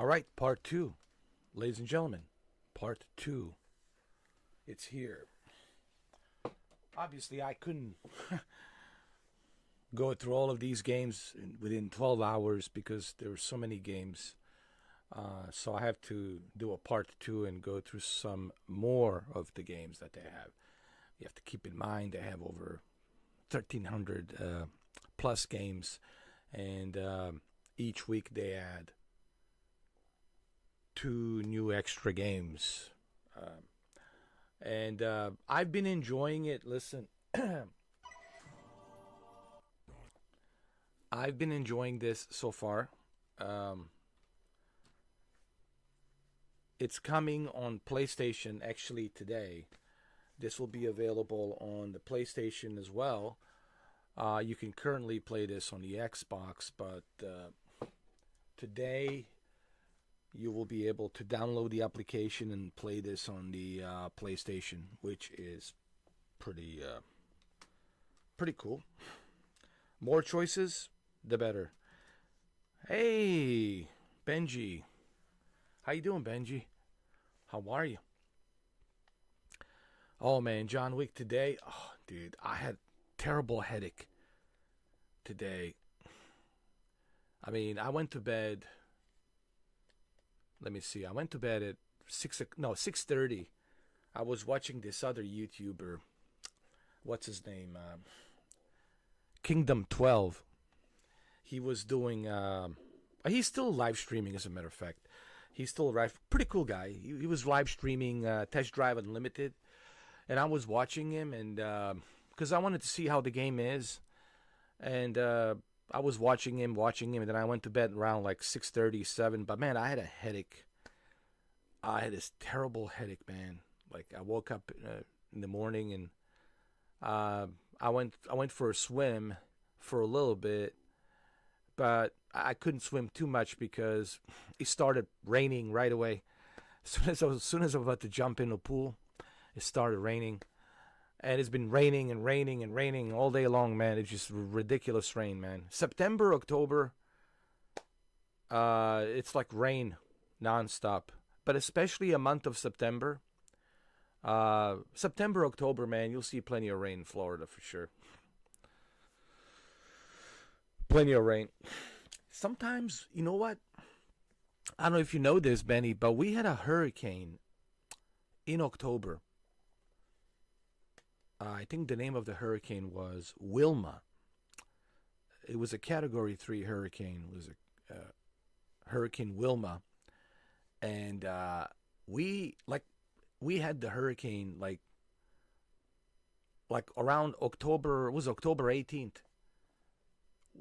All right, part two. Ladies and gentlemen, part two. It's here. Obviously, I couldn't go through all of these games within 12 hours because there were so many games. So I have to do a part two and go through some more of the games that they have. You have to keep in mind they have over 1,300 plus games, and each week they add 2 new extra games. And I've been enjoying it. Listen, I've been enjoying this so far. It's coming on PlayStation actually today. This will be available on the PlayStation as well. You can currently play this on the Xbox, but today you will be able to download the application and play this on the PlayStation, which is pretty cool. More choices, the better. Hey, Benji. How you doing, Benji? How are you? Oh, man, John Wick today. Oh, dude, I had terrible headache today. I mean, I went to bed. Let me see. I went to bed at 6:30. I was watching this other YouTuber. What's his name? Kingdom 12. He was doing. He's still live streaming, as a matter of fact. He's still a pretty cool guy. He was live streaming Test Drive Unlimited, and I was watching him, and because I wanted to see how the game is, and I was watching him, and then I went to bed around like 6:30, 7. But man, I had a headache. I had this terrible headache, man. Like I woke up in the morning, and I went for a swim for a little bit, but I couldn't swim too much because it started raining right away. As soon as I was about to jump in the pool, it started raining. And it's been raining and raining and raining all day long, man. It's just ridiculous rain, man. September, October, it's like rain nonstop. But especially a month of September. September, October, man, you'll see plenty of rain in Florida for sure. Plenty of rain. Sometimes, you know what? I don't know if you know this, Benny, but we had a hurricane in October. I think the name of the hurricane was Wilma. It was a Category 3 hurricane. It was a Hurricane Wilma. And we had the hurricane like around October. It was October 18th.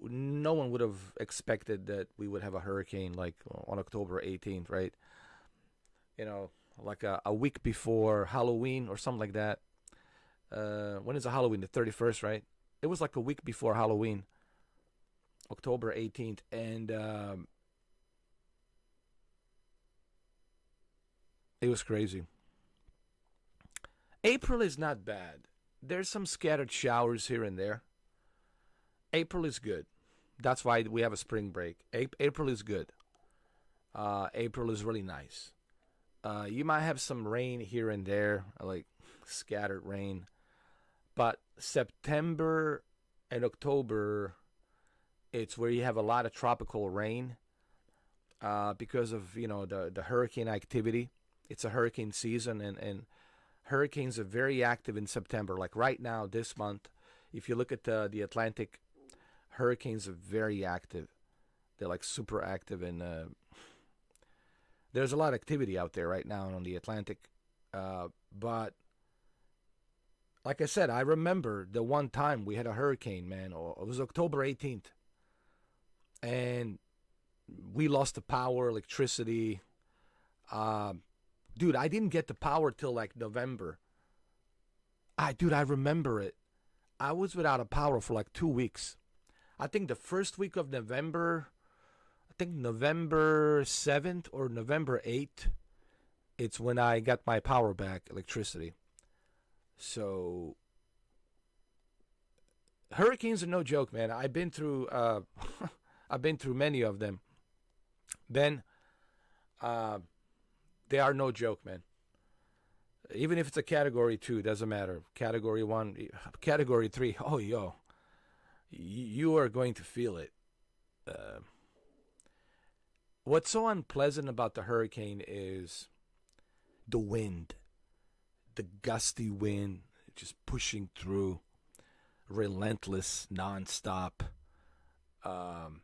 No one would have expected that we would have a hurricane like on October 18th, right? You know, like a week before Halloween or something like that. When is the Halloween? The 31st, right? It was like a week before Halloween, October 18th, and it was crazy. April is not bad. There's some scattered showers here and there. April is good. That's why we have a spring break. April is good. April is really nice. You might have some rain here and there, like scattered rain. But September and October, it's where you have a lot of tropical rain because of, you know, the hurricane activity. It's a hurricane season, and hurricanes are very active in September. Like right now, this month, if you look at the Atlantic, hurricanes are very active. They're like super active, and there's a lot of activity out there right now on the Atlantic. But like I said, I remember the one time we had a hurricane, man. It was October 18th. And we lost the power, electricity. Dude, I didn't get the power till like November. I remember it. I was without a power for like 2 weeks. I think the first week of November, I think November 7th or November 8th, it's when I got my power back, electricity. So hurricanes are no joke, man. I've been through I've been through many of them. Ben, Uh, they are no joke, man. Even if it's a category 2, doesn't matter. Category 1, category 3, oh, yo, you are going to feel it. Uh, what's so unpleasant about the hurricane is the wind, the gusty wind just pushing through, relentless, nonstop. Um,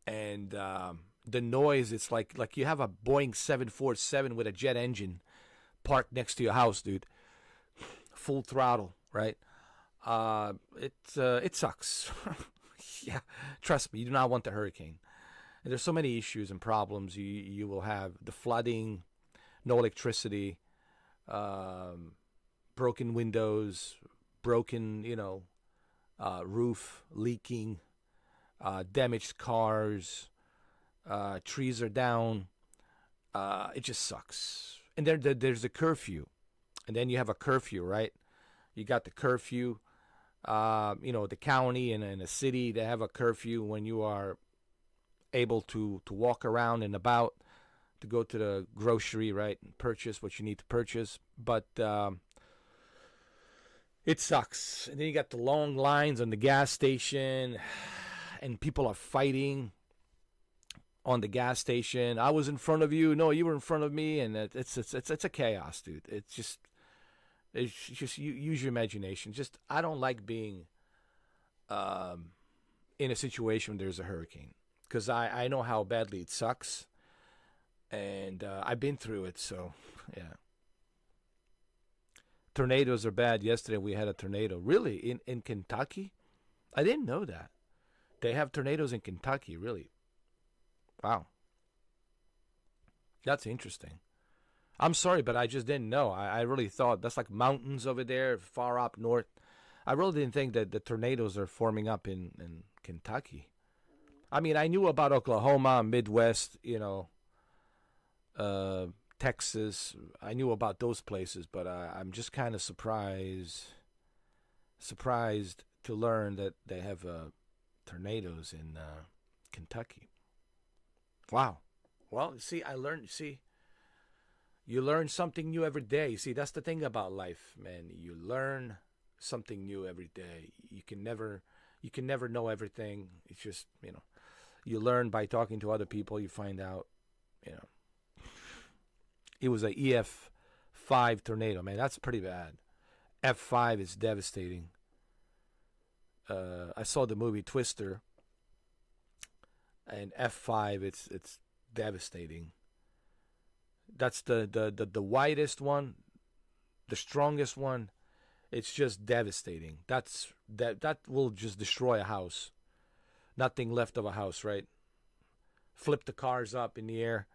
and the noise, it's like you have a Boeing 747 with a jet engine parked next to your house, dude. Full throttle, right? It sucks. Yeah, trust me, you do not want the hurricane. And there's so many issues and problems you will have: the flooding, no electricity, broken windows, broken roof leaking, damaged cars, trees are down. It just sucks. And there's a curfew, and then you have a curfew, right? You got the curfew. The county and the city, they have a curfew when you are able to walk around and about, to go to the grocery, right, and purchase what you need to purchase. But it sucks. And then you got the long lines on the gas station, and people are fighting on the gas station. I was in front of you. No, you were in front of me, and it's a chaos, dude. It's just you use your imagination. Just, I don't like being in a situation when there's a hurricane, because I know how badly it sucks, and I've been through it. So yeah. Tornadoes are bad. Yesterday we had a tornado. Really? In Kentucky? I didn't know that. They have tornadoes in Kentucky, really. Wow. That's interesting. I'm sorry, but I just didn't know. I really thought that's like mountains over there, far up north. I really didn't think that the tornadoes are forming up in Kentucky. I mean, I knew about Oklahoma, Midwest, Texas. I knew about those places, but I'm just kind of surprised to learn that they have tornadoes in Kentucky. Wow. Well, see, you learn something new every day. See, that's the thing about life, man. You learn something new every day. You can never know everything. It's just, you learn by talking to other people. You find out, It was a EF5 tornado, man. That's pretty bad. F5 is devastating. I saw the movie Twister, and F5, it's devastating. That's the widest one, the strongest one. It's just devastating. That will just destroy a house. Nothing left of a house, right? Flip the cars up in the air.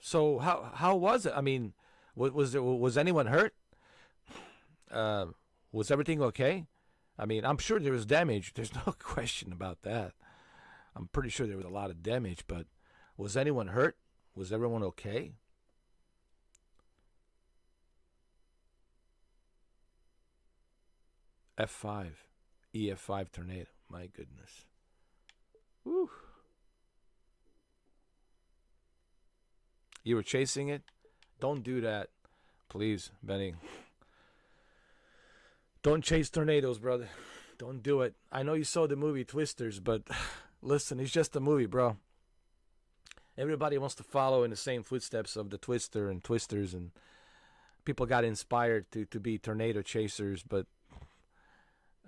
So how was it? I mean, was anyone hurt? Was everything okay? I mean, I'm sure there was damage. There's no question about that. I'm pretty sure there was a lot of damage, but was anyone hurt? Was everyone okay? F5, EF5 tornado. My goodness. Woo. You were chasing it? Don't do that. Please, Benny. Don't chase tornadoes, brother. Don't do it. I know you saw the movie Twisters, but listen, it's just a movie, bro. Everybody wants to follow in the same footsteps of the Twister and Twisters, and people got inspired to be tornado chasers, but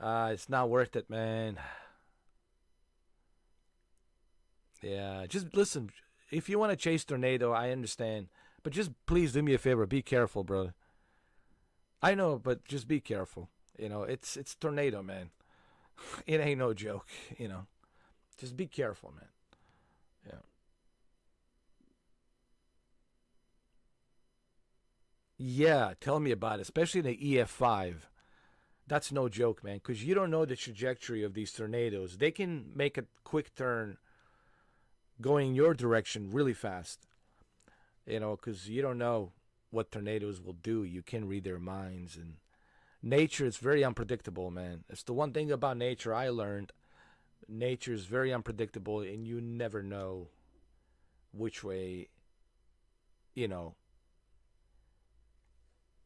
it's not worth it, man. Yeah, just listen. If you want to chase tornado, I understand. But just please do me a favor. Be careful, brother. I know, but just be careful. It's tornado, man. It ain't no joke, Just be careful, man. Yeah. Yeah, tell me about it, especially the EF5. That's no joke, man, because you don't know the trajectory of these tornadoes. They can make a quick turn going your direction really fast, because you don't know what tornadoes will do. You can read their minds, and nature is very unpredictable, man. It's the one thing about nature I learned. Nature's very unpredictable, and you never know which way, you know,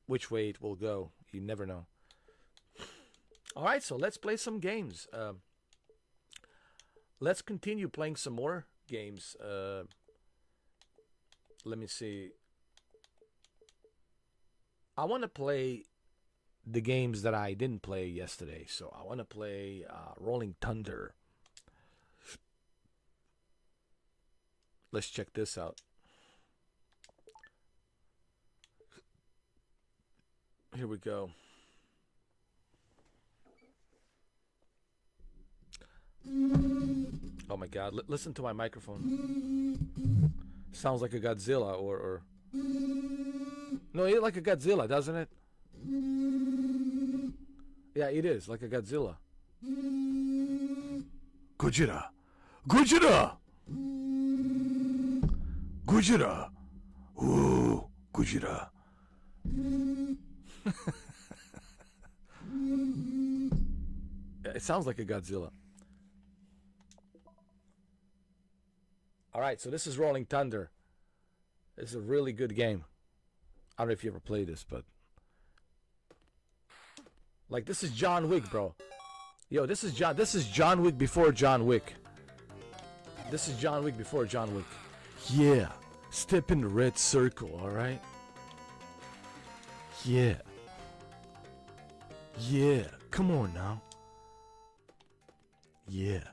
which way it will go. You never know. All right, so let's play some games. Let's continue playing some more games. Let me see. I want to play the games that I didn't play yesterday. So I want to play Rolling Thunder. Let's check this out. Here we go. Oh my God! Listen to my microphone. Sounds like a Godzilla, or no, it's like a Godzilla, doesn't it? Yeah, it is like a Godzilla. Gojira, Gojira, Gojira, ooh, Gojira. It sounds like a Godzilla. All right, so this is Rolling Thunder. This is a really good game. I don't know if you ever played this, but like this is John Wick, bro. Yo, this is John Wick before John Wick. This is John Wick before John Wick. Yeah, step in the red circle, all right? Yeah. Yeah, come on now. Yeah,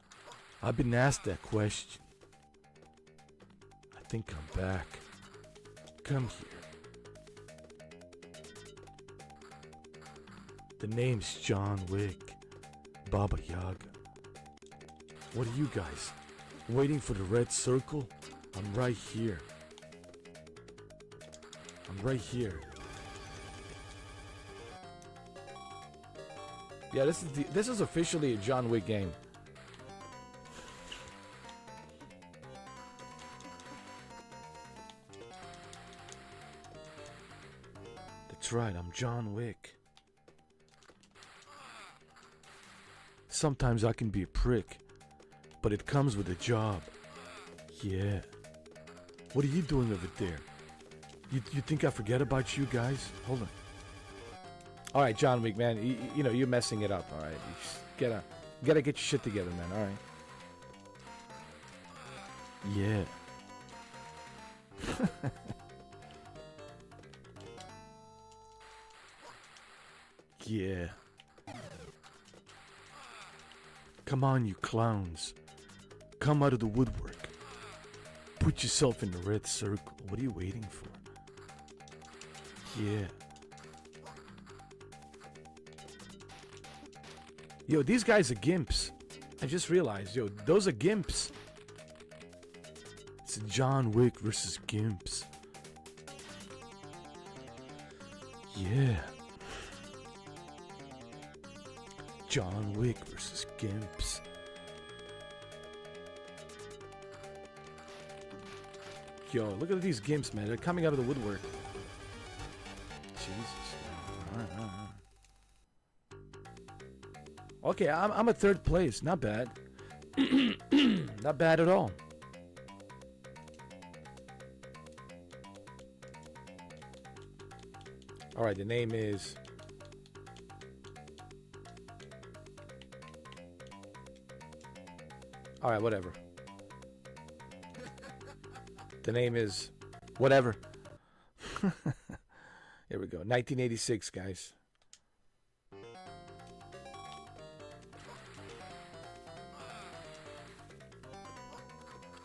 I've been asked that question. I think I'm back. Come here. The name's John Wick. Baba Yaga. What are you guys? Waiting for the red circle? I'm right here. I'm right here. Yeah, this is officially a John Wick game. That's right, I'm John Wick. Sometimes I can be a prick, but it comes with a job. Yeah. What are you doing over there? You think I forget about you guys? Hold on. All right, John Wick, man. You know you're messing it up. All right, you just gotta get your shit together, man. All right. Yeah. Yeah. Come on, you clowns. Come out of the woodwork. Put yourself in the red circle. What are you waiting for? Yeah. Yo, these guys are gimps. I just realized, yo, those are gimps. It's John Wick versus gimps. Yeah. John Wick versus gimps. Yo, look at these gimps, man. They're coming out of the woodwork. Jesus. All right. Okay, I'm at third place. Not bad. Not bad at all. All right, the name is... All right, whatever. The name is whatever. Here we go. 1986, guys.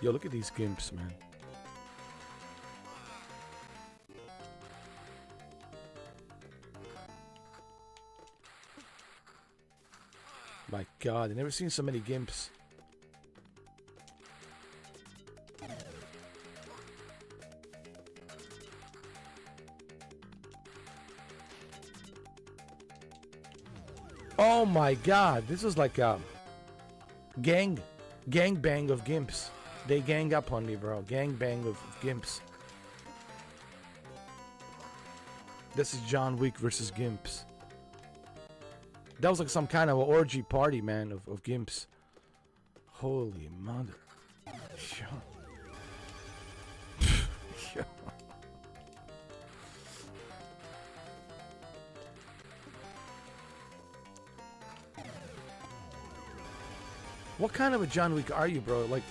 Yo, look at these gimps, man. My God, I've never seen so many gimps. Oh my God, this is like a gang bang of gimps. They gang up on me, bro. Gang bang of gimps. This is John Wick versus gimps. That was like some kind of orgy party, man, of gimps. Holy mother. Sure. Sure. What kind of a John Wick are you, bro? Like,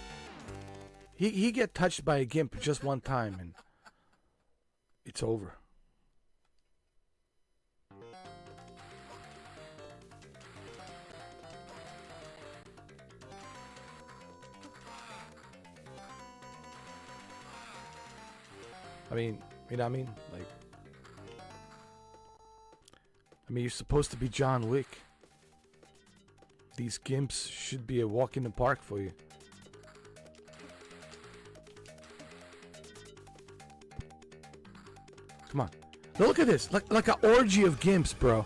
he get touched by a gimp just one time and it's over. I mean, you know what I mean? Like, I mean, you're supposed to be John Wick. These gimps should be a walk in the park for you. Come on. Look at this. Like an orgy of gimps, bro.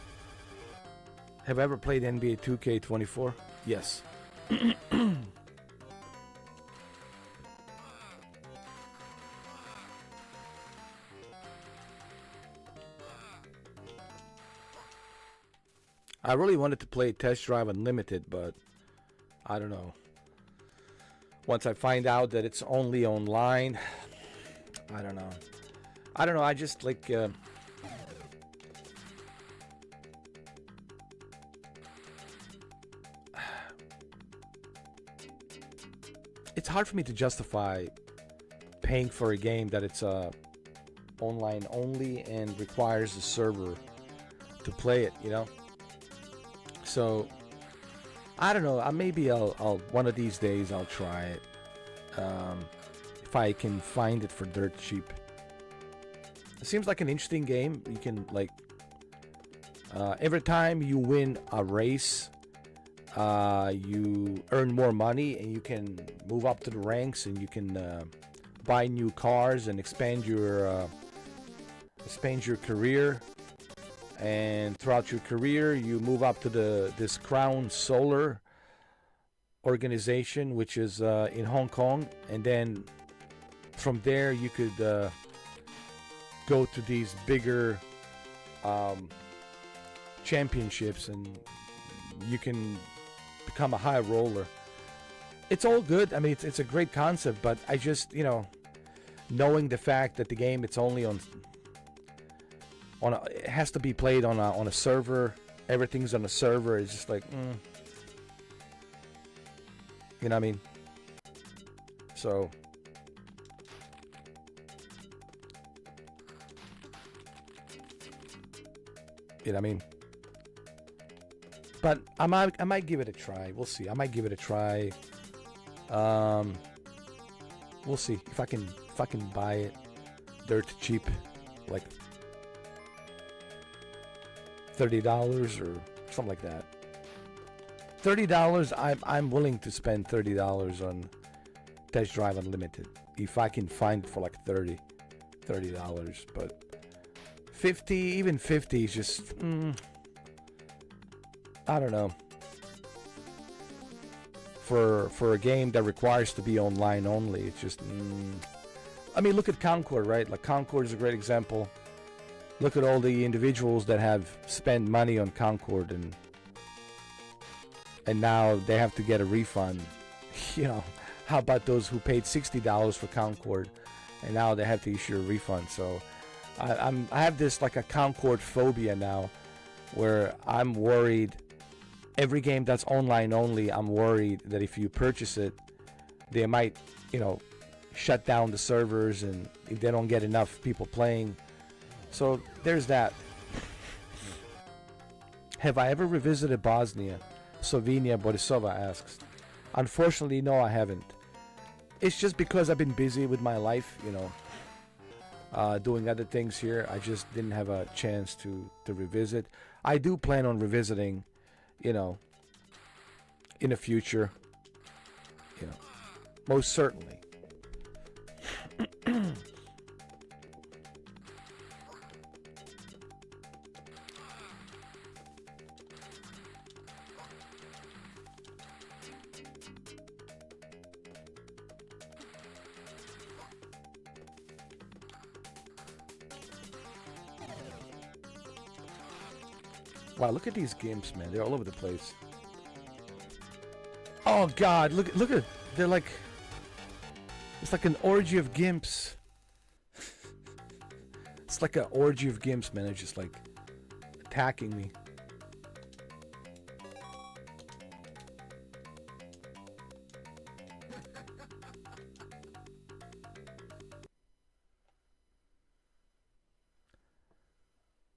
Have I ever played NBA 2K24? Yes. I really wanted to play Test Drive Unlimited, but I don't know. Once I find out that it's only online, I don't know. I just like... it's hard for me to justify paying for a game that it's online only and requires a server to play it, you know? So, I don't know. Maybe I'll one of these days I'll try it. If I can find it for dirt cheap. It seems like an interesting game. You can like every time you win a race, you earn more money, and you can move up to the ranks, and you can buy new cars and expand your career. And throughout your career, you move up to this Crown Solar organization, which is in Hong Kong, and then from there you could go to these bigger championships, and you can become a high roller. It's all good. I mean, it's a great concept, but I just, you know, knowing the fact that the game it's only it has to be played on a server. Everything's on a server. It's just like, you know what I mean? So, you know what I mean? But I might give it a try. We'll see. I might give it a try. We'll see if I can buy it dirt cheap, like $30 or something like that. $30. I'm willing to spend $30 on Test Drive Unlimited if I can find it for like $30. But 50, even 50 is just I don't know. For a game that requires to be online only, it's just I mean, look at Concord, right? Like Concord is a great example. Look at all the individuals that have spent money on Concord, and now they have to get a refund. You know, how about those who paid $60 for Concord, and now they have to issue a refund? So I have this like a Concord phobia now, where I'm worried. Every game that's online only, I'm worried that if you purchase it, they might, you know, shut down the servers, and if they don't get enough people playing. So there's that. Have I ever revisited Bosnia? Slovenia Borisova asks. Unfortunately, no, I haven't. It's just because I've been busy with my life, you know, doing other things here. I just didn't have a chance to revisit. I do plan on revisiting, you know, in the future, you know, most certainly. Wow, look at these gimps, man. They're all over the place. Oh God! Look at. They're like. It's like an orgy of gimps. It's like an orgy of gimps, man. It's just like attacking me.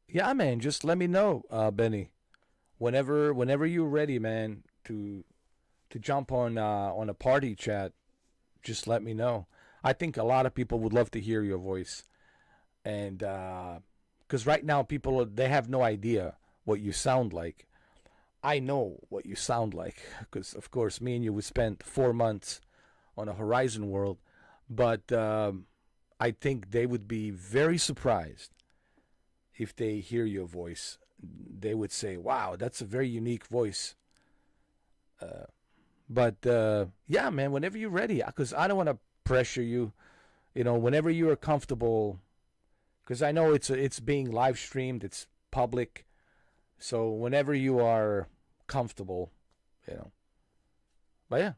Yeah, man. Just let me know, Benny. Whenever you're ready, man, to jump on a party chat, just let me know. I think a lot of people would love to hear your voice, and because right now people they have no idea what you sound like. I know what you sound like because of course me and you we spent 4 months on a Horizon World, but I think they would be very surprised if they hear your voice. They would say, "Wow, that's a very unique voice." But yeah, man, whenever you're ready, because I don't want to pressure you. You know, whenever you are comfortable, because I know it's being live streamed, it's public. So whenever you are comfortable, you know. But yeah.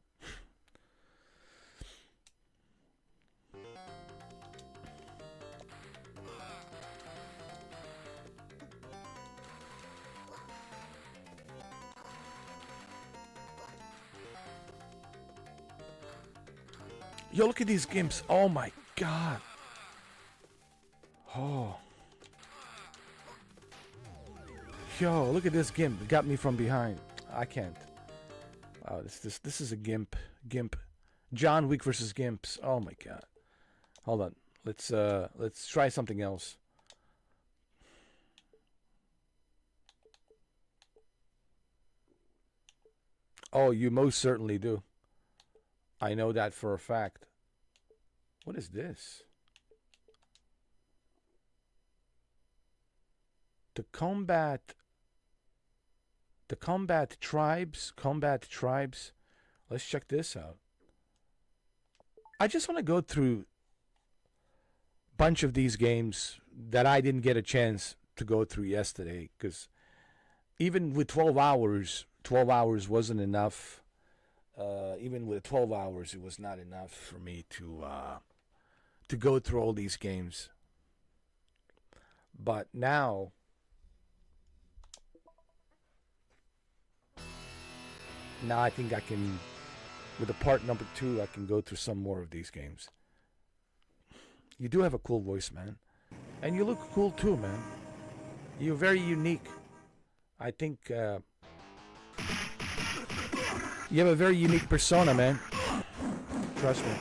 Yo, look at these gimps. Oh my God. Oh. Yo, look at this gimp. It got me from behind. I can't. Oh, this is a gimp. Gimp. John Wick versus gimps. Oh my God. Hold on. Let's try something else. Oh, you most certainly do. I know that for a fact. What is this? To combat tribes. Let's check this out. I just want to go through a bunch of these games that I didn't get a chance to go through yesterday, because even with 12 hours wasn't enough. Even with 12 hours, it was not enough for me to go through all these games. But now, I think I can, with the part number 2, I can go through some more of these games. You do have a cool voice, man. And you look cool too, man. You're very unique. I think you have a very unique persona, man. Trust me.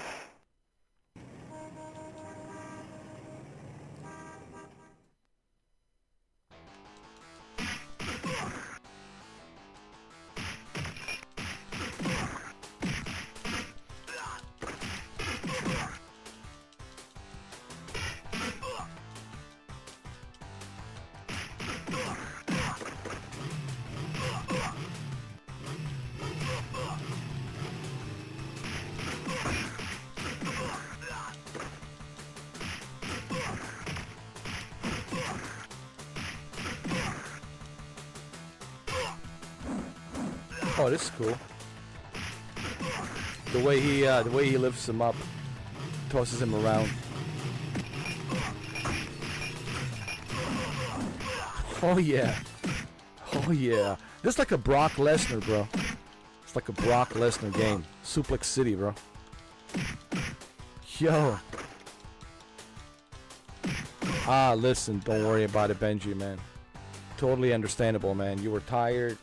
Oh, this is cool. The way he lifts him up, tosses him around. Oh yeah, oh yeah. This is like a Brock Lesnar, bro. It's like a Brock Lesnar game. Suplex City, bro. Yo. Ah, listen, don't worry about it, Benji, man. Totally understandable, man. You were tired.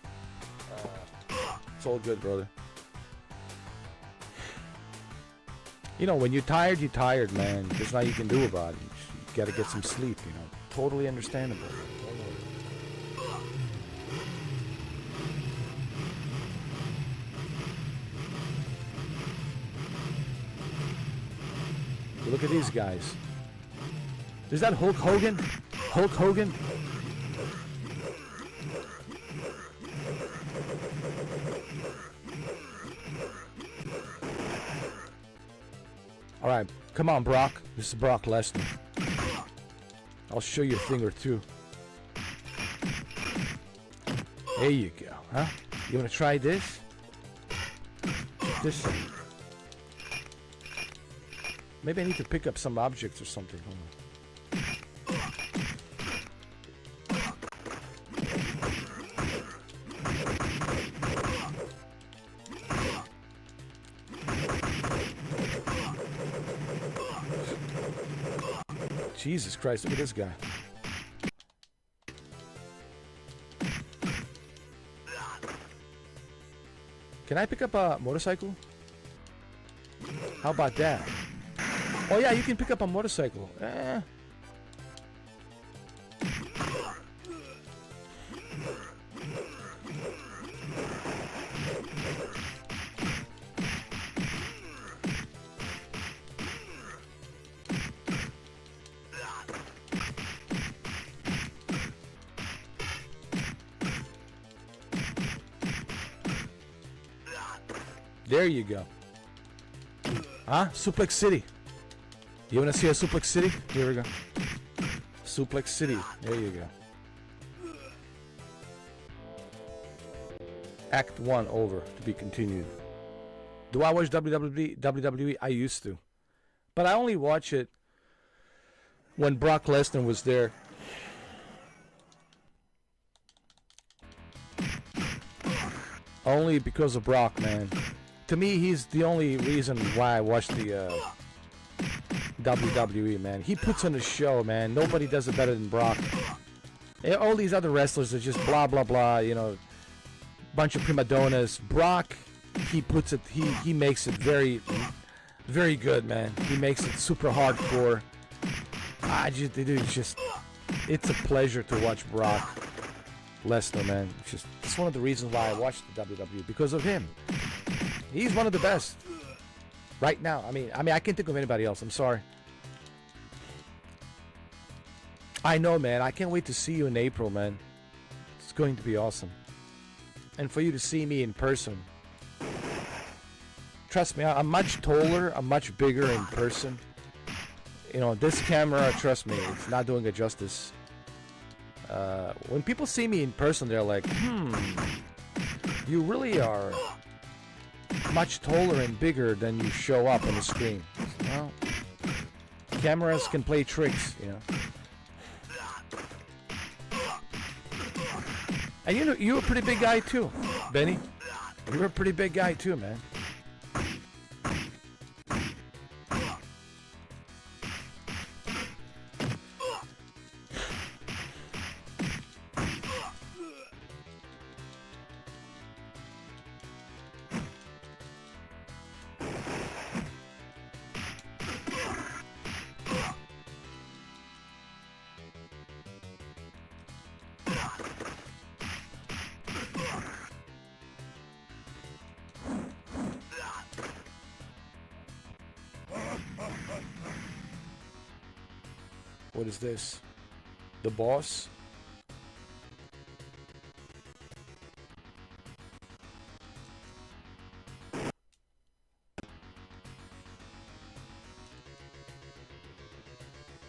It's all good, brother. You know, when you're tired, man. There's nothing you can do about it. You gotta get some sleep, you know. Totally understandable. Don't worry. Look at these guys. Is that Hulk Hogan? Hulk Hogan? Alright, come on, Brock. This is Brock Lesnar. I'll show you a thing or two. There you go, huh? You wanna try this? this thing? Maybe I need to pick up some objects or something. Hold on. Jesus Christ, look at this guy. Can I pick up a motorcycle? How about that? Oh yeah, you can pick up a motorcycle. There you go. Huh? Suplex City. You want to see a Suplex City? Here we go. Suplex City. There you go. Act 1 over. To be continued. Do I watch WWE? I used to. But I only watch it when Brock Lesnar was there. Only because of Brock, man. To me, he's the only reason why I watch the WWE, man. He puts on a show, man. Nobody does it better than Brock. And all these other wrestlers are just blah, blah, blah, you know, bunch of prima donnas. Brock, he puts it, he makes it very, very good, man. He makes it super hardcore. It's a pleasure to watch Brock Lesnar, man. It's one of the reasons why I watch the WWE, because of him. He's one of the best right now. I mean, I can't think of anybody else. I'm sorry. I know, man. I can't wait to see you in April, man. It's going to be awesome. And for you to see me in person. Trust me, I'm much taller. I'm much bigger in person. You know, this camera, trust me, it's not doing it justice. When people see me in person, they're like, you really are much taller and bigger than you show up on the screen. Well, cameras can play tricks, you know. And you know, you're a pretty big guy too, Benny. You're a pretty big guy too, man. What is this? The boss?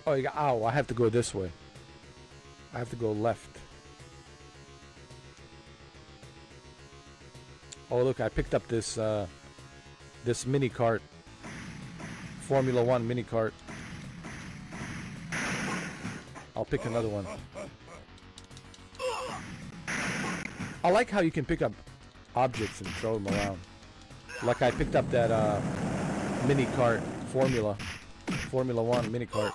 Oh, you got, ow, I have to go this way. I have to go left. Oh, look, I picked up this this mini cart. Formula 1 mini cart. I'll pick another one. I like how you can pick up objects and throw them around. Like I picked up that mini cart, Formula 1 mini cart.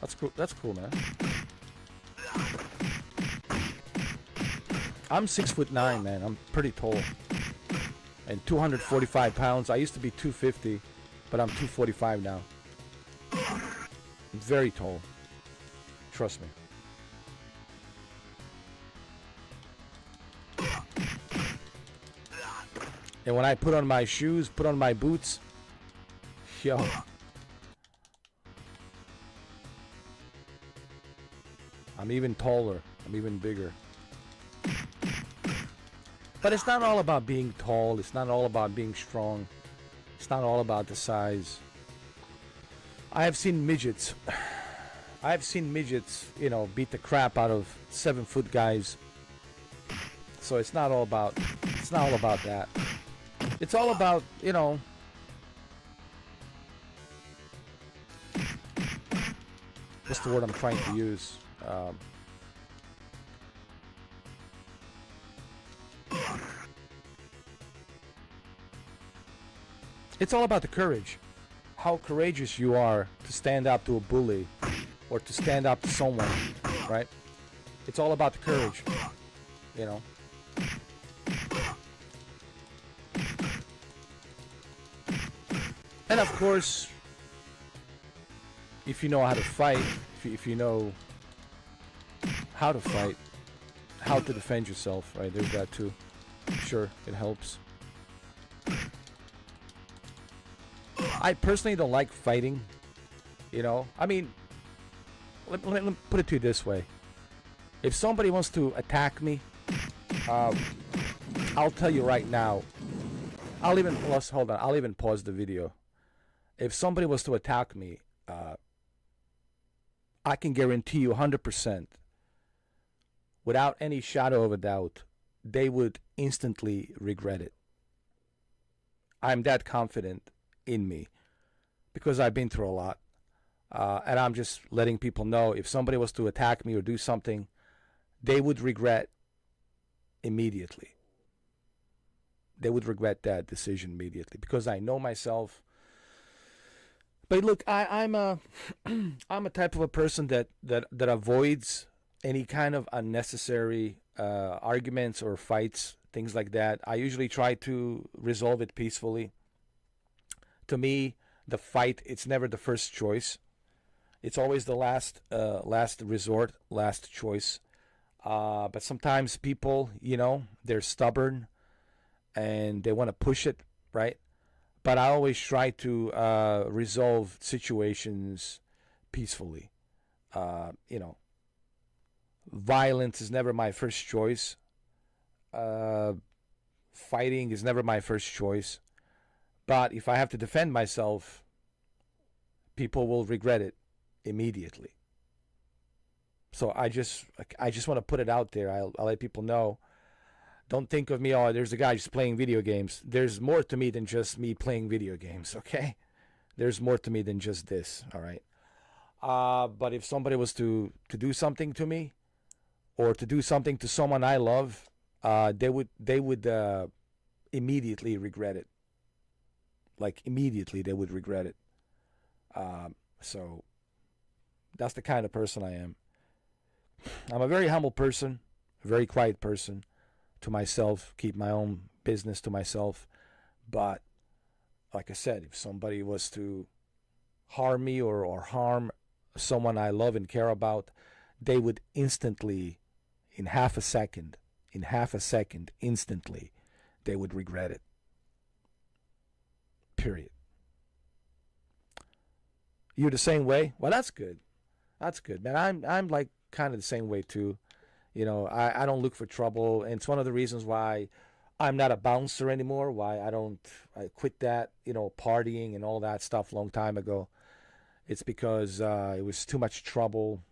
That's cool. That's cool, man. I'm 6'9", man. I'm pretty tall. And 245 pounds. I used to be 250, but I'm 245 now. I'm very tall. Trust me. And when I put on my shoes, put on my boots, yo. I'm even taller. I'm even bigger. But it's not all about being tall. It's not all about being strong. It's not all about the size. I have seen midgets. I've seen midgets, you know, beat the crap out of 7-foot guys. So it's not all about that. It's all about, what's the word I'm trying to use? It's all about the courage. How courageous you are to stand up to a bully or to stand up to someone, right? It's all about the courage, you know. And of course, if you know how to fight, if you know how to fight, how to defend yourself, right? There's that too. Sure, it helps. I personally don't like fighting, you know. I mean, let me put it to you this way. If somebody wants to attack me, I'll tell you right now. I'll even pause the video. If somebody was to attack me, I can guarantee you 100%, without any shadow of a doubt, they would instantly regret it. I'm that confident in me because I've been through a lot. And I'm just letting people know, if somebody was to attack me or do something, they would regret immediately. They would regret that decision immediately because I know myself. But look, I'm a type of a person that avoids any kind of unnecessary arguments or fights, things like that. I usually try to resolve it peacefully. To me, the fight, it's never the first choice. It's always the last resort, last choice. But sometimes people, they're stubborn and they want to push it, right? But I always try to resolve situations peacefully. Violence is never my first choice. Fighting is never my first choice. But if I have to defend myself, people will regret it immediately. So I just want to put it out there. I'll let people know. Don't think of me, oh, there's a guy just playing video games. There's more to me than just me playing video games, okay? There's more to me than just this, all right? But if somebody was to do something to me or to do something to someone I love, they would immediately regret it. Like, immediately they would regret it. So that's the kind of person I am. I'm a very humble person, a very quiet person. To myself, keep my own business to myself. But like I said, if somebody was to harm me or harm someone I love and care about, they would instantly, in half a second, instantly, they would regret it. Period. You're the same way? Well, that's good. That's good, man. I'm like kind of the same way too. I don't look for trouble, and it's one of the reasons why I'm not a bouncer anymore, why I quit that, partying and all that stuff a long time ago. It's because it was too much trouble.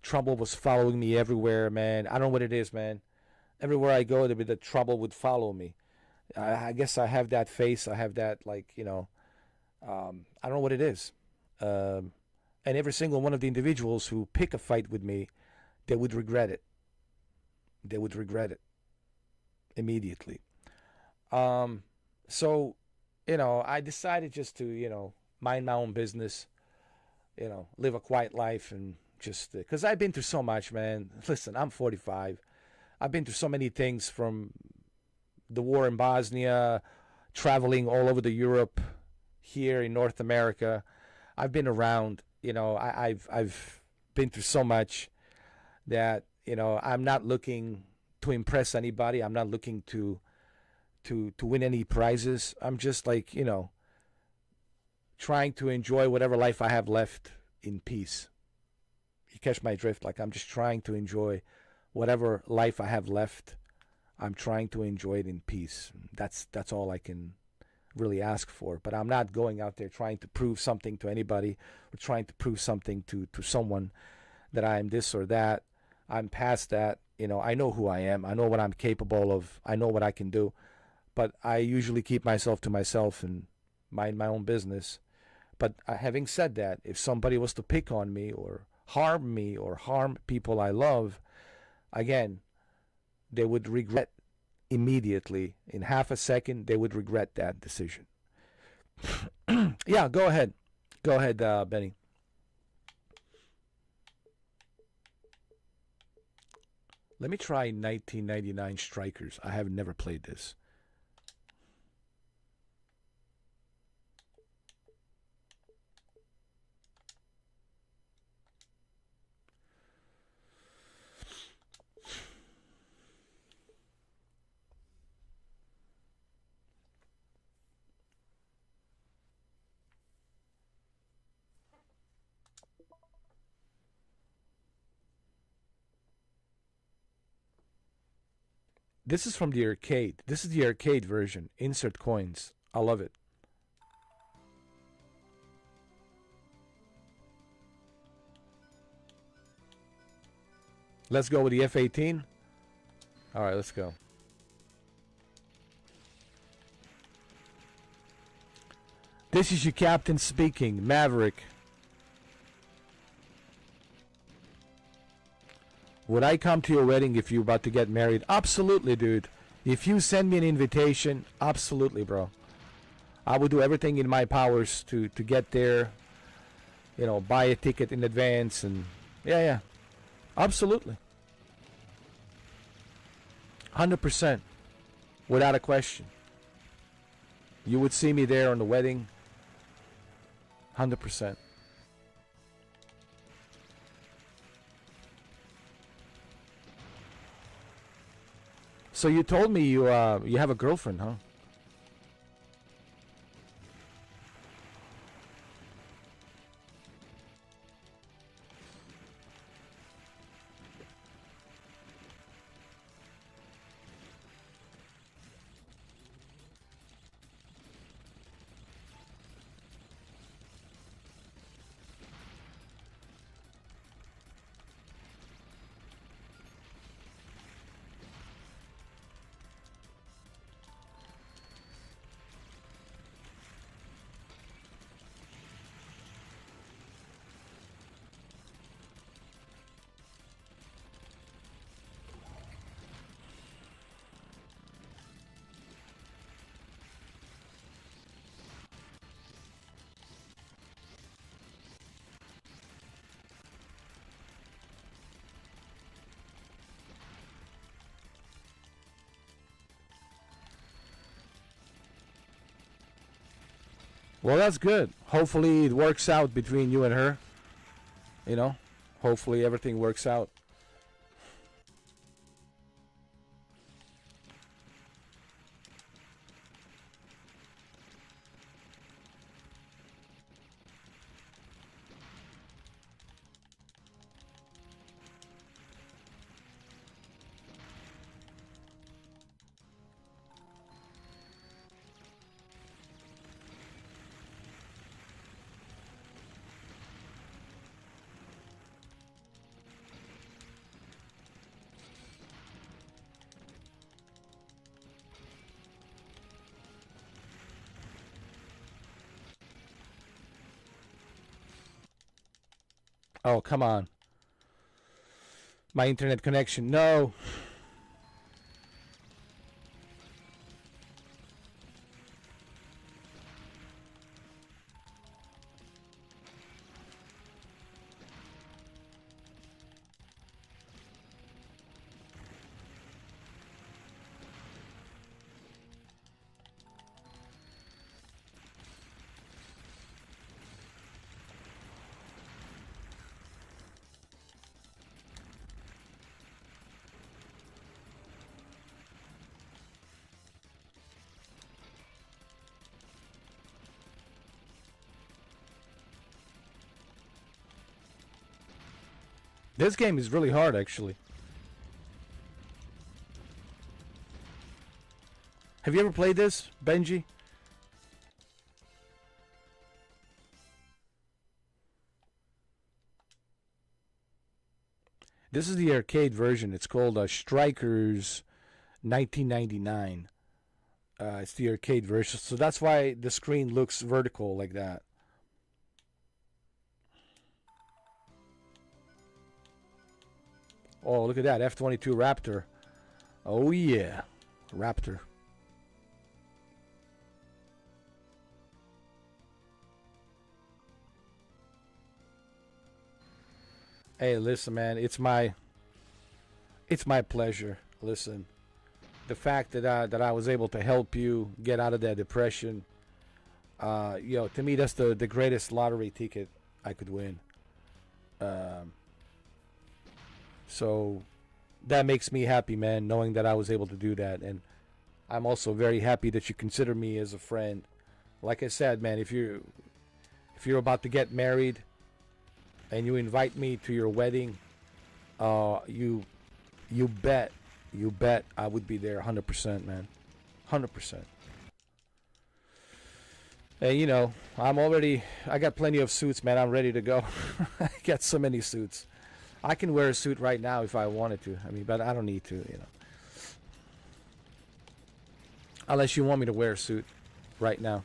Trouble was following me everywhere, man. I don't know what it is, man. Everywhere I go, the trouble would follow me. I guess I have that face. I have that, I don't know what it is. And every single one of the individuals who pick a fight with me, they would regret it. They would regret it immediately. So, I decided just to, mind my own business, live a quiet life, and just, because I've been through so much, man. Listen, I'm 45. I've been through so many things, from the war in Bosnia, traveling all over the Europe, here in North America. I've been around, I've been through so much that, I'm not looking to impress anybody. I'm not looking to win any prizes. I'm just trying to enjoy whatever life I have left in peace. You catch my drift? I'm just trying to enjoy whatever life I have left. I'm trying to enjoy it in peace. That's all I can really ask for. But I'm not going out there trying to prove something to anybody or trying to prove something to someone that I'm this or that. I'm past that. I know who I am. I know what I'm capable of. I know what I can do. but I usually keep myself to myself and mind my own business. But having said that, if somebody was to pick on me or harm people I love, again, they would regret immediately. In half a second, they would regret that decision. Yeah, go ahead. Go ahead, Benny. Let me try 1999 Strikers. I have never played this. This is from the arcade. This is the arcade version. Insert coins. I love it. Let's go with the F-18. All right, let's go. This is your captain speaking, Maverick. Would I come to your wedding if you're about to get married? Absolutely, dude. If you send me an invitation, absolutely, bro. I would do everything in my powers to get there. You know, buy a ticket in advance and yeah. Absolutely. 100%. Without a question. You would see me there on the wedding. 100%. So you told me you have a girlfriend, huh? Well, that's good. Hopefully it works out between you and her. You know, hopefully everything works out. Oh, come on. My internet connection. No. This game is really hard, actually. Have you ever played this, Benji? This is the arcade version. It's called Strikers 1999. It's the arcade version, so that's why the screen looks vertical like that. Oh, look at that F-22 Raptor. Oh yeah, Raptor. Hey, listen, man, it's my pleasure. Listen, the fact that I was able to help you get out of that depression, to me that's the greatest lottery ticket I could win. Um, so that makes me happy, man, knowing that I was able to do that, and I'm also very happy that you consider me as a friend. Like I said, man, if you're about to get married and you invite me to your wedding, you bet I would be there 100%, man. 100%. And I got plenty of suits, man. I'm ready to go. I got so many suits. I can wear a suit right now if I wanted to. I mean, but I don't need to. Unless you want me to wear a suit right now.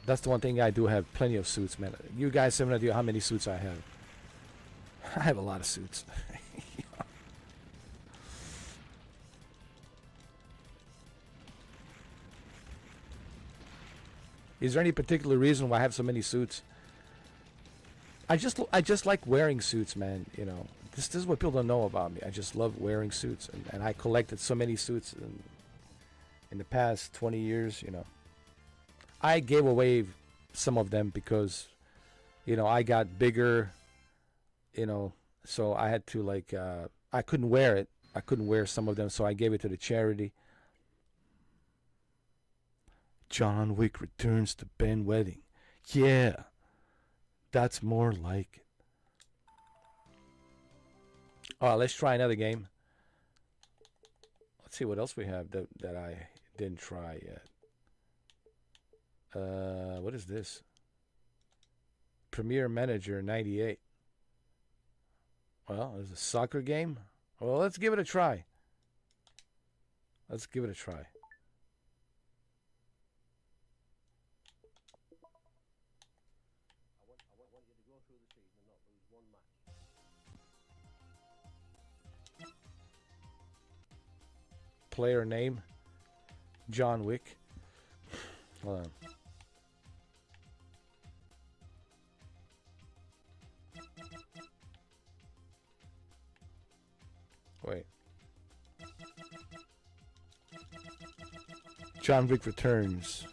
That's the one thing I do have plenty of suits, man. You guys have no idea how many suits I have. I have a lot of suits. Is there any particular reason why I have so many suits? I just like wearing suits, man. This is what people don't know about me. I just love wearing suits, and I collected so many suits in the past 20 years. I gave away some of them because I got bigger, so I had to I couldn't wear it. I couldn't wear some of them, so I gave it to the charity. John Wick returns to Ben Wedding. Yeah, that's more like it. All right, let's try another game. Let's see what else we have that I didn't try yet. What is this? Premier Manager 98. Well, there's a soccer game. Well, let's give it a try. Let's give it a try. Player name, John Wick. Hold on. Wait. John Wick returns.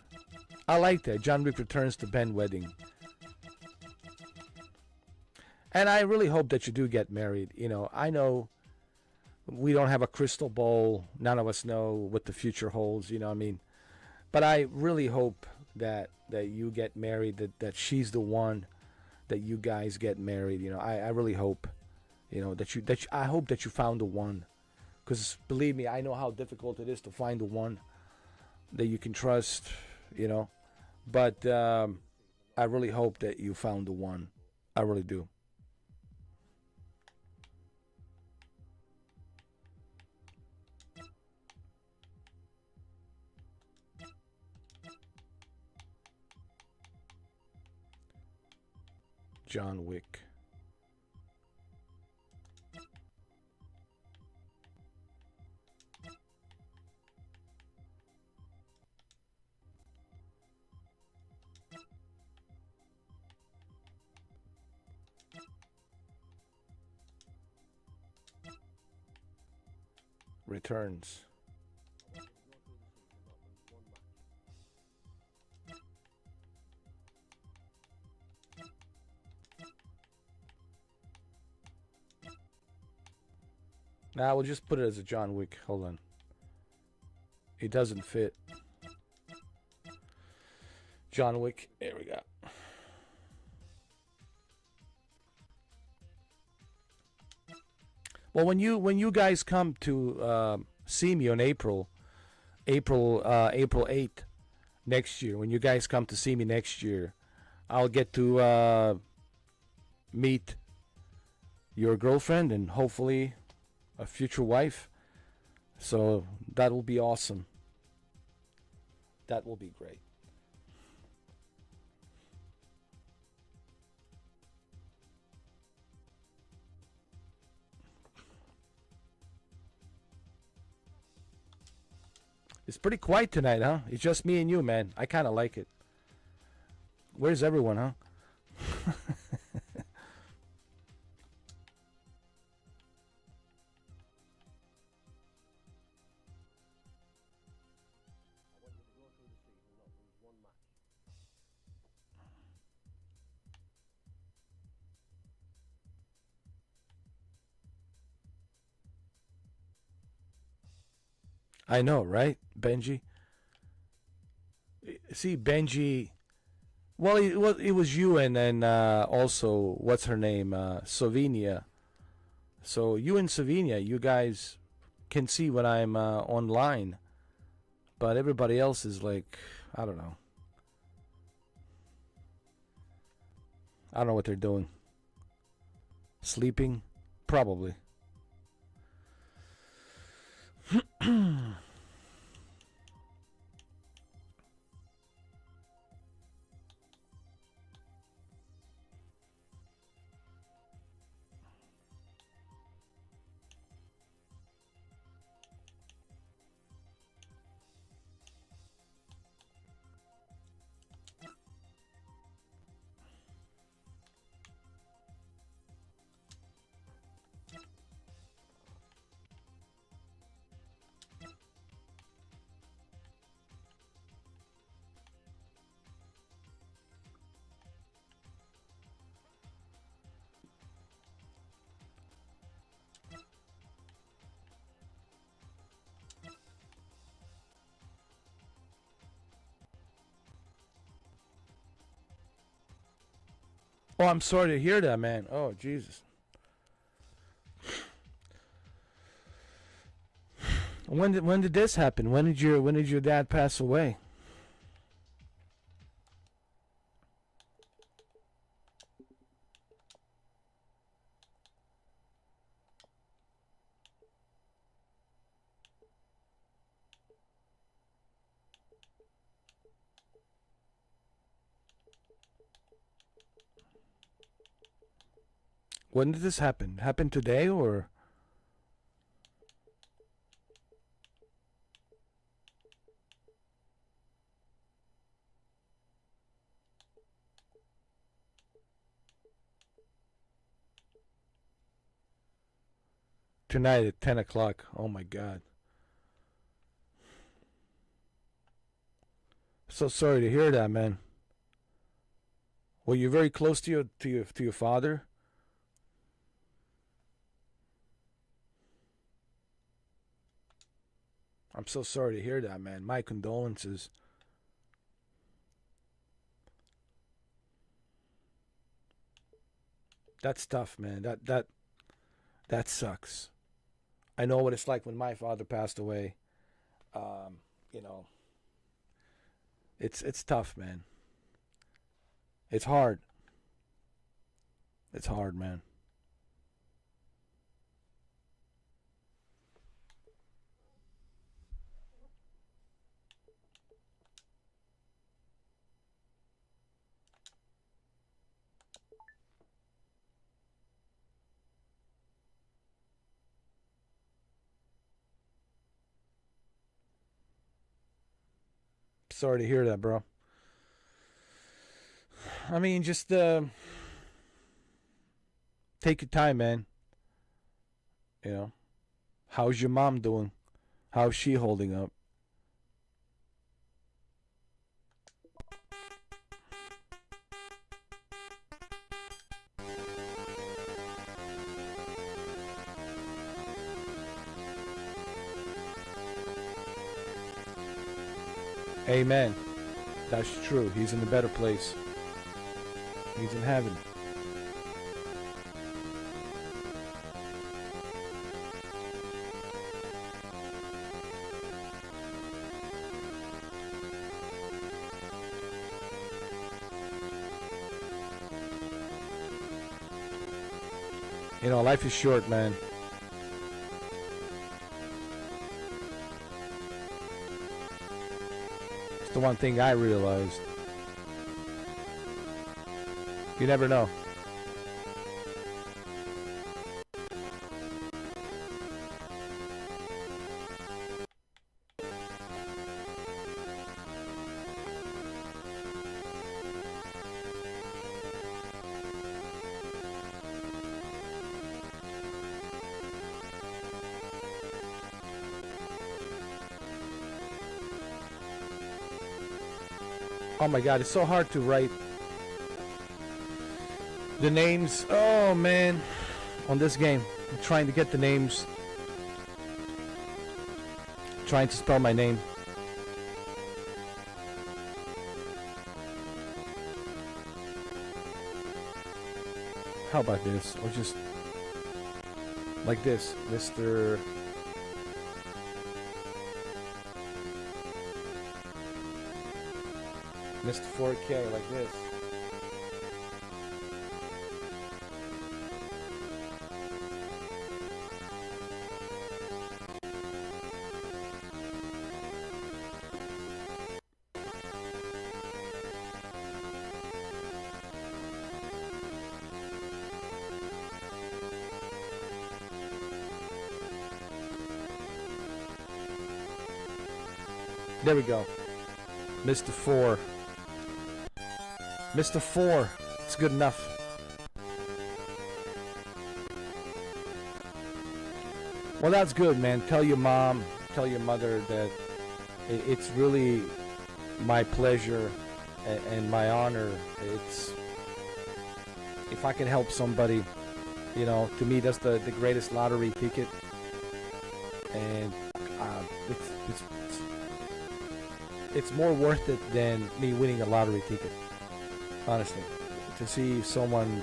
I like that. John Wick returns to Ben Wedding. And I really hope that you do get married. I know we don't have a crystal ball. None of us know what the future holds, what I mean? But I really hope that you get married, that she's the one, that you guys get married. I really hope, I hope that you found the one. Because believe me, I know how difficult it is to find the one that you can trust, But I really hope that you found the one. I really do. John Wick. Returns. Now we'll just put it as a John Wick. Hold on. It doesn't fit. John Wick. There we go. Well, when you guys come to see me on April 8th next year, when you guys come to see me next year, I'll get to meet your girlfriend and hopefully a future wife. So that will be awesome. That will be great. It's pretty quiet tonight, huh? It's just me and you, man. I kind of like it. Where's everyone, huh? I know, right, Benji? See, Benji. Well, it was you and then also what's her name, Slovenia. So you and Slovenia, you guys can see when I'm online, but everybody else is like, I don't know. I don't know what they're doing. Sleeping, probably. Oh, I'm sorry to hear that, man. Oh, Jesus. When did this happen? When did your dad pass away? When did this happen? Happen today or tonight at 10 o'clock? Oh my God. So sorry to hear that, man. Were you very close to your father? I'm so sorry to hear that, man. My condolences. That's tough, man. That sucks. I know what it's like when my father passed away. Um, you know, it's tough, man. It's hard. It's hard, man. Sorry to hear that, bro. I mean, just take your time, man. You know, how's your mom doing? How's she holding up? Amen. That's true. He's in a better place. He's in heaven. You know, life is short, man. It's the one thing I realized. You never know. Oh my god, it's so hard to write the names. Oh man, on this game, I'm trying to get the names, trying to spell my name. How about this? Or just like this, Mr. Mr. 4K, like this. There we go. Mr. 4. Mr. 4. It's good enough. Well, that's good, man. Tell your mom, tell your mother that it's really my pleasure and my honor. It's, if I can help somebody, you know, to me that's the greatest lottery ticket. And it's more worth it than me winning a lottery ticket. Honestly, to see someone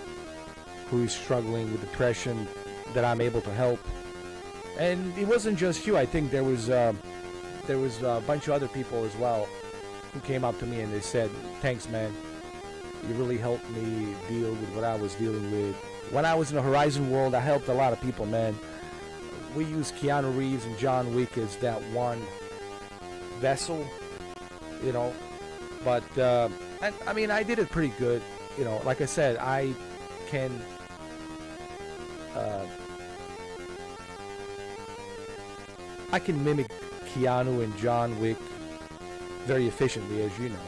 who is struggling with depression that I'm able to help. And it wasn't just you. I think there was a bunch of other people as well who came up to me and they said, thanks, man. You really helped me deal with what I was dealing with. When I was in the Horizon world, I helped a lot of people, man. We used Keanu Reeves and John Wick as that one vessel, you know. But, I mean, I did it pretty good. You know, like I said, I can... I can mimic Keanu and John Wick very efficiently, as you know.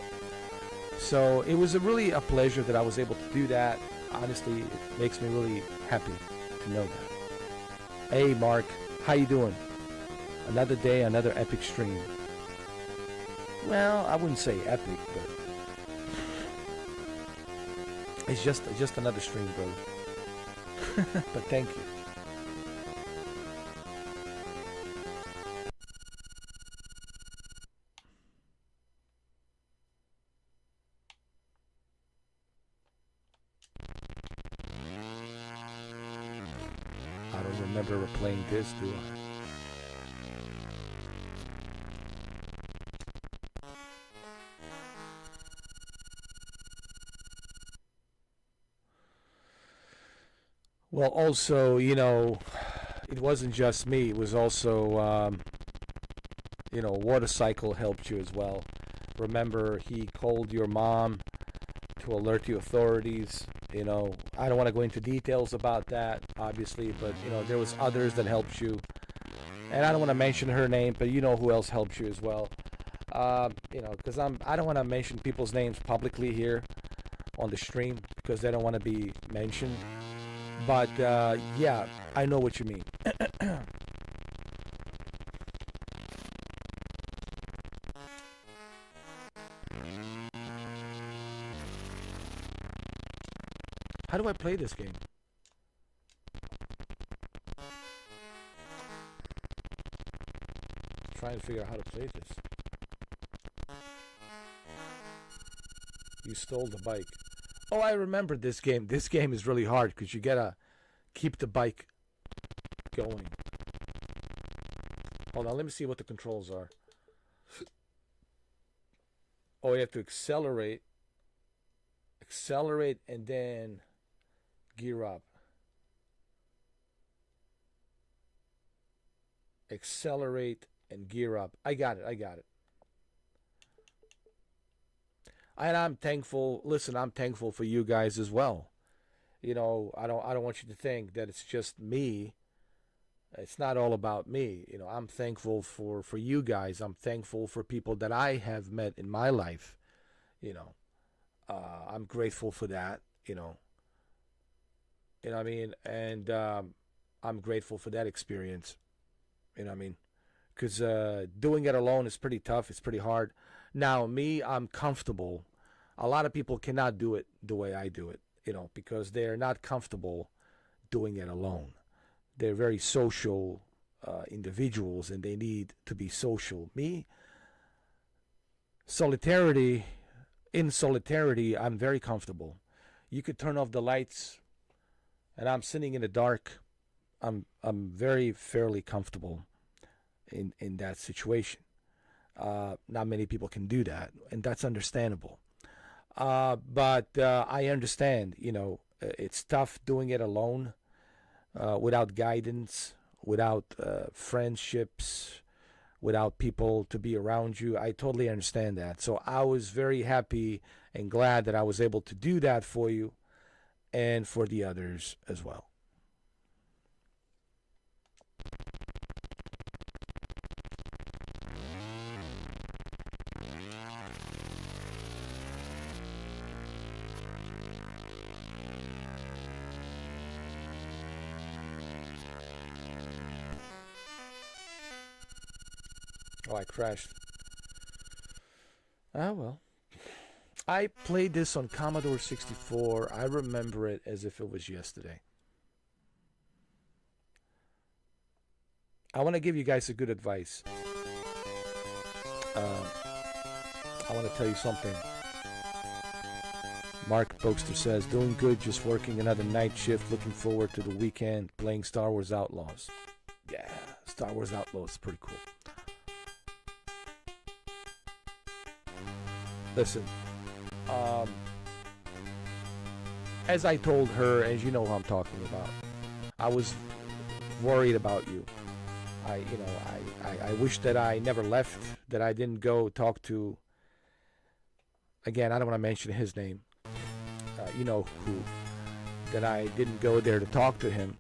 So it was really a pleasure that I was able to do that. Honestly, it makes me really happy to know that. Hey, Mark, how you doing? Another day, another epic stream. Well, I wouldn't say epic, but it's just another stream, bro. But thank you. I don't remember playing this, do I? Well, also, you know, it wasn't just me. It was also, you know, Water Cycle helped you as well. Remember, he called your mom to alert the authorities. You know, I don't want to go into details about that, obviously, but, you know, there was others that helped you. And I don't want to mention her name, but you know who else helped you as well. You know, because I don't want to mention people's names publicly here on the stream because they don't want to be mentioned. But, yeah, I know what you mean. How do I play this game? I'm trying to figure out how to play this. You stole the bike. Oh, I remember this game. This game is really hard because you gotta keep the bike going. Hold on, let me see what the controls are. Oh, you have to accelerate, and then gear up. accelerate, and gear up. I got it. I got it. And I'm thankful. Listen, I'm thankful for you guys as well. You know, I don't want you to think that it's just me. It's not all about me. You know, I'm thankful for you guys. I'm thankful for people that I have met in my life. You know, I'm grateful for that. You know what I mean? And I'm grateful for that experience. You know what I mean? Because doing it alone is pretty tough. It's pretty hard. Now, me, I'm comfortable. A lot of people cannot do it the way I do it, because they're not comfortable doing it alone. They're very social individuals, and they need to be social. Me, in solidarity, I'm very comfortable. You could turn off the lights, and I'm sitting in the dark. I'm very fairly comfortable in that situation. Not many people can do that, and that's understandable. But I understand, it's tough doing it alone, without guidance, without friendships, without people to be around you. I totally understand that. So I was very happy and glad that I was able to do that for you and for the others as well. Oh, I crashed. Ah, well. I played this on Commodore 64. I remember it as if it was yesterday. I want to give you guys a good advice. I want to tell you something. Mark Boxter says, doing good, just working another night shift, looking forward to the weekend, playing Star Wars Outlaws. Yeah, Star Wars Outlaws is pretty cool. Listen, as I told her, as you know who I'm talking about, I was worried about you. I wish that I never left, that I didn't go talk to, again, I don't want to mention his name, you know who, that I didn't go there to talk to him.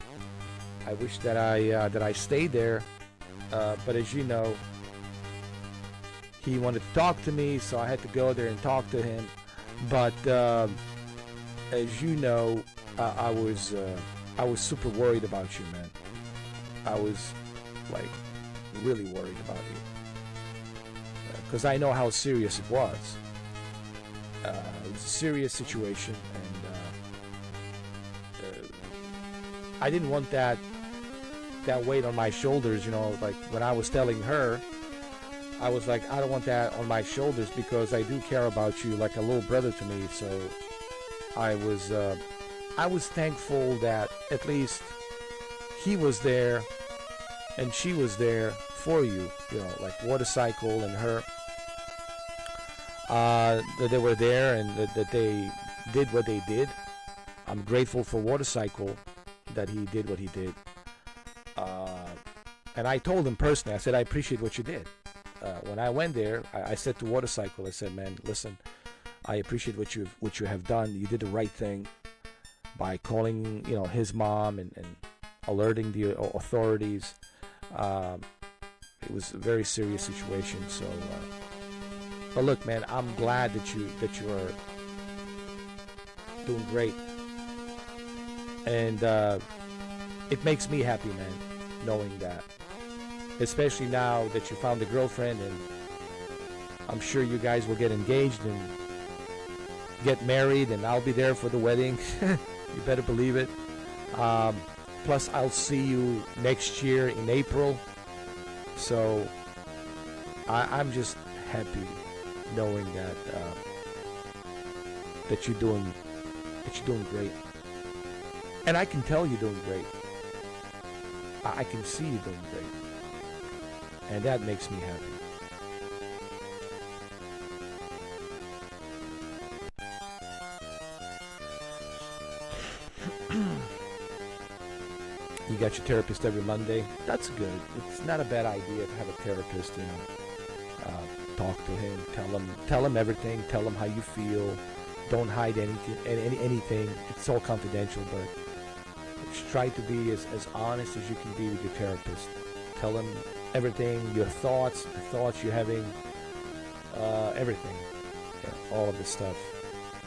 I wish that I stayed there, but as you know, he wanted to talk to me, so I had to go there and talk to him. But as you know, I was super worried about you, man. I was like really worried about you because I know how serious it was. It was a serious situation, and I didn't want that weight on my shoulders. Like when I was telling her, I was like, I don't want that on my shoulders because I do care about you like a little brother to me. So I was thankful that at least he was there and she was there for you, like Watercycle and her, that they were there and that they did what they did. I'm grateful for Watercycle that he did what he did. And I told him personally, I said, I appreciate what you did. When I went there, I said to Watercycle, I said, man, listen, I appreciate what you have done. You did the right thing by calling, his mom and alerting the authorities. It was a very serious situation. So, but look, man, I'm glad that you are doing great, and it makes me happy, man, knowing that. Especially now that you found a girlfriend, and I'm sure you guys will get engaged and get married, and I'll be there for the wedding. You better believe it. Plus, I'll see you next year in April. So I'm just happy knowing that you're doing great, and I can tell you're doing great. I can see you doing great. And that makes me happy. You got your therapist every Monday. That's good. It's not a bad idea to have a therapist. Talk to him. Tell him everything. Tell him how you feel. Don't hide anything. It's all confidential, but just try to be as honest as you can be with your therapist. Tell him everything, your thoughts, the thoughts you're having, everything. Yeah, all of the stuff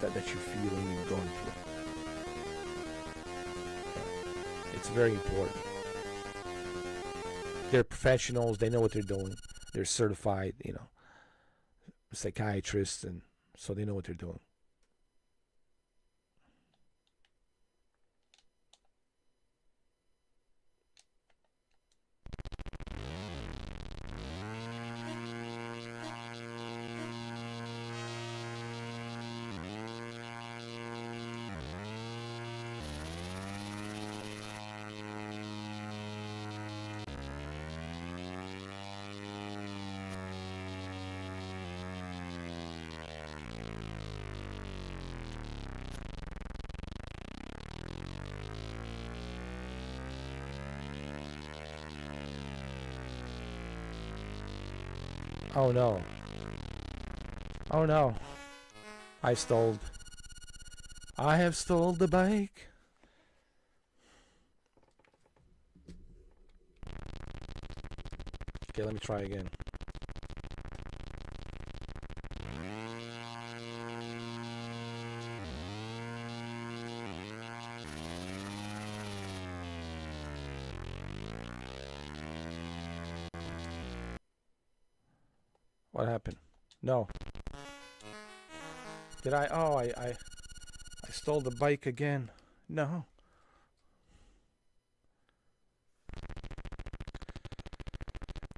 that you're feeling and going through. Yeah. It's very important. They're professionals. They know what they're doing. They're certified, psychiatrists, and so they know what they're doing. Oh no. Oh no. I have stole the bike. Okay, let me try again. What happened? No. Did I? Oh, I stole the bike again. No.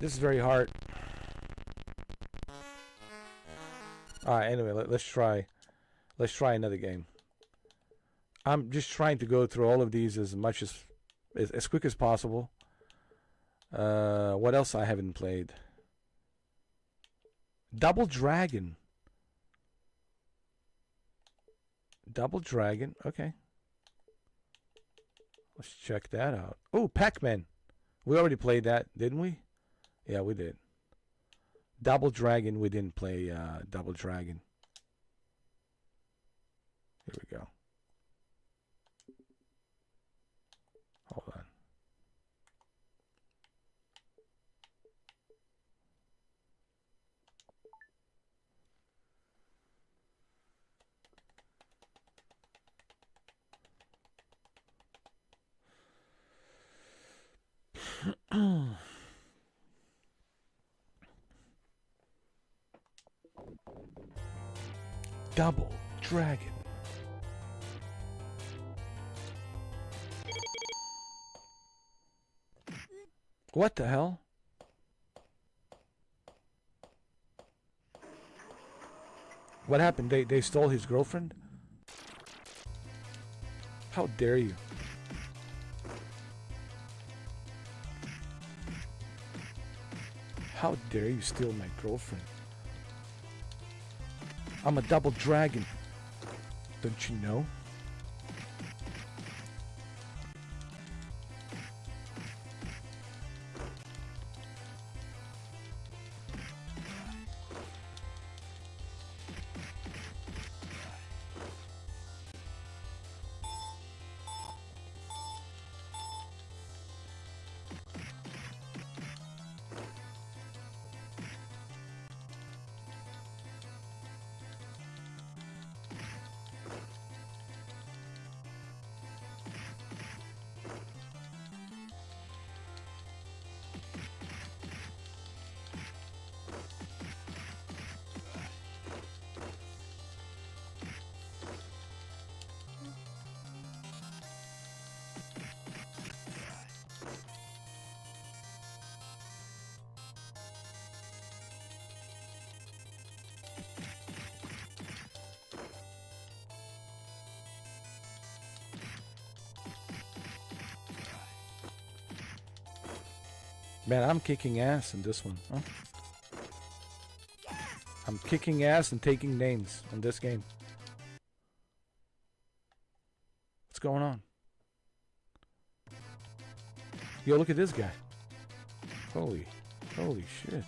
This is very hard. Alright, anyway, let's try. Let's try another game. I'm just trying to go through all of these as quick as possible. What else I haven't played? Double Dragon. Double Dragon. Okay. Let's check that out. Oh, Pac-Man. We already played that, didn't we? Yeah, we did. Double Dragon. We didn't play Double Dragon. Here we go. Hold on. Double Dragon. What the hell? What happened? They stole his girlfriend? How dare you? How dare you steal my girlfriend? I'm a double dragon. Don't you know? Man, I'm kicking ass in this one. Huh? I'm kicking ass and taking names in this game. What's going on? Yo, look at this guy. Holy shit.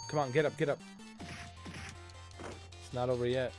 Come on, get up, get up. It's not over yet.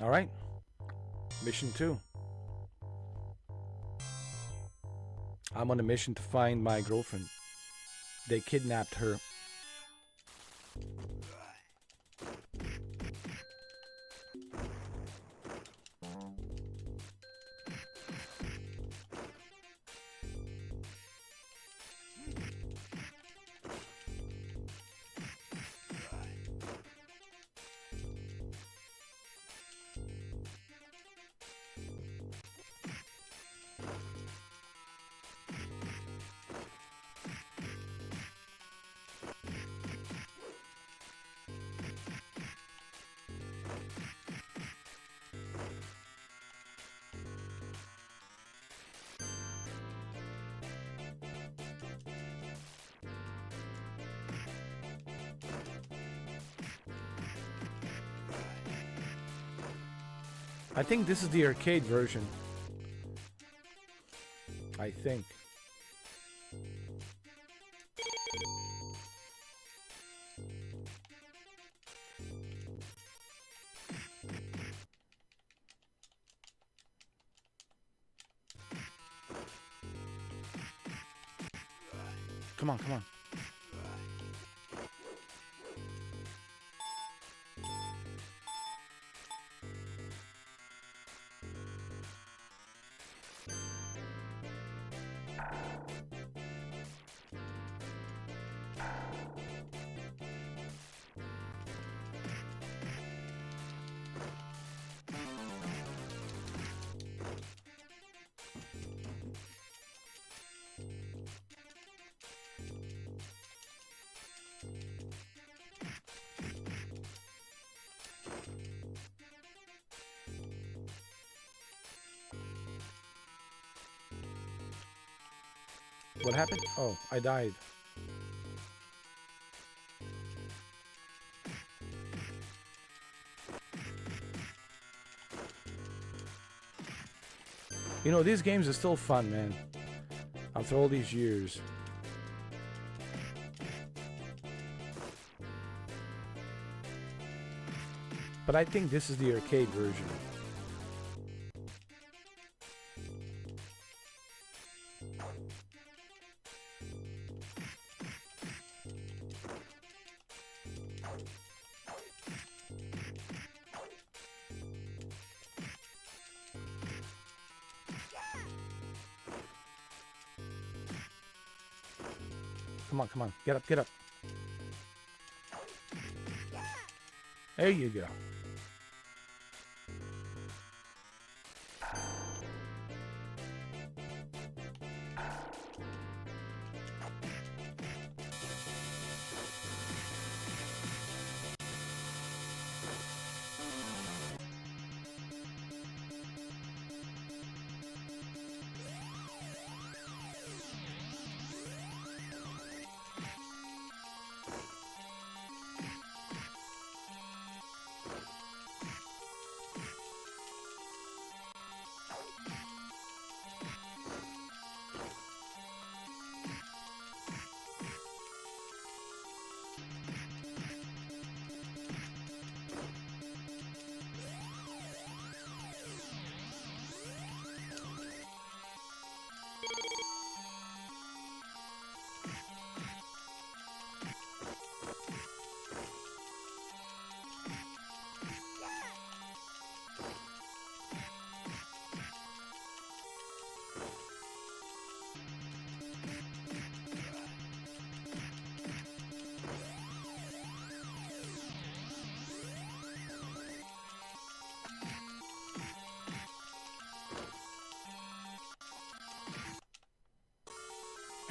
All right. Mission 2. I'm on a mission to find my girlfriend. They kidnapped her. I think this is the arcade version. I think. Come on, come on. What happened? Oh, I died. You know, these games are still fun, man. After all these years. But I think this is the arcade version. Come on, come on. Get up, get up. There you go.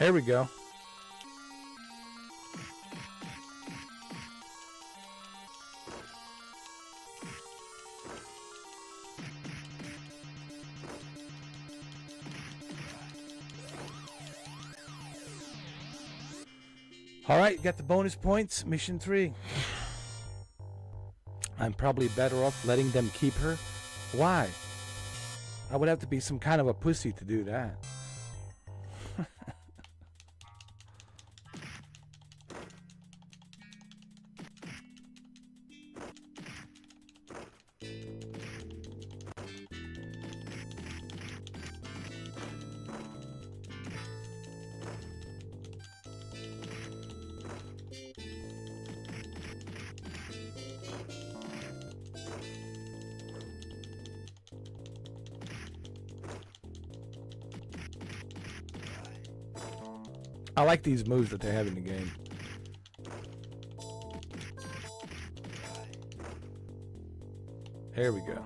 Here we go. Alright, got the bonus points. Mission 3. I'm probably better off letting them keep her. Why? I would have to be some kind of a pussy to do that. I like these moves that they have in the game. Here we go.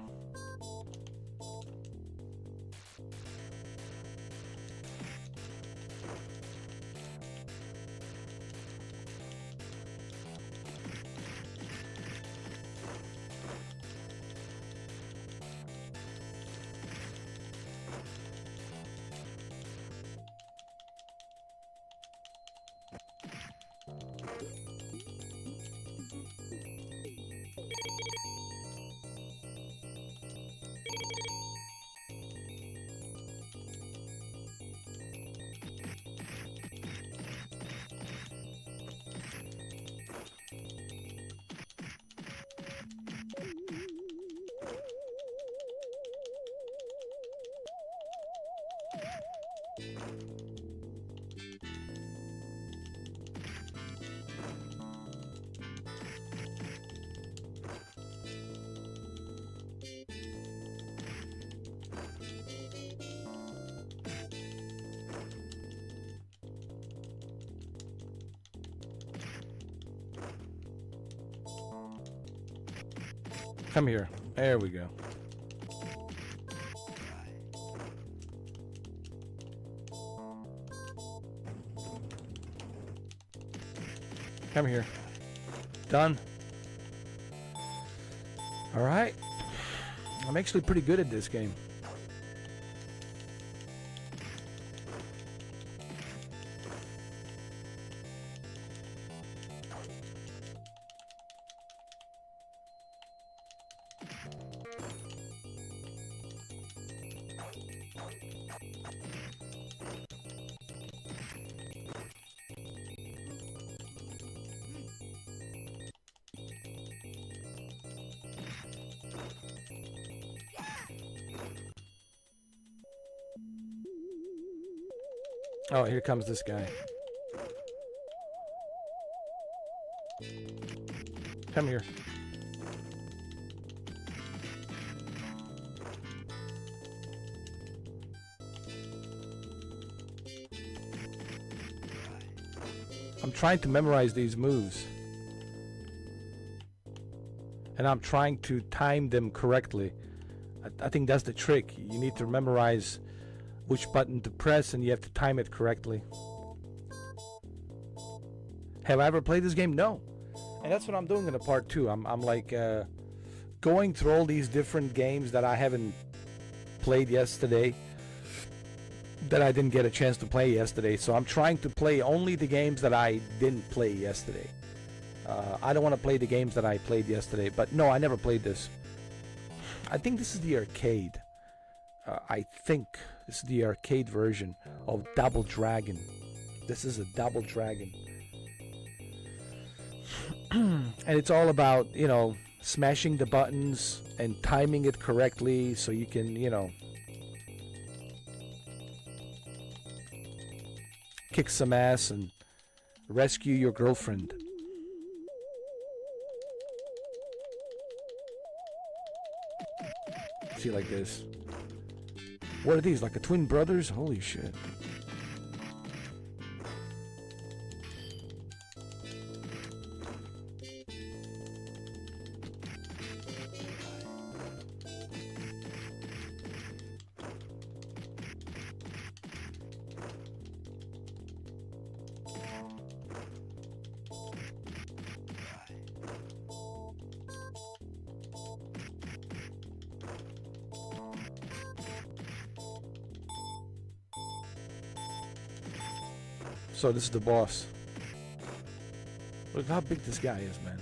Come here. There we go. Come here. Done. All right. I'm actually pretty good at this game. Oh, here comes this guy. Come here. I'm trying to memorize these moves. And I'm trying to time them correctly. I think that's the trick. You need to memorize which button to press and you have to time it correctly. Have I ever played this game? No. And that's what I'm doing in the part 2. I'm like going through all these different games that I haven't played yesterday, that I didn't get a chance to play yesterday. So I'm trying to play only the games that I didn't play yesterday. I don't want to play the games that I played yesterday. But no, I never played this. I think this is the arcade. I think this is the arcade version of Double Dragon. This is a Double Dragon. And it's all about, you know, smashing the buttons and timing it correctly so you can, you know, kick some ass and rescue your girlfriend. See, like this. What are these, like a twin brothers? Holy shit. So this is the boss. Look how big this guy is, man.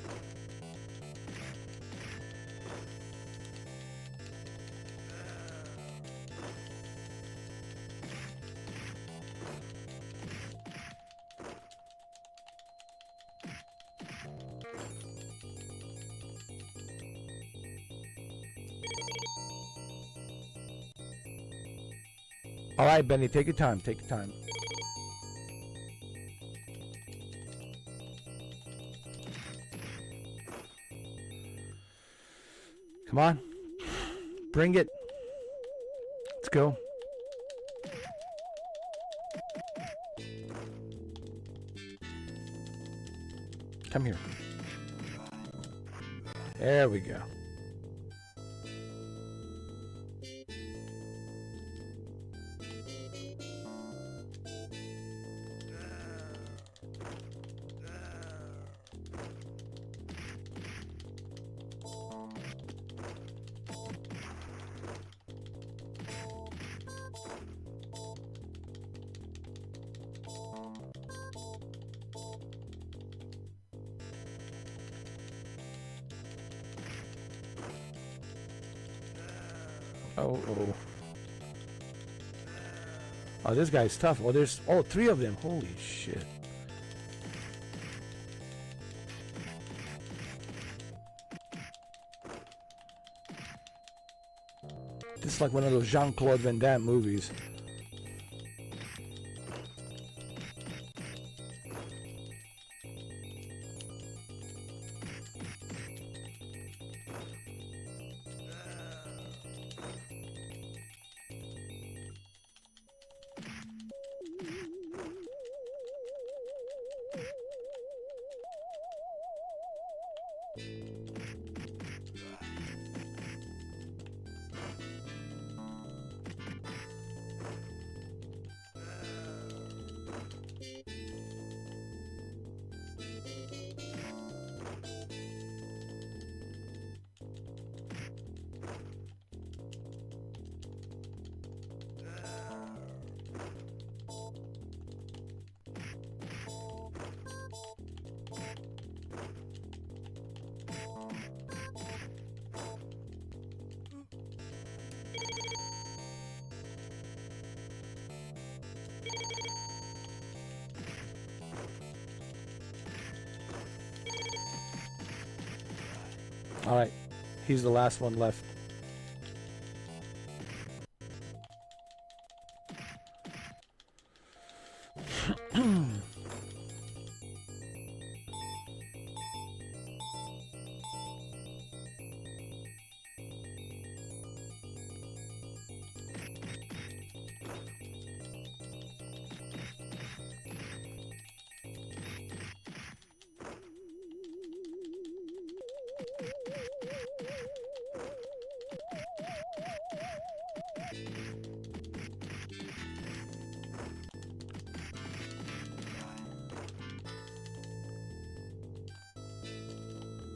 All right, Benny, take your time. Take your time. Come on. Bring it. Let's go. Come here. There we go. Oh. Oh, this guy's tough. Oh, there's three of them. Holy shit. This is like one of those Jean-Claude Van Damme movies. All right, he's the last one left.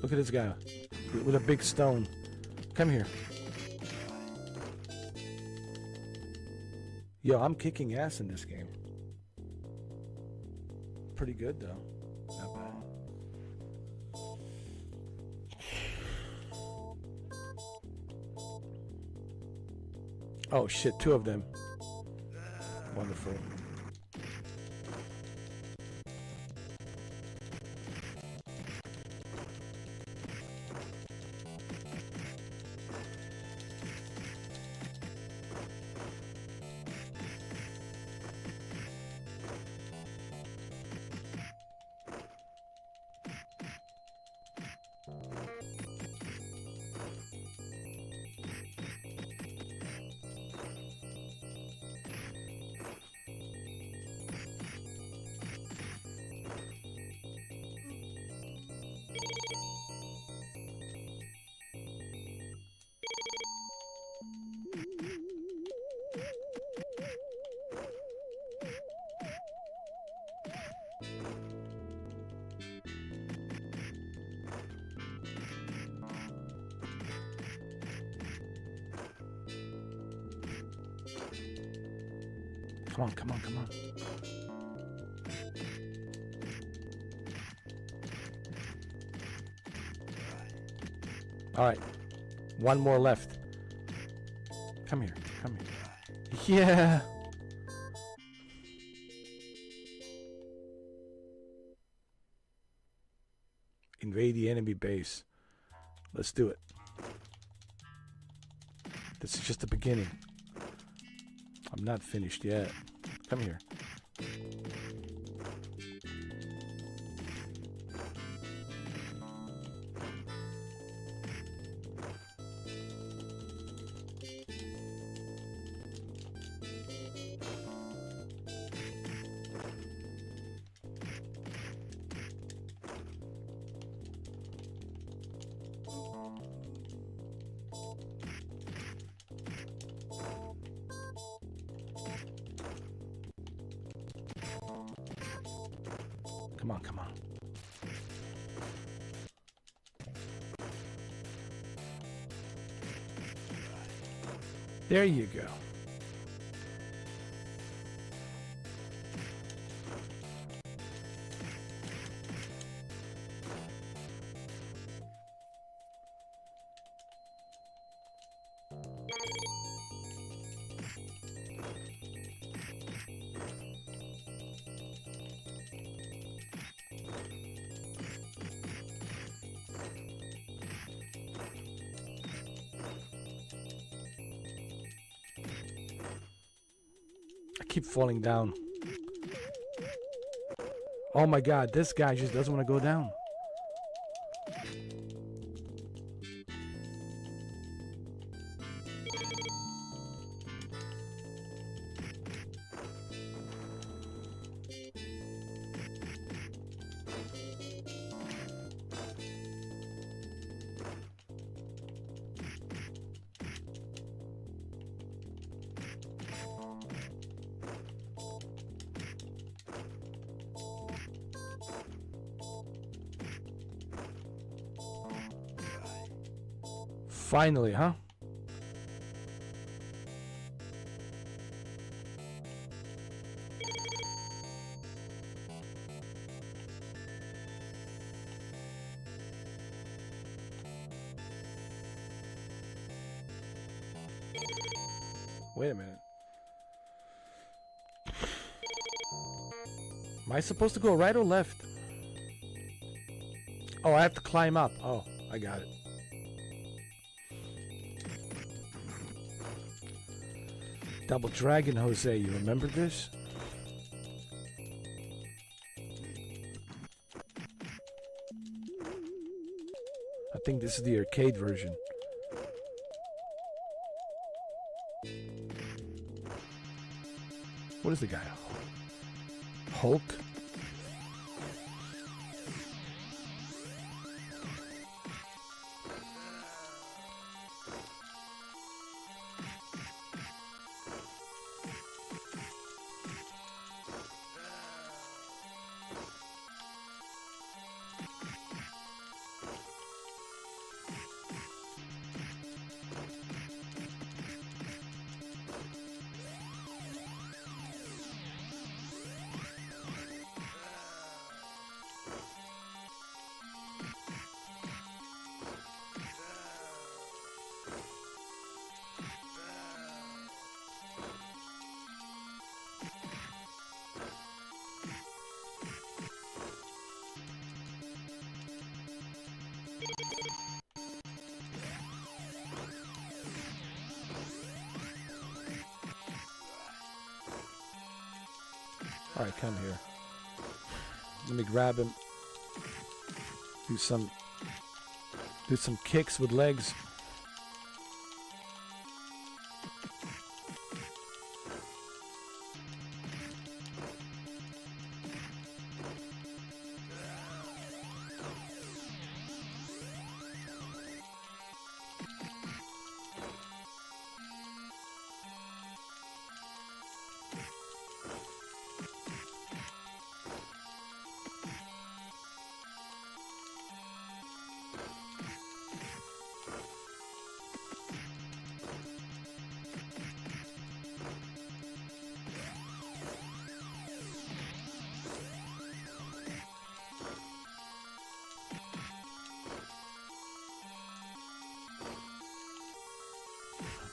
Look at this guy with a big stone. Come here. Yo, I'm kicking ass in this game. Pretty good though. Not bad. Oh shit, two of them. Wonderful. Come on, come on, come on. All right. One more left. Come here. Come here. Yeah. Invade the enemy base. Let's do it. This is just the beginning. I'm not finished yet. Come here. Come on, come on. There you go. Keep falling down. Oh my god, this guy just doesn't want to go down. Finally, huh? Wait a minute. Am I supposed to go right or left? Oh, I have to climb up. Oh, I got it. Double Dragon, Jose, you remember this? I think this is the arcade version. What is the guy? Hulk? Alright, come here. Let me grab him. Do some kicks with legs.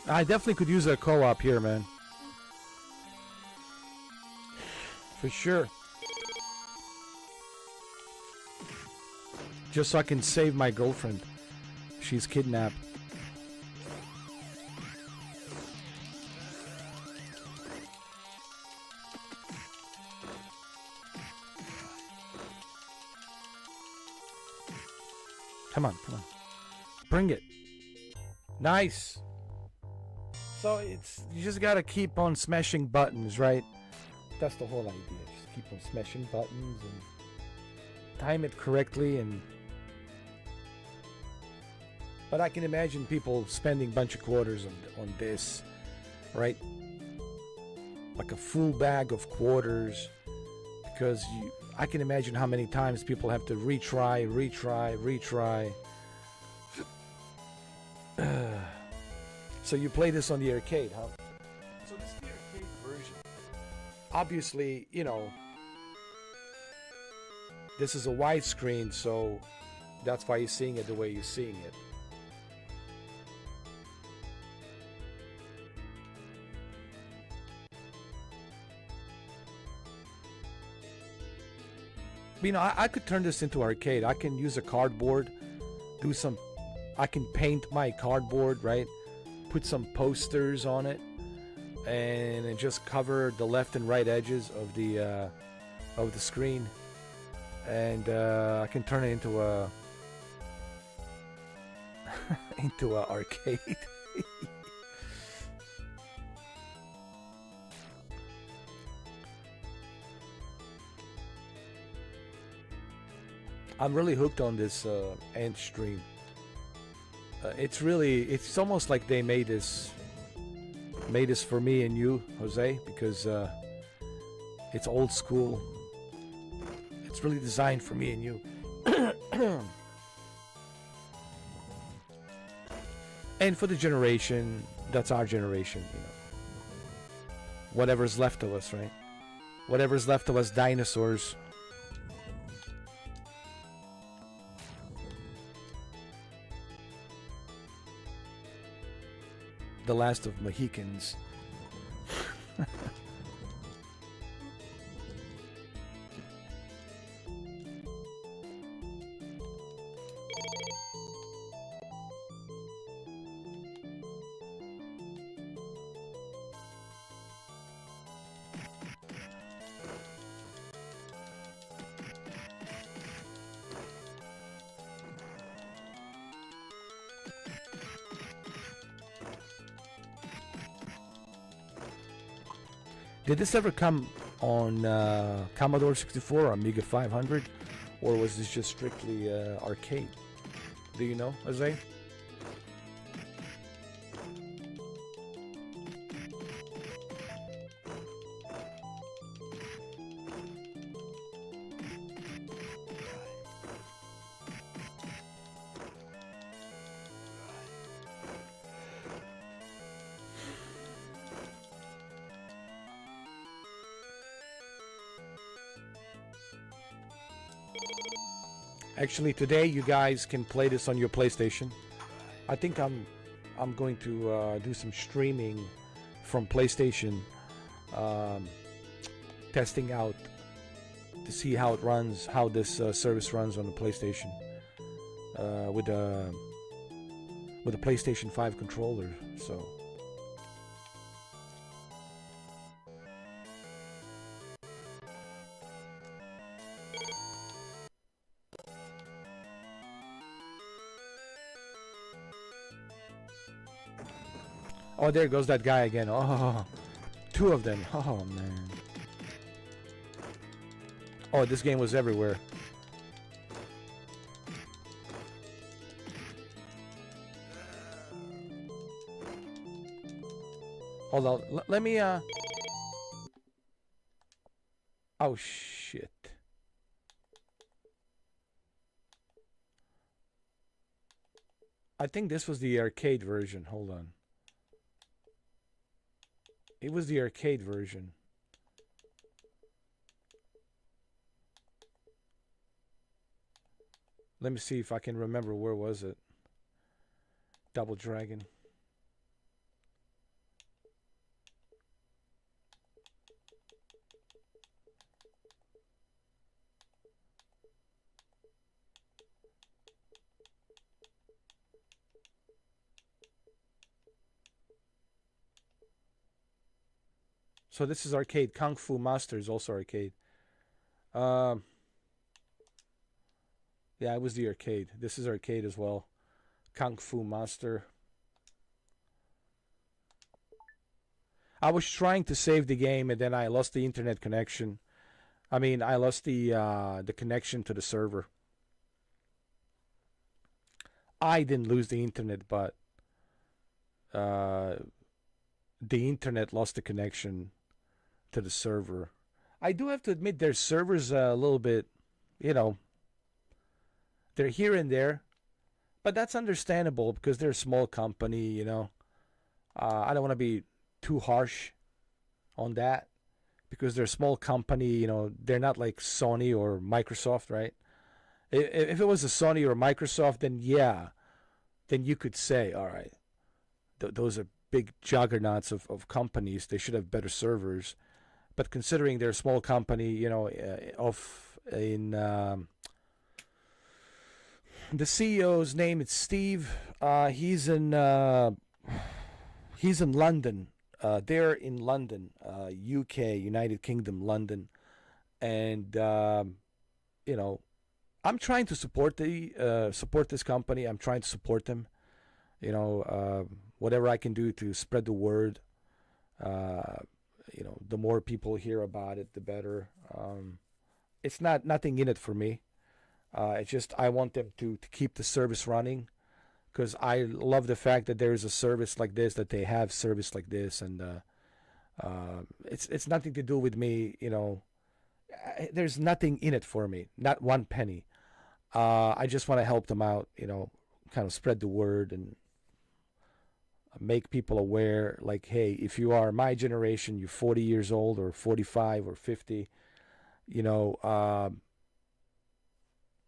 I definitely could use a co-op here, man. For sure. Just so I can save my girlfriend. She's kidnapped. Come on, come on. Bring it. Nice. So you just gotta keep on smashing buttons, right? That's the whole idea. Just keep on smashing buttons and time it correctly. But I can imagine people spending a bunch of quarters on this, right? Like a full bag of quarters, because I can imagine how many times people have to retry. So you play this on the arcade, huh? So this is the arcade version. Obviously, you know, this is a widescreen, so that's why you're seeing it the way you're seeing it. You know, I could turn this into arcade. I can use a cardboard, I can paint my cardboard, right? Put some posters on it, and then just cover the left and right edges of the screen, and I can turn it into a into a arcade. I'm really hooked on this Antstream. It's almost like they made this for me and you, Jose, because it's old school. It's really designed for me and you. And for the generation, that's our generation, you know. Whatever's left of us, right? Whatever's left of us dinosaurs. The last of Mohicans. Did this ever come on Commodore 64 or AMIGA 500, or was this just strictly arcade? Do you know, Jose? Actually, today you guys can play this on your PlayStation. I think I'm going to do some streaming from PlayStation, testing out to see how it runs, how this service runs on the PlayStation with a PlayStation 5 controller. So. Oh, there goes that guy again. Oh, two of them. Oh, man. Oh, this game was everywhere. Hold on. Let me, Oh, shit. I think this was the arcade version. Hold on. It was the arcade version. Let me see if I can remember where was it. Double Dragon. So this is arcade. Kung Fu Master is also arcade. Um, yeah, it was the arcade. This is arcade as well. Kung Fu Master. I was trying to save the game and then I lost the internet connection. I mean, I lost the connection to the server. I didn't lose the internet, but uh, the internet lost the connection to the server. I do have to admit, their servers a little bit, you know, they're here and there, but that's understandable because they're a small company. I don't want to be too harsh on that because they're a small company. They're not like Sony or Microsoft, right? If it was a Sony or Microsoft, then yeah, then you could say, all right, those are big juggernauts of companies. They should have better servers. But considering they're a small company, the CEO's name is Steve. He's in London. They're in London, UK, United Kingdom, London, and I'm trying to support this company. I'm trying to support them. Whatever I can do to spread the word. The more people hear about it, the better. It's nothing in it for me. It's just I want them to keep the service running because I love the fact that there is a service like this, that they have service like this, and it's nothing to do with me. There's nothing in it for me, not one penny. I just want to help them out. Kind of spread the word and make people aware, like, hey, if you are my generation, you're 40 years old or 45 or 50,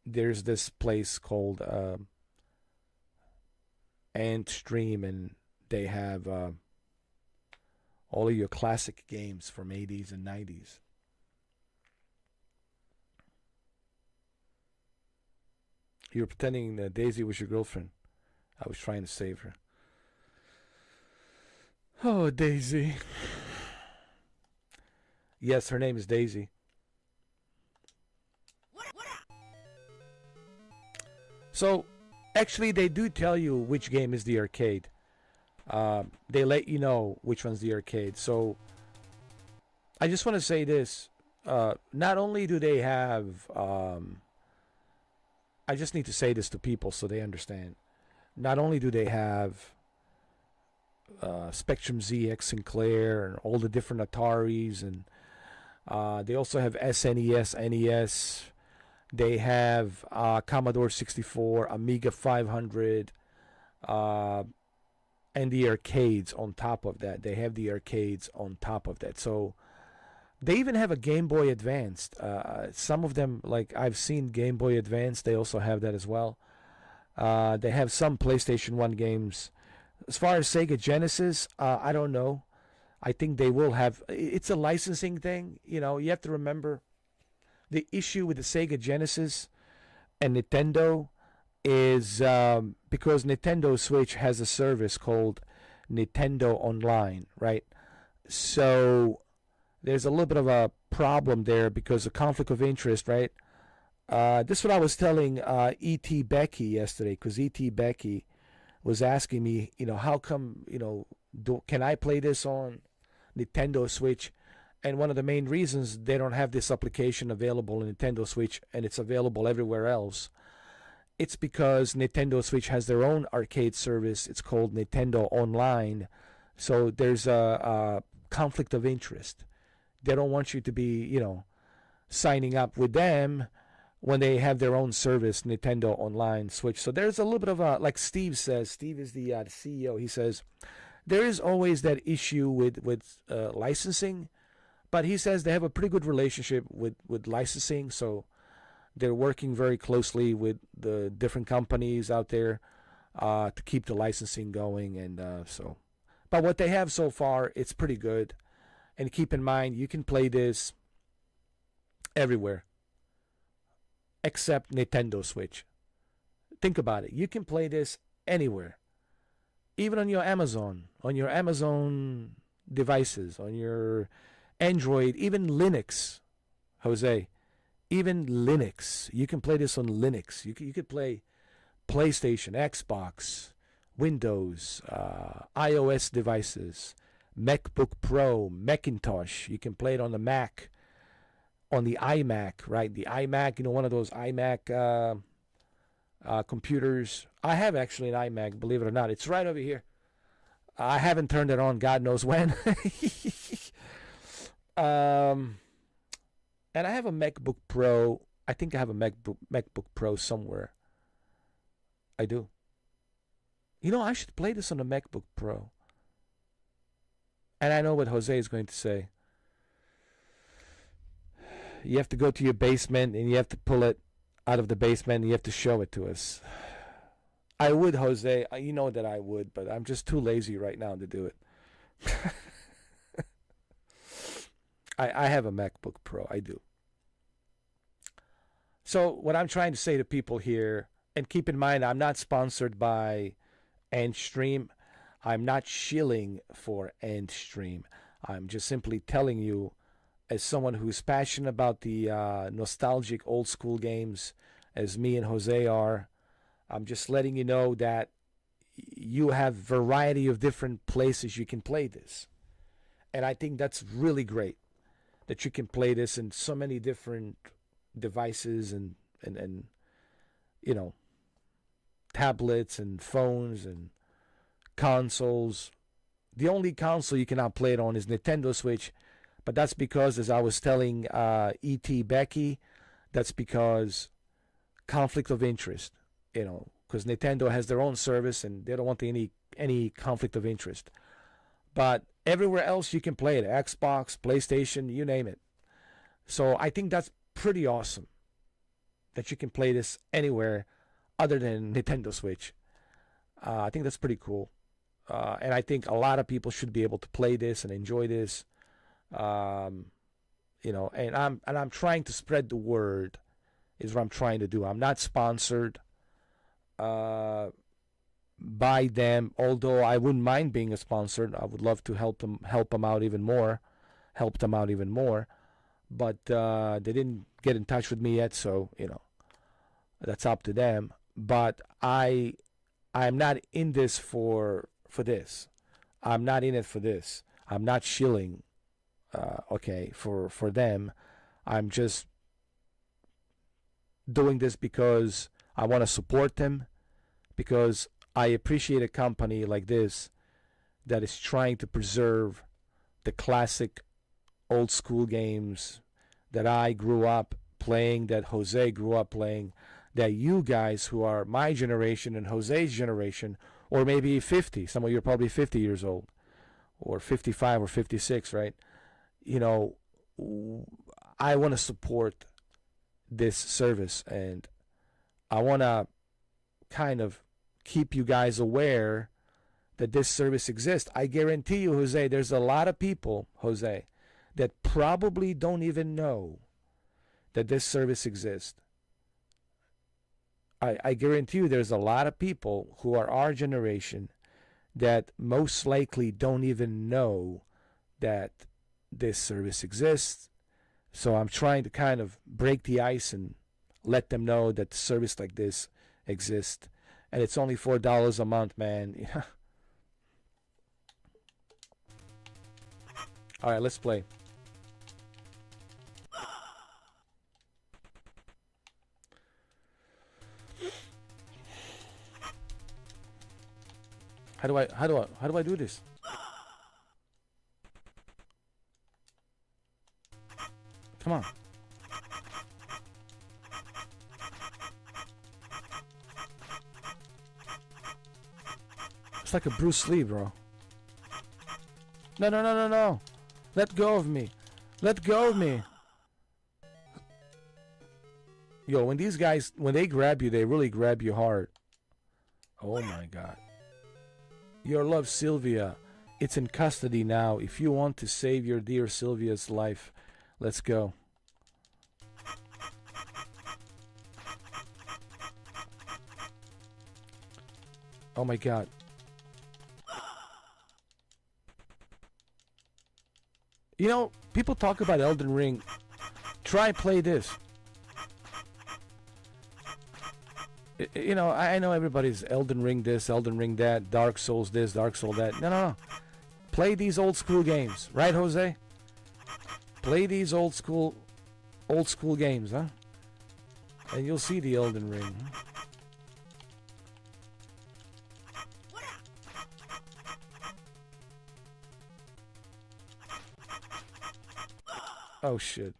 there's this place called Antstream, and they have all of your classic games from 80s and 90s. You were pretending that Daisy was your girlfriend. I was trying to save her. Oh, Daisy. Yes, her name is Daisy. So, actually, they do tell you which game is the arcade. They let you know which one's the arcade. So, I just want to say this. Not only do they have... I just need to say this to people so they understand. Not only do they have Spectrum Zx Sinclaire and all the different Ataris, and they also have SNES, NES. They have Commodore 64, Amiga 500, and the arcades on top of that. They have the arcades on top of that. So they even have a Game Boy Advanced. Some of them, like I've seen Game Boy Advance, they also have that as well. They have some PlayStation 1 games. As far as Sega Genesis, I don't know. I think they will have... It's a licensing thing. You have to remember the issue with the Sega Genesis and Nintendo is because Nintendo Switch has a service called Nintendo Online, right? So there's a little bit of a problem there because of conflict of interest, right? This is what I was telling E.T. Becky yesterday, because E.T. Becky was asking me, how come, can I play this on Nintendo Switch? And one of the main reasons they don't have this application available on Nintendo Switch and it's available everywhere else, it's because Nintendo Switch has their own arcade service. It's called Nintendo Online. So there's a conflict of interest. They don't want you to be, signing up with them when they have their own service, Nintendo Online Switch. So there's a little bit of a, like Steve says, Steve is the CEO. He says there is always that issue with licensing, but he says they have a pretty good relationship with licensing. So they're working very closely with the different companies out there to keep the licensing going. And but what they have so far, it's pretty good. And keep in mind, you can play this everywhere except Nintendo Switch. Think about it. You can play this anywhere. Even on your Amazon devices, on your Android, even Linux, Jose. Even Linux. You can play this on Linux. You could play PlayStation, Xbox, Windows, iOS devices, MacBook Pro, Macintosh. You can play it on the Mac, on the iMac, right? The iMac, one of those iMac computers. I have actually an iMac, believe it or not. It's right over here. I haven't turned it on, God knows when. And I have a MacBook Pro. I think I have a MacBook Pro somewhere. I do. I should play this on a MacBook Pro. And I know what Jose is going to say. You have to go to your basement and you have to pull it out of the basement and you have to show it to us. I would, Jose. You know that I would, but I'm just too lazy right now to do it. I have a MacBook Pro. I do. So what I'm trying to say to people here, and keep in mind, I'm not sponsored by Anstream. I'm not shilling for Antstream. I'm just simply telling you, as someone who's passionate about the nostalgic old school games, as me and Jose are, I'm just letting you know that you have variety of different places you can play this. And I think that's really great, that you can play this in so many different devices and tablets and phones and consoles. The only console you cannot play it on is Nintendo Switch, but that's because, as I was telling E.T. Becky, that's because conflict of interest, because Nintendo has their own service and they don't want any conflict of interest. But everywhere else you can play it, Xbox, PlayStation, you name it. So I think that's pretty awesome that you can play this anywhere other than Nintendo Switch. I think that's pretty cool. And I think a lot of people should be able to play this and enjoy this. And I'm trying to spread the word, is what I'm trying to do. I'm not sponsored by them, although I wouldn't mind being a sponsor. I would love to help them out even more. But they didn't get in touch with me yet, so that's up to them. But I'm not in this for this. I'm not in it for this. I'm not shilling for them. I'm just doing this because I want to support them, because I appreciate a company like this that is trying to preserve the classic old school games that I grew up playing, that Jose grew up playing, that you guys who are my generation and Jose's generation, or maybe 50, some of you are probably 50 years old, or 55 or 56, right? I want to support this service, and I want to kind of keep you guys aware that this service exists. I guarantee you, Jose, there's a lot of people, Jose, that probably don't even know that this service exists. I guarantee you there's a lot of people who are our generation that most likely don't even know that this service exists. So I'm trying to kind of break the ice and let them know that the service like this exists. And it's only $4 a month, man. All right, let's play. How do I do this? Come on. It's like a Bruce Lee, bro. No. Let go of me. Let go of me. Yo, when these guys, when they grab you, they really grab you hard. Oh my God. Your love, Sylvia. It's in custody now. If you want to save your dear Sylvia's life, let's go. Oh my God. You know, people talk about Elden Ring. Try play this. You know, I know everybody's Elden Ring this, Elden Ring that, Dark Souls this, Dark Souls that. No, no, no. Play these old school games, right, Jose? Play these old school games, huh? And you'll see the Elden Ring. Oh shit.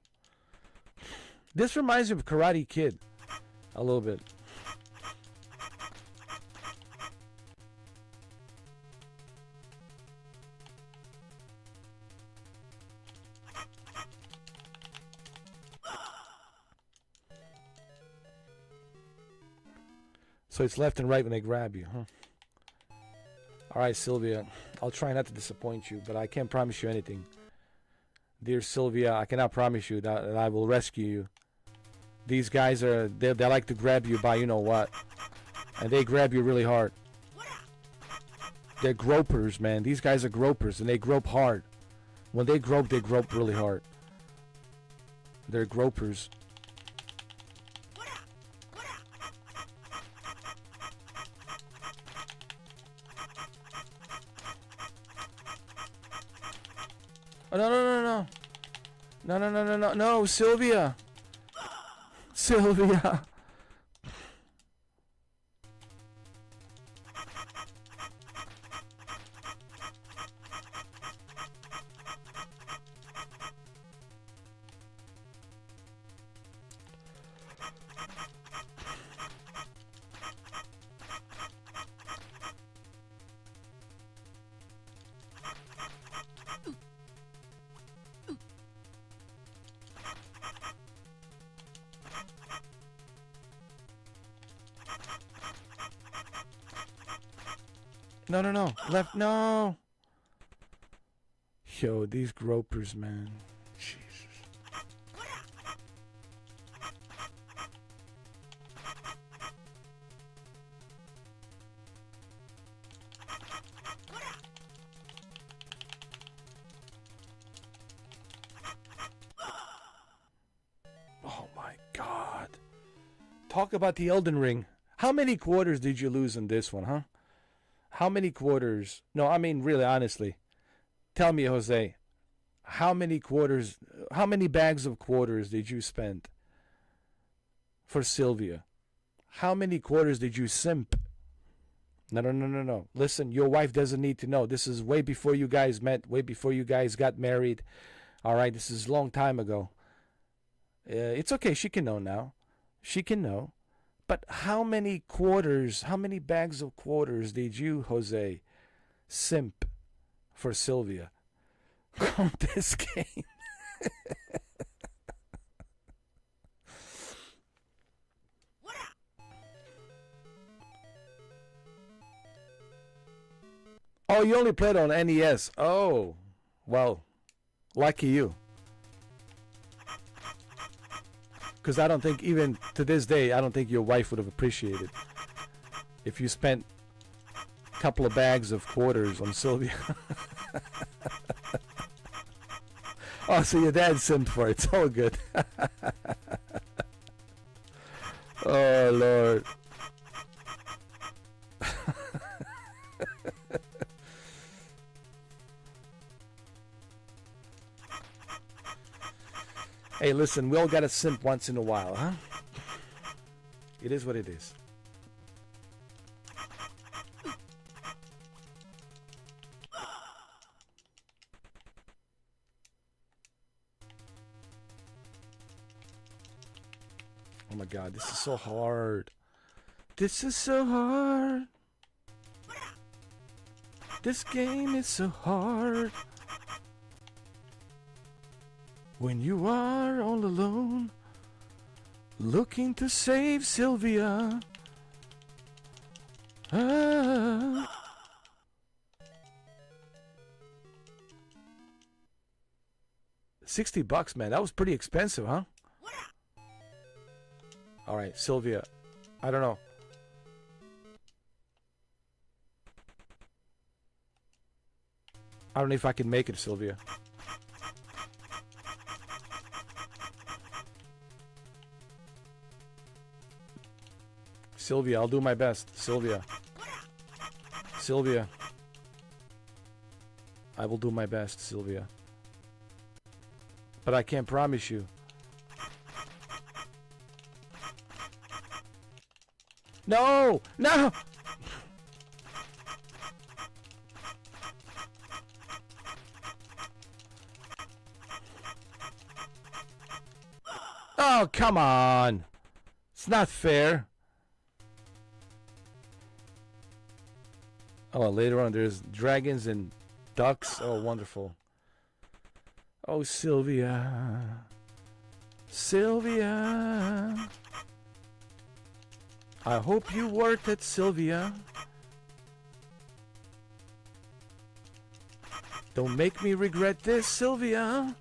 This reminds me of Karate Kid a little bit. So it's left and right when they grab you, huh? Alright, Sylvia. I'll try not to disappoint you, but I can't promise you anything. Dear Sylvia, I cannot promise you that I will rescue you. These guys they like to grab you by you know what. And they grab you really hard. They're gropers, man. These guys are gropers, and they grope hard. When they grope really hard. They're gropers. Oh, no, no, no, no. No, no, no, no, no, no, Sylvia. Sylvia. No, no, no. Left. No. Yo, these gropers, man. Jesus. Oh, my God. Talk about the Elden Ring. How many quarters did you lose in this one, huh? How many quarters? No, I mean, really, honestly. Tell me, Jose. How many quarters, how many bags of quarters did you spend for Sylvia? How many quarters did you simp? No, no, no, no, no. Listen, your wife doesn't need to know. This is way before you guys met, way before you guys got married. All right, this is a long time ago. It's okay. She can know now. She can know. But how many quarters, how many bags of quarters did you, Jose, simp for Sylvia on this game? Oh, you only played on NES. Oh, well, lucky you. Because I don't think, even to this day, I don't think your wife would have appreciated if you spent a couple of bags of quarters on Sylvia. Oh, so your dad simped for it. It's all good. Oh, Lord. Hey, listen, we all gotta simp once in a while, huh? It is what it is. Oh my God, this is so hard. This is so hard. This game is so hard. When you are all alone, looking to save Sylvia. Ah. $60, man. That was pretty expensive, huh? All right, Sylvia. I don't know. I don't know if I can make it, Sylvia. Sylvia, I'll do my best. Sylvia. Sylvia. I will do my best, Sylvia. But I can't promise you. No! No! Oh, come on. It's not fair. Oh, later on there's dragons and ducks. Oh, wonderful. Oh, Sylvia. Sylvia. I hope you worked at Sylvia. Don't make me regret this, Sylvia.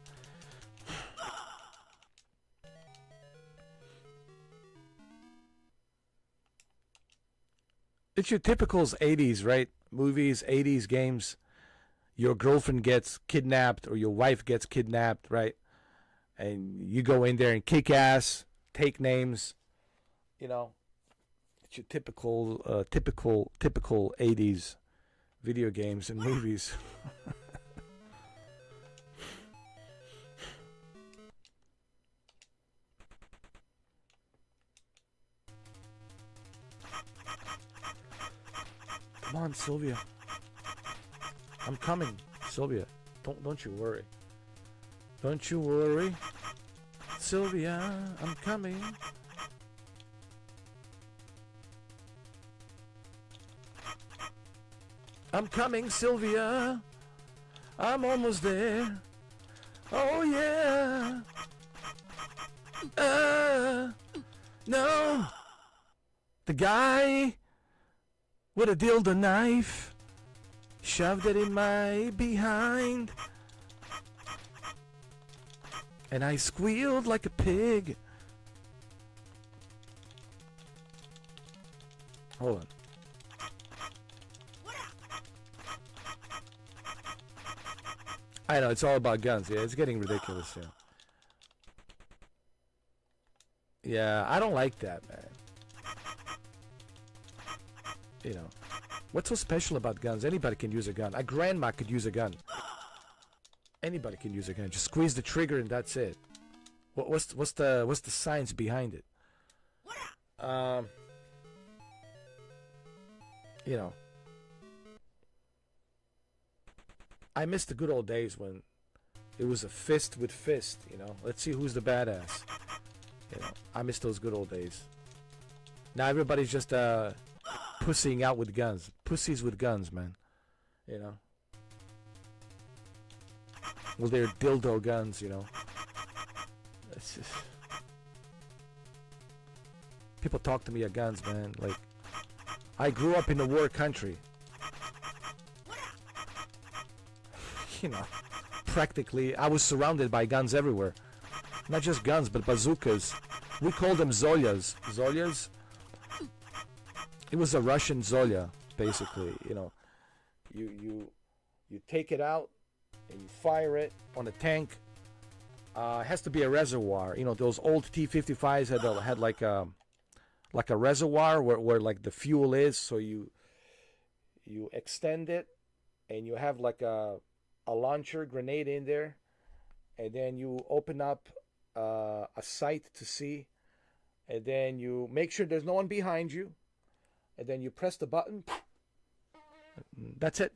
It's your typical 80s, right? Movies, 80s games. Your girlfriend gets kidnapped or your wife gets kidnapped, right? And you go in there and kick ass, take names, you know. It's your typical 80s video games and movies. Come on, Sylvia. I'm coming, Sylvia. Don't you worry. Don't you worry, Sylvia. I'm coming. I'm coming, Sylvia. I'm almost there. Oh yeah. No. The guy with a dildo knife shoved it in my behind, and I squealed like a pig. Hold on. I know, it's all about guns. Yeah, it's getting ridiculous. Yeah. Yeah, I don't like that, man. You know, what's so special about guns? Anybody can use a gun. A grandma could use a gun. Anybody can use a gun. Just squeeze the trigger and that's it. What's the science behind it? You know, I miss the good old days when it was a fist with fist. You know, let's see who's the badass. You know, I miss those good old days. Now everybody's just pussying out with guns. Pussies with guns, man. You know, well, they're dildo guns. You know, it's just... people talk to me at guns, man. Like, I grew up in a war country. You know, practically, I was surrounded by guns everywhere. Not just guns, but bazookas. We called them Zolyas. Zolyas? It was a Russian Zolya, basically. You know, you take it out and you fire it on a tank. It has to be a reservoir. You know, those old T-55s had like a reservoir where like the fuel is. So you extend it, and you have like a launcher grenade in there, and then you open up a sight to see, and then you make sure there's no one behind you, and then you press the button. That's it.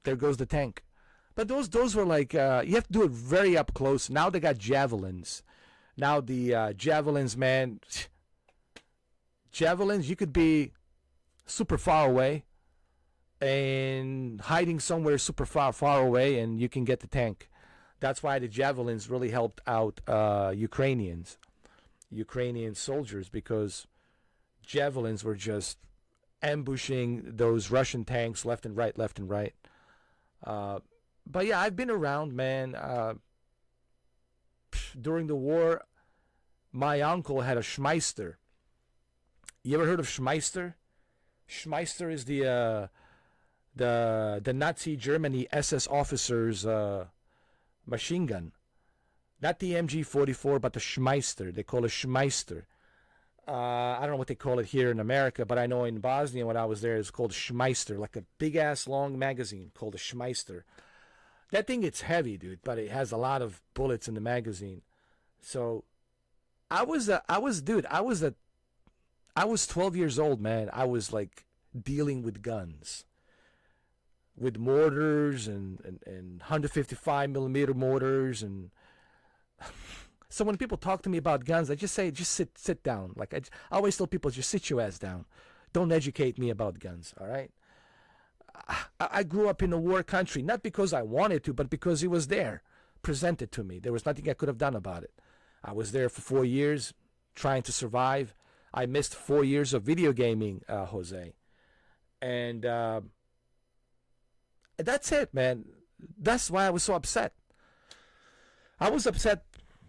There goes the tank. But those were like, you have to do it very up close. Now they got javelins. Now the javelins, man, javelins, you could be super far away and hiding somewhere super far away, and you can get the tank. That's why the javelins really helped out Ukrainian soldiers, because javelins were just ambushing those Russian tanks left and right. But yeah, I've been around, man. During the war, my uncle had a Schmeister. You ever heard of Schmeister? Schmeister is the Nazi Germany SS officers' machine gun. Not the MG44, but the Schmeister. They call it Schmeister. I don't know what they call it here in America, but I know in Bosnia when I was there, it's called Schmeister, like a big ass long magazine called a Schmeister. That thing gets heavy, dude, but it has a lot of bullets in the magazine. So I was 12 years old, man. I was like dealing with guns, with mortars and 155 millimeter mortars. And so when people talk to me about guns, I just say, just sit down. Like I always tell people, just sit your ass down. Don't educate me about guns, all right? I grew up in a war country, not because I wanted to, but because it was there, presented to me. There was nothing I could have done about it. I was there for 4 years, trying to survive. I missed 4 years of video gaming, Jose. And that's it, man. That's why I was so upset. I was upset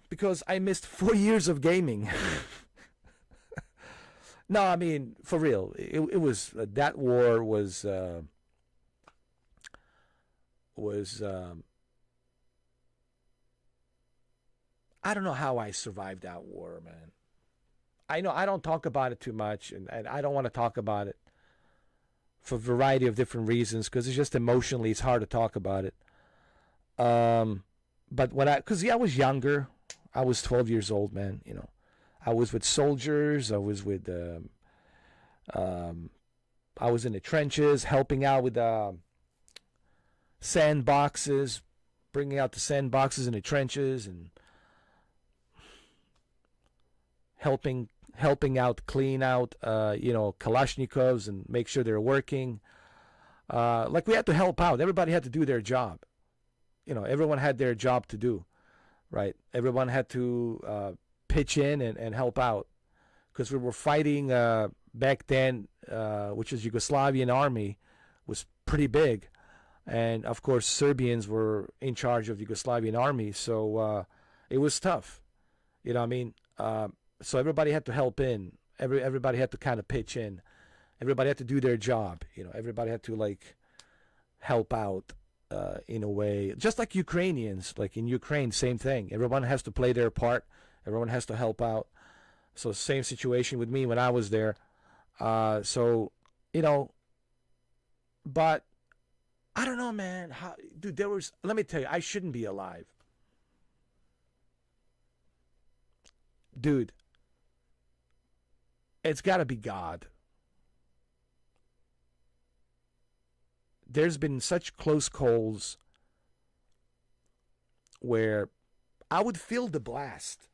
because I missed 4 years of gaming. No, I mean, for real. It was, that war was I don't know how I survived that war, man. I know I don't talk about it too much, and I don't want to talk about it for a variety of different reasons, because it's just emotionally, it's hard to talk about it. But because I was younger, I was 12 years old, man. You know, I was with soldiers. I was with, I was in the trenches, helping out with sandboxes, bringing out the sandboxes in the trenches, and helping out, clean out, Kalashnikovs and make sure they're working. Like we had to help out. Everybody had to do their job. You know, everyone had their job to do, right? Everyone had to pitch in and help out, because we were fighting back then, which is Yugoslavian army, was pretty big. And of course, Serbians were in charge of Yugoslavian army, so it was tough. You know what I mean? So everybody had to help in. Everybody had to kind of pitch in. Everybody had to do their job. You know, everybody had to like help out in a way, just like Ukrainians. Like in Ukraine, same thing. Everyone has to play their part. Everyone has to help out. So same situation with me when I was there. So you know, but I don't know, man. Dude, let me tell you, I shouldn't be alive. Dude, it's got to be God. There's been such close calls where I would feel the blast.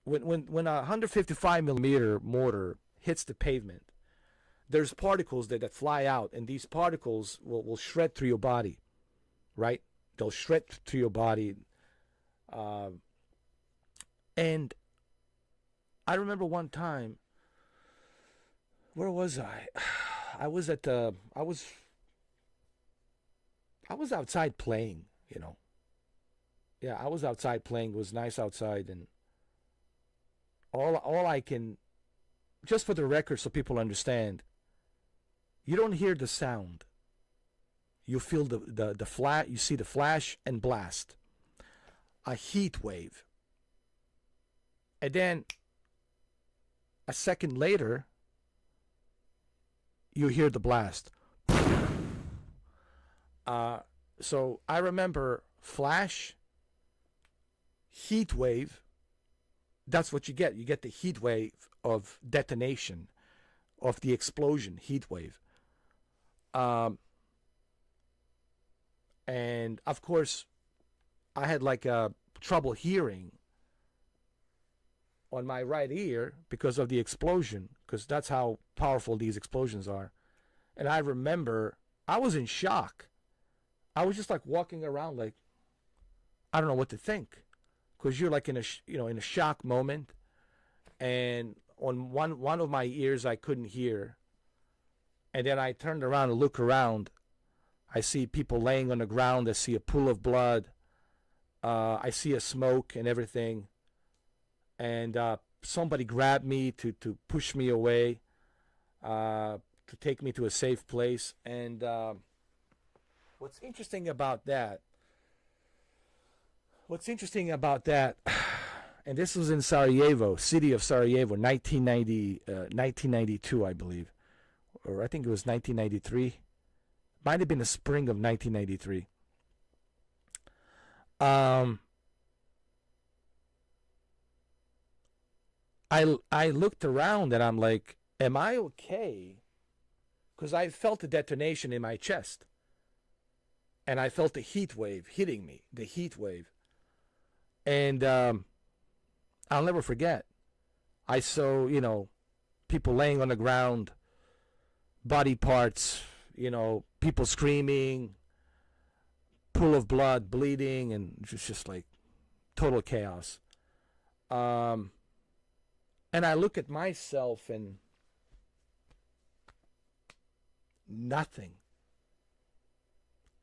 When a 155 millimeter mortar hits the pavement, there's particles that fly out, and these particles will shred through your body, right? They'll shred through your body. And I remember one time, where was I? I was outside playing, you know. Yeah, I was outside playing. It was nice outside, and all I can, just for the record so people understand, you don't hear the sound. You feel the flash, you see the flash and blast. A heat wave. And then a second later, you hear the blast. So I remember flash, heat wave. That's what you get. You get the heat wave of detonation, of the explosion, heat wave. And of course, I had like trouble hearing on my right ear because of the explosion, because that's how powerful these explosions are. And I remember I was in shock. I was just like walking around like, I don't know what to think, because you're like in a shock moment. And on one of my ears I couldn't hear, and then I turned around and look around. I see people laying on the ground. I see a pool of blood. I see a smoke and everything. And somebody grabbed me to push me away, to take me to a safe place. And what's interesting about that, And this was in Sarajevo, city of Sarajevo, 1992, I believe. Or I think it was 1993. Might have been the spring of 1993. I looked around and I'm like, am I okay? Because I felt a detonation in my chest. And I felt the heat wave hitting me, the heat wave. And I'll never forget. I saw, people laying on the ground, body parts, people screaming, pool of blood, bleeding, and just like total chaos. And I look at myself and nothing.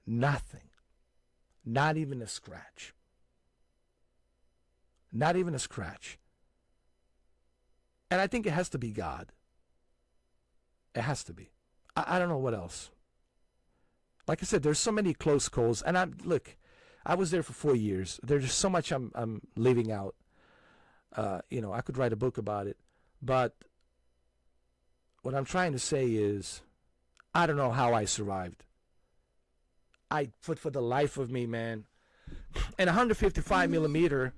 Nothing. Not even a scratch. Not even a scratch. And I think it has to be God. It has to be. I don't know what else. Like I said, there's so many close calls. And I was there for 4 years. There's just so much I'm leaving out. I could write a book about it. But what I'm trying to say is, I don't know how I survived. For the life of me, man. And 155 millimeter,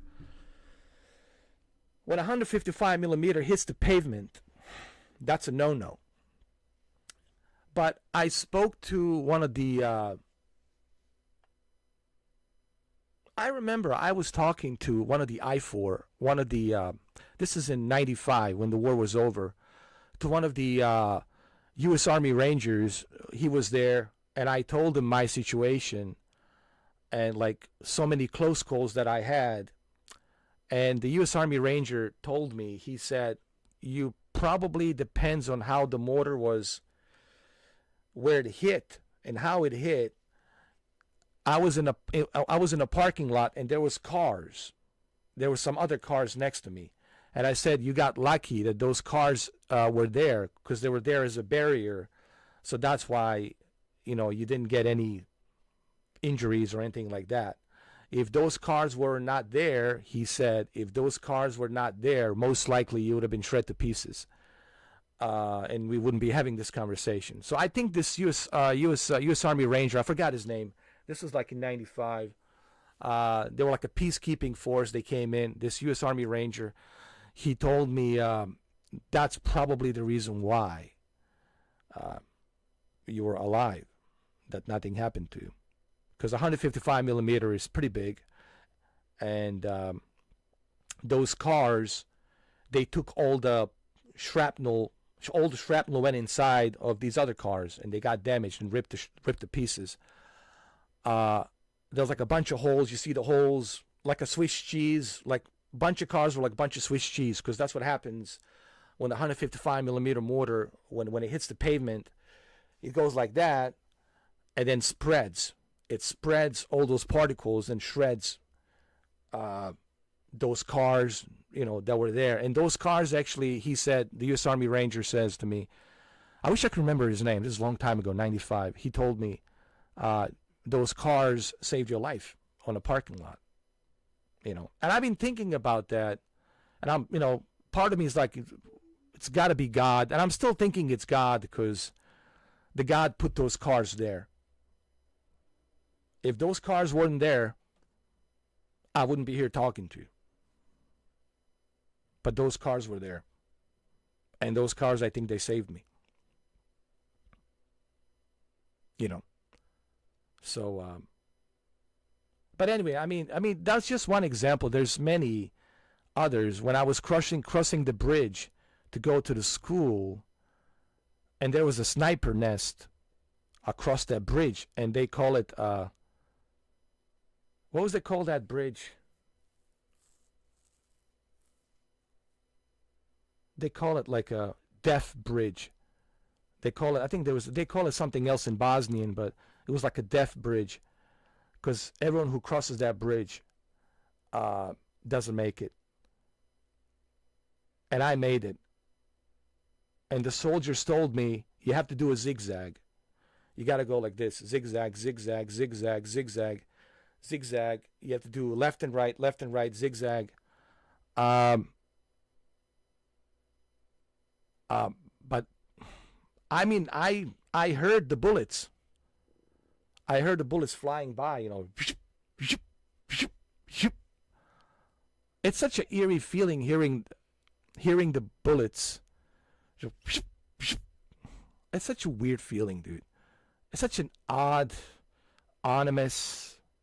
when 155 millimeter hits the pavement, that's a no-no. But I spoke to one of the, I remember I was talking to one of the I-4, one of the, this is in 95 when the war was over, to one of the U.S. Army Rangers. He was there, and I told him my situation and like so many close calls that I had. And the U.S. Army Ranger told me, he said, you probably depends on how the mortar was, where it hit and how it hit. I was in a parking lot and there was cars. There were some other cars next to me. And I said, you got lucky that those cars were there because they were there as a barrier. So that's why, you didn't get any injuries or anything like that. If those cars were not there, he said, if those cars were not there, most likely you would have been shred to pieces. And we wouldn't be having this conversation. So I think this U.S. Army Ranger, I forgot his name. This was like in 95. They were like a peacekeeping force. They came in. This U.S. Army Ranger, he told me that's probably the reason why you were alive, that nothing happened to you. Because 155 millimeter is pretty big. And those cars, they took all the shrapnel went inside of these other cars, and they got damaged and ripped to pieces. There's like a bunch of holes. You see the holes like a Swiss cheese. Like a bunch of cars were like a bunch of Swiss cheese, because that's what happens when the 155 millimeter mortar, when it hits the pavement, it goes like that, and then spreads. It spreads all those particles and shreds those cars, that were there. And those cars actually, he said, the U.S. Army Ranger says to me, I wish I could remember his name. This is a long time ago, 95. He told me those cars saved your life on a parking lot. And I've been thinking about that. And I'm, part of me is like, it's got to be God. And I'm still thinking it's God because the God put those cars there. If those cars weren't there, I wouldn't be here talking to you. But those cars were there. And those cars, I think they saved me. So, but anyway, I mean, that's just one example. There's many others. When I was crossing the bridge to go to the school, and there was a sniper nest across that bridge, and they call it, what was it called, that bridge? They call it like a death bridge. They call it, I think they call it something else in Bosnian, but it was like a death bridge, because everyone who crosses that bridge doesn't make it. And I made it. And the soldiers told me, you have to do a zigzag. You got to go like this, zigzag, zigzag, zigzag, zigzag, zigzag. You have to do left and right, zigzag. Um, but I mean, I heard the bullets. I heard the bullets flying by. You know, it's such an eerie feeling hearing the bullets. It's such a weird feeling, dude. It's such an odd,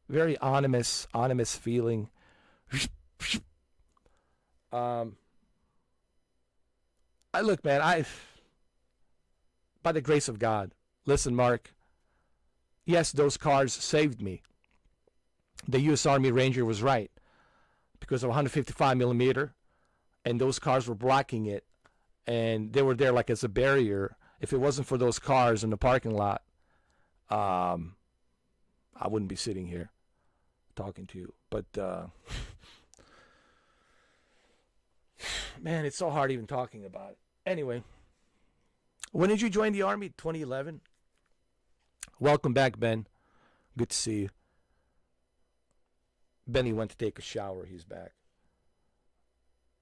very ominous feeling. I look, man. By the grace of God, listen, Mark. Yes, those cars saved me. The U.S. Army Ranger was right because of 155 millimeter, and those cars were blocking it, and they were there like as a barrier. If it wasn't for those cars in the parking lot, I wouldn't be sitting here talking to you. But man, it's so hard even talking about it. Anyway, when did you join the Army? 2011. Welcome back, Ben. Good to see you. Benny went to take a shower. He's back.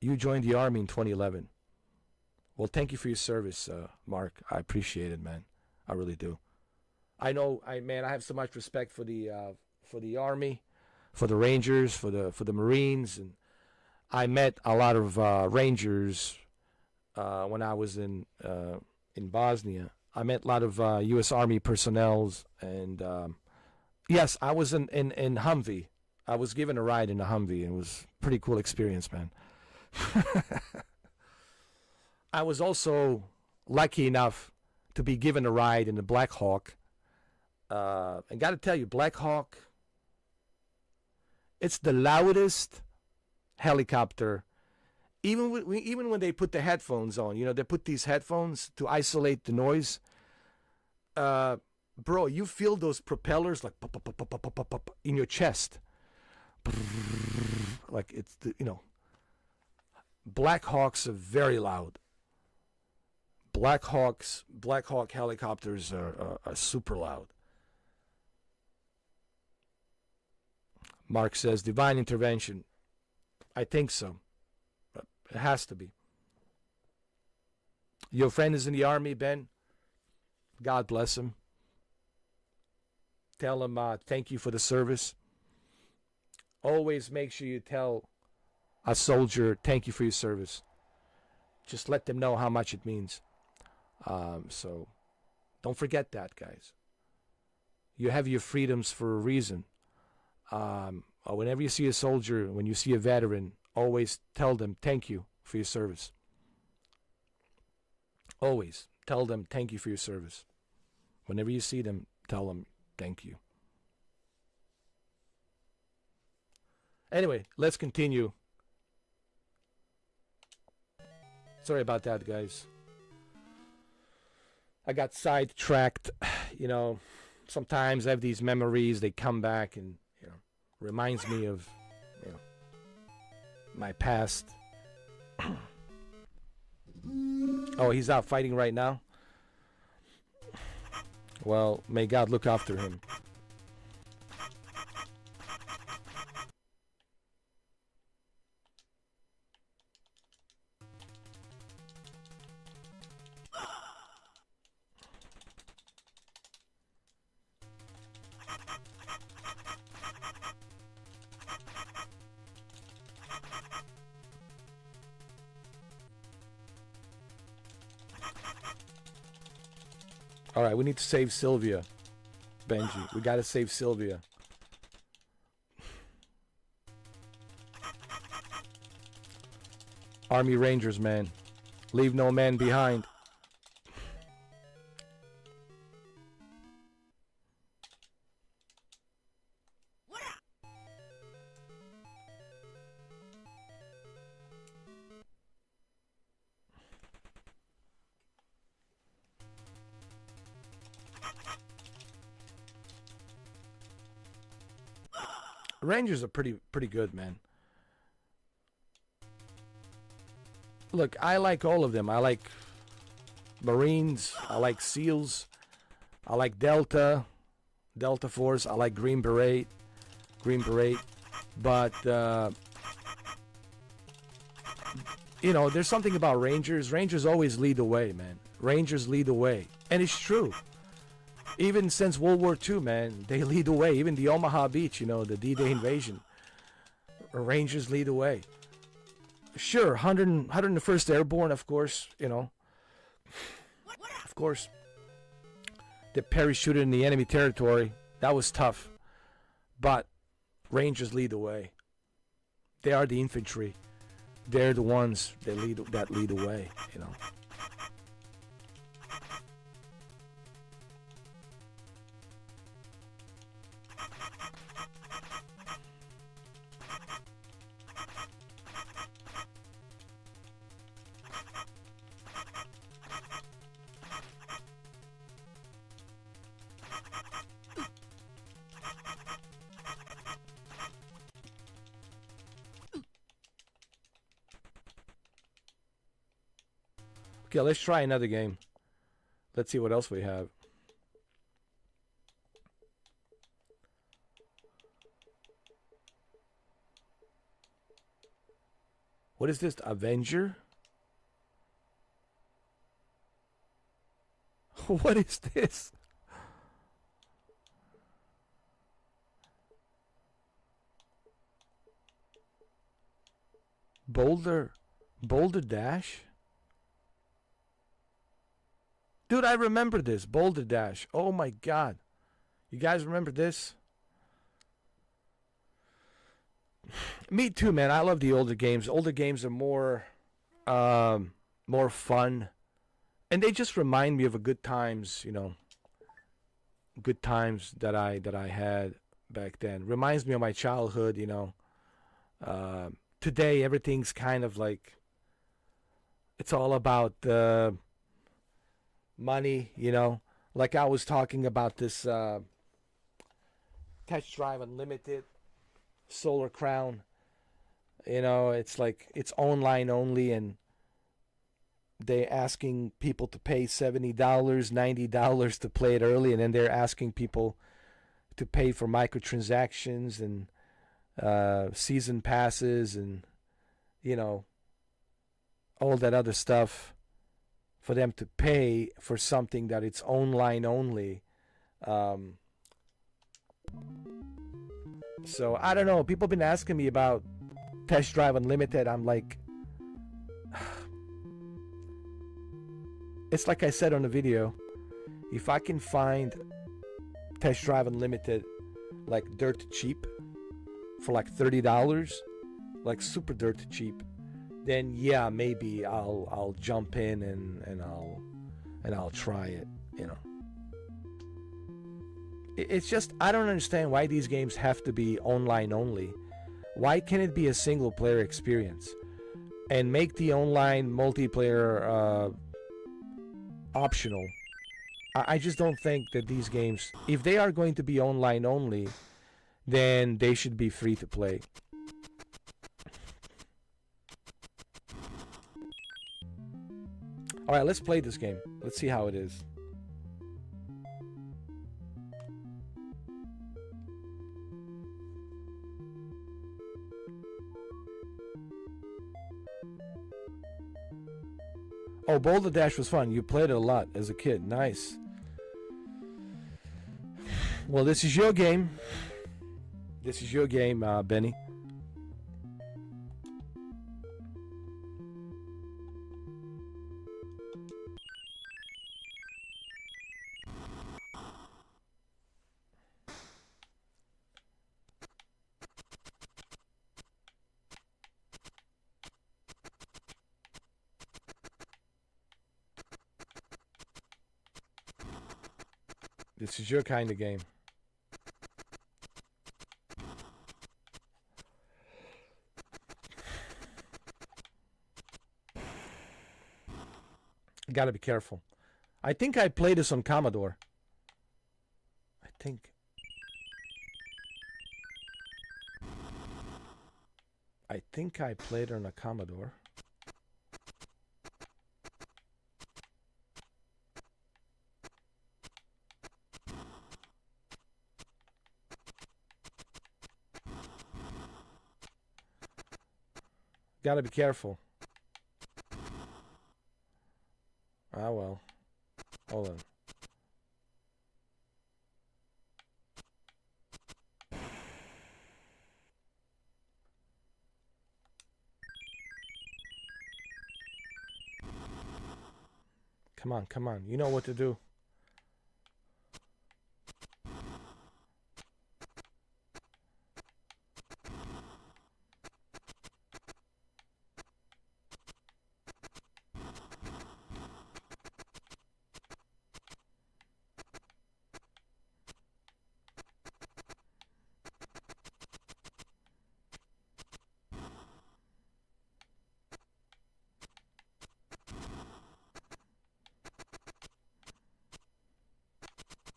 You joined the Army in 2011. Well, thank you for your service, Mark. I appreciate it, man. I really do. I know, I have so much respect for the Army, for the Rangers, for the Marines, and I met a lot of Rangers when I was in Bosnia. I met a lot of U.S. Army personnels, and yes, I was in Humvee. I was given a ride in a Humvee, and it was a pretty cool experience, man. I was also lucky enough to be given a ride in the Black Hawk. And got to tell you, Black Hawk, it's the loudest helicopter. Even when they put the headphones on, you know, they put these headphones to isolate the noise. Bro, you feel those propellers like pop, pop, pop, pop, pop, pop, pop, in your chest. Like it's Black Hawks are very loud. Black Hawk helicopters are super loud. Mark says divine intervention. I think so. It has to be. Your friend is in the Army, Ben. God bless him. Tell him thank you for the service. Always make sure you tell a soldier thank you for your service. Just let them know how much it means. So don't forget that, guys. You have your freedoms for a reason. Whenever you see a soldier, when you see a veteran, always tell them thank you for your service. Always tell them thank you for your service. Whenever you see them, tell them thank you. Anyway, let's continue. Sorry about that, guys. I got sidetracked. You know, sometimes I have these memories. They come back and, you know, reminds me of, you know, my past. Oh, he's out fighting right now? Well, may God look after him. All right, we need to save Sylvia, Benji. We got to save Sylvia. Army Rangers, man. Leave no man behind. Rangers are pretty good, man. Look, I like all of them. I like Marines. I like SEALs. I like Delta Force. I like Green Beret. But you know, there's something about Rangers. Rangers always lead the way, man. Rangers lead the way. And it's true. Even since World War II, man, they lead the way. Even the Omaha Beach, you know, the D-Day invasion. Rangers lead the way. Sure, 101st Airborne, of course, you know. Of course. They parachuted in the enemy territory. That was tough. But Rangers lead the way. They are the infantry. They're the ones that lead the way, you know. Okay, let's try another game. Let's see what else we have. What is this? Avenger? What is this? Boulder Dash? Dude, I remember this. Boulder Dash. Oh my god. You guys remember this? Me too, man. I love the older games. Older games are more fun. And they just remind me of a good times, you know. Good times that I had back then. Reminds me of my childhood, you know. Today everything's kind of like, it's all about money, you know. Like I was talking about this Touch Drive Unlimited Solar Crown. You know, it's like it's online only, and they asking people to pay $70, $90 to play it early, and then they're asking people to pay for microtransactions and season passes and, you know, all that other stuff for them to pay for something that it's online only. So I don't know. People have been asking me about Test Drive Unlimited. I'm like, it's like I said on the video. If I can find Test Drive Unlimited like dirt cheap for like $30, like super dirt cheap, then yeah, maybe I'll jump in and I'll try it, you know. It's just, I don't understand why these games have to be online only. Why can't it be a single player experience? And make the online multiplayer optional. I just don't think that these games, if they are going to be online only, then they should be free to play. Alright, let's play this game. Let's see how it is. Oh, Boulder Dash was fun. You played it a lot as a kid. Nice. Well, this is your game. This is your game, Benny. This is your kind of game. Gotta be careful. I think I played this on Commodore. I think I played it on a Commodore. Gotta be careful. Ah, well. Hold on. Come on, come on. You know what to do.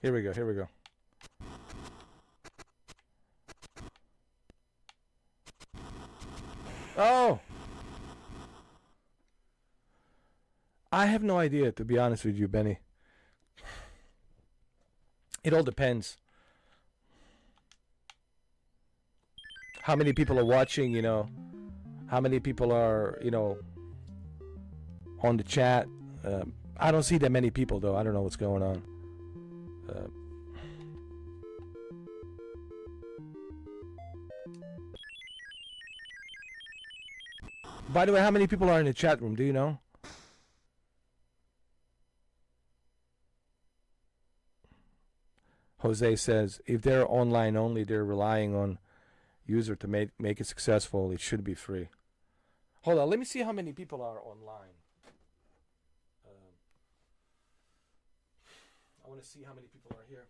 Here we go, here we go. Oh! I have no idea, to be honest with you, Benny. It all depends. How many people are watching, you know? How many people are, you know, on the chat? I don't see that many people, though. I don't know what's going on. By the way, how many people are in the chat room? Do you know? Jose says, if they're online only, they're relying on user to make it successful. It should be free. Hold on, let me see how many people are online. I want to see how many people are here.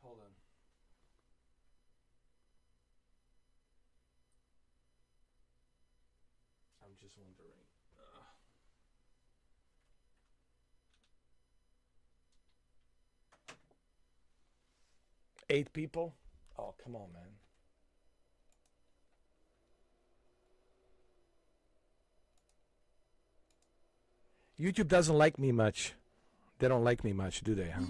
Hold on. I'm just wondering. 8 people? Oh, come on, man. YouTube doesn't like me much. They don't like me much, do they, huh?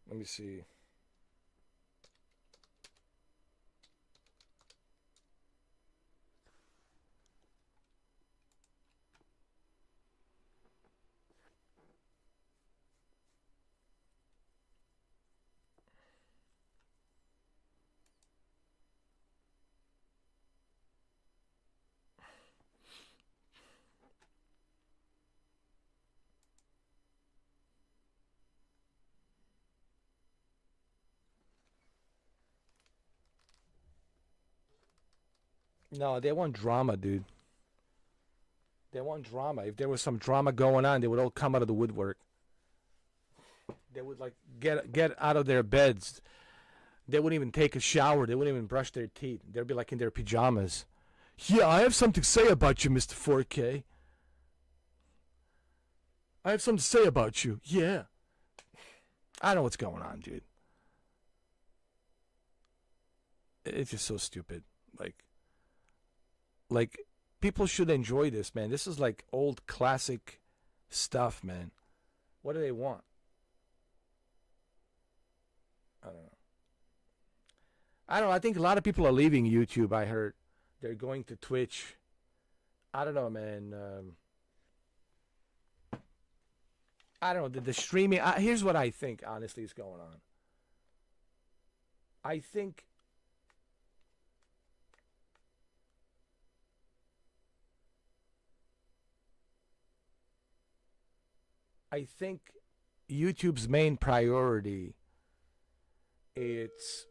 Let me see. No, they want drama, dude. They want drama. If there was some drama going on, they would all come out of the woodwork. They would like get out of their beds. They wouldn't even take a shower. They wouldn't even brush their teeth. They'd be like in their pajamas. Yeah, I have something to say about you, Mr. 4K. I have something to say about you. Yeah. I don't know what's going on, dude. It's just so stupid. Like, people should enjoy this, man. This is like old classic stuff, man. What do they want? I don't know. I don't know. I think a lot of people are leaving YouTube, I heard. They're going to Twitch. I don't know, man. I don't know. The streaming... here's what I think, honestly, is going on. I think... YouTube's main priority, it's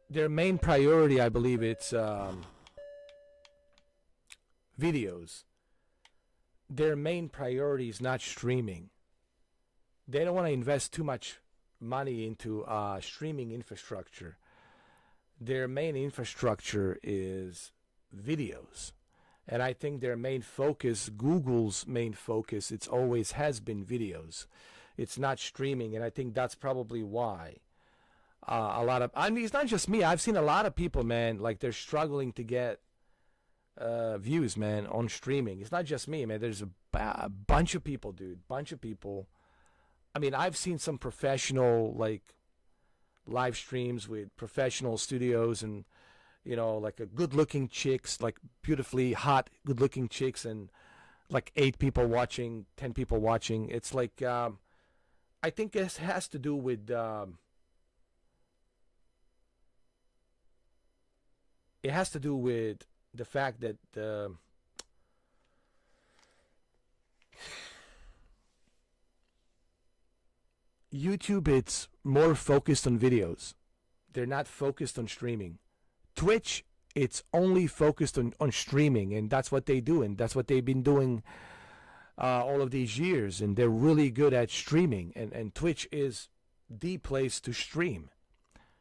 their main priority, I believe it's videos. Their main priority is not streaming. They don't want to invest too much money into streaming infrastructure. Their main infrastructure is videos. And I think their main focus, Google's main focus, it's always has been videos. It's not streaming, and I think that's probably why a lot of... I mean, it's not just me. I've seen a lot of people, man, like they're struggling to get views, man, on streaming. It's not just me, man. There's a bunch of people, dude. Bunch of people. I mean, I've seen some professional, like, live streams with professional studios and, you know, like a good-looking chicks, like beautifully hot, good-looking chicks, and like 8 people watching, 10 people watching. It's like, I think it has to do with, it has to do with the fact that YouTube, it's more focused on videos. They're not focused on streaming. Twitch, it's only focused on streaming, and that's what they do, and that's what they've been doing all of these years, and they're really good at streaming, and Twitch is the place to stream.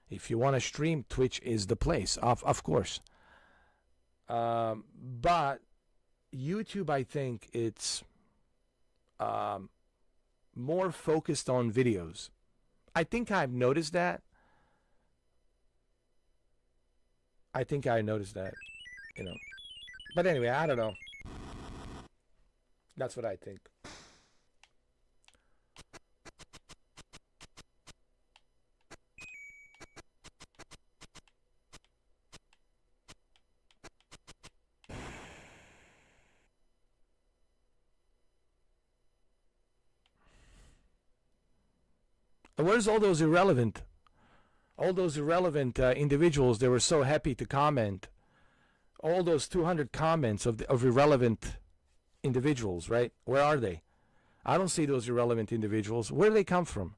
If you want to stream, Twitch is the place, of course. But YouTube, I think it's more focused on videos. I think I've noticed that. You know. But anyway, I don't know. That's what I think. Where's all those irrelevant individuals that were so happy to comment? All those 200 comments of irrelevant individuals, right? Where are they? I don't see those irrelevant individuals. Where do they come from?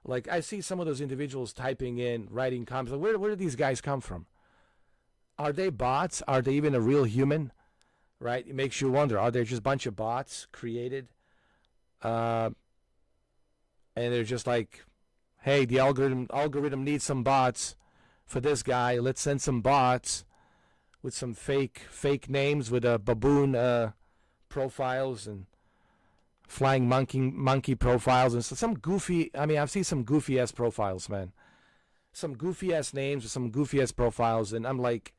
Like, I see some of those individuals typing in, writing comments. Like, where do these guys come from? Are they bots? Are they even a real human? Right? It makes you wonder. Are they just a bunch of bots created? And they're just like, hey, the algorithm needs some bots for this guy. Let's send some bots with some fake names with a baboon profiles and flying monkey profiles and some goofy. I mean, I've seen some goofy ass profiles, man. Some goofy ass names with some goofy ass profiles, and I'm like,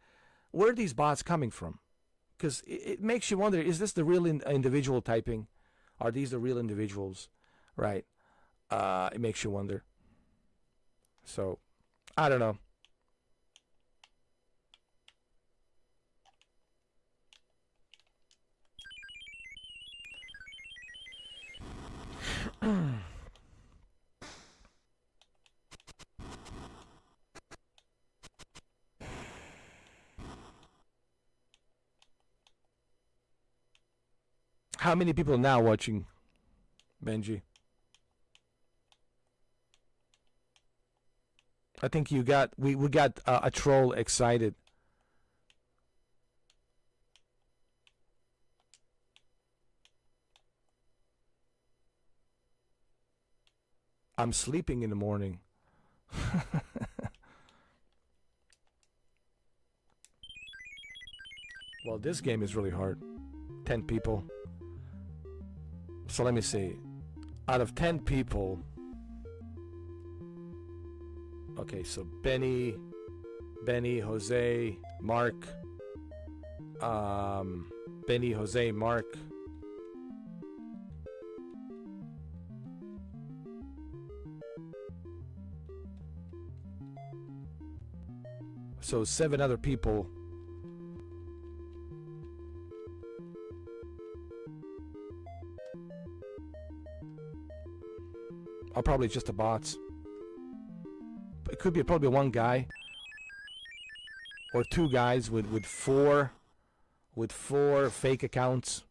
where are these bots coming from? Because it makes you wonder: is this the real individual typing? Are these the real individuals? Right? It makes you wonder. So, I don't know. How many people now watching, Benji? I think we got a troll excited. I'm sleeping in the morning. Well, this game is really hard. 10 people. So let me see. Out of 10 people... Okay, so Benny, Jose, Mark, Benny, Jose, Mark. So 7 other people. Are probably just the bots. It could be probably one guy or 2 guys with four fake accounts,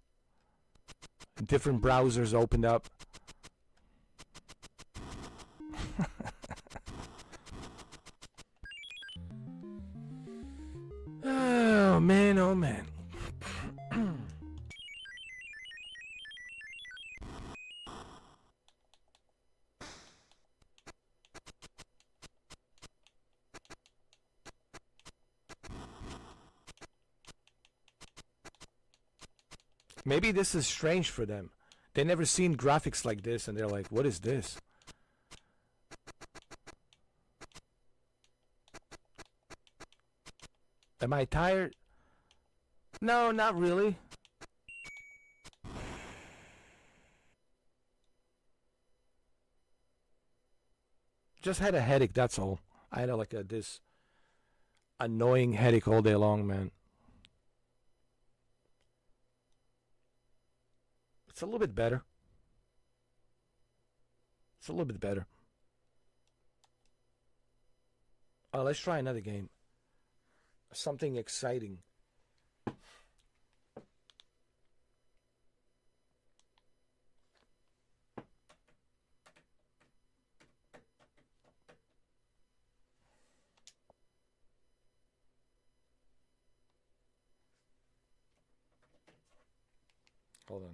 different browsers opened up. Oh man, oh man. Maybe this is strange for them. They never seen graphics like this, and they're like, "What is this?" Am I tired? No, not really. Just had a headache, that's all. I had this annoying headache all day long, man. It's a little bit better. It's a little bit better. Let's try another game. Something exciting. Hold on.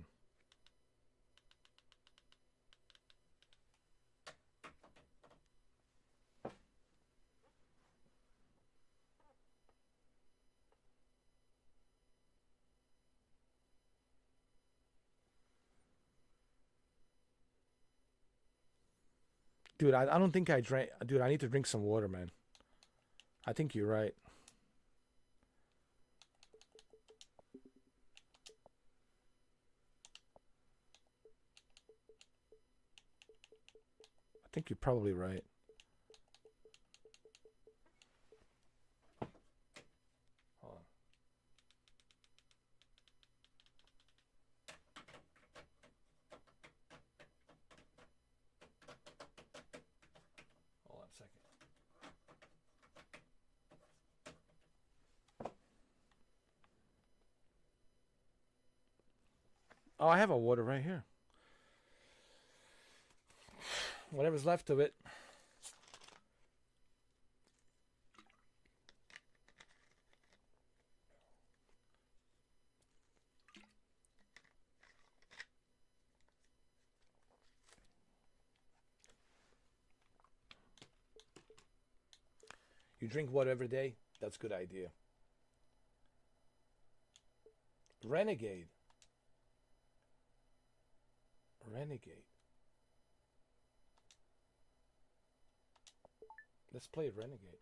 Dude, I don't think I drank. Dude, I need to drink some water, man. I think you're right. I think you're probably right. Hold on. Hold on a second. Oh, I have a water right here. Whatever's left of it. You drink water every day? That's a good idea. Renegade. Renegade. Let's play Renegade.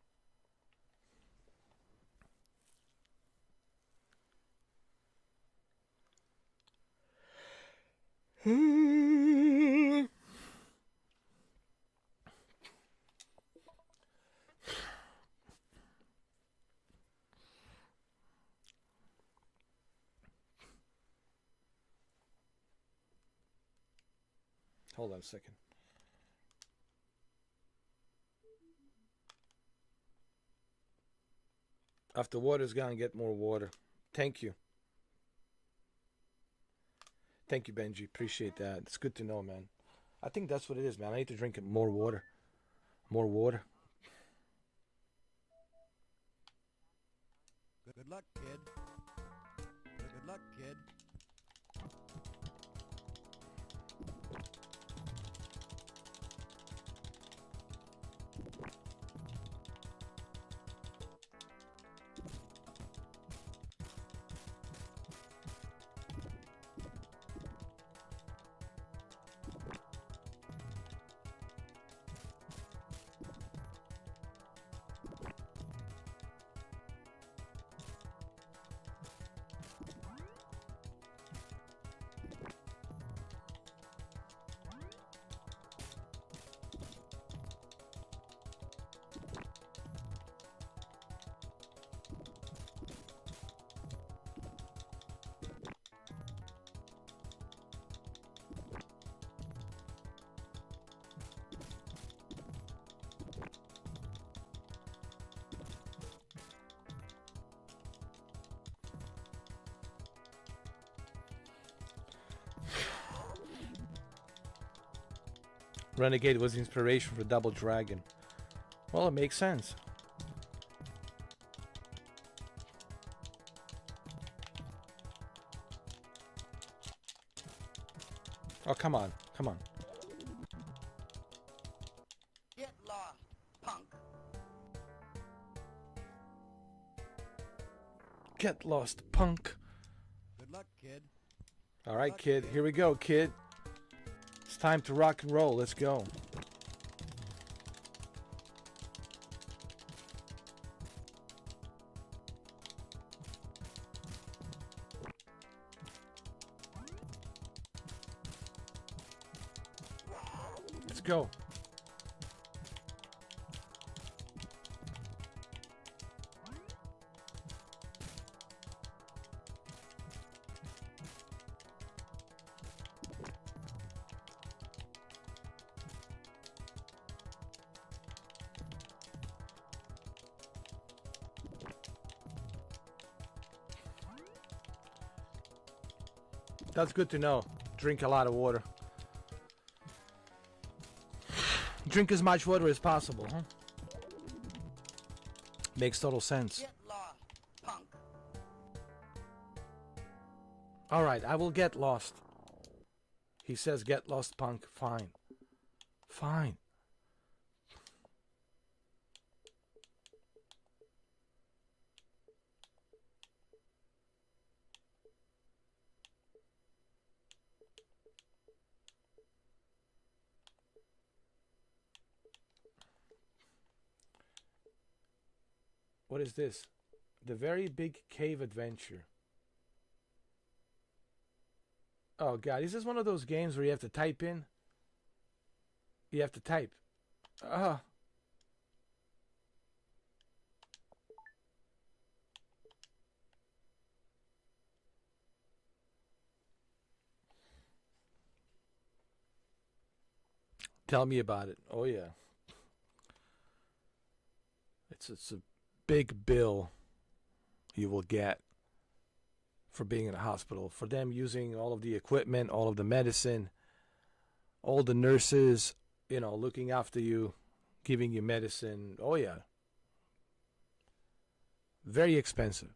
Hold on a second. After water's gone, get more water. Thank you. Thank you, Benji. Appreciate that. It's good to know, man. I think that's what it is, man. I need to drink more water. More water. Good luck, kid. Good luck, kid. Renegade was the inspiration for Double Dragon. Well, it makes sense. Oh, come on. Come on. Get lost, punk. Get lost, punk. Good luck, kid. All right, kid. Here we go, kid. It's time to rock and roll. Let's go. Let's go. That's good to know. Drink a lot of water. Drink as much water as possible, huh? Makes total sense. Get lost, punk. All right, I will get lost. He says get lost, punk. Fine. Fine. What is this? The Very Big Cave Adventure. Oh god, is this one of those games where you have to type in? You have to type. Tell me about it. Oh yeah. It's a big bill you will get for being in a hospital, for them using all of the equipment, all of the medicine, all the nurses, looking after you, giving you medicine. Oh yeah. Very expensive.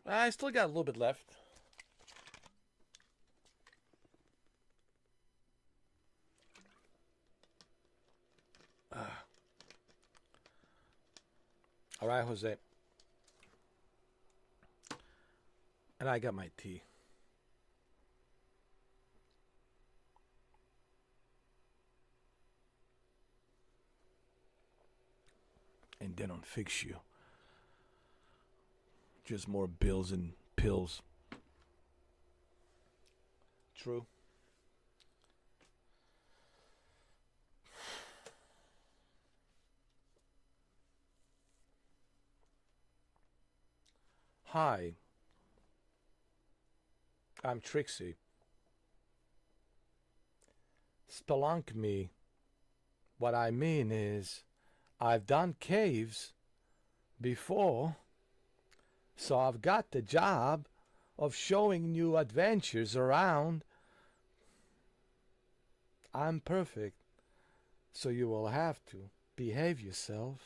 I still got a little bit left. All right, Jose. And I got my tea. And they don't fix you. Just more bills and pills. True. Hi. I'm Trixie. Spelunk me. What I mean is, I've done caves before, so I've got the job of showing new adventures around. I'm perfect, so you will have to behave yourself.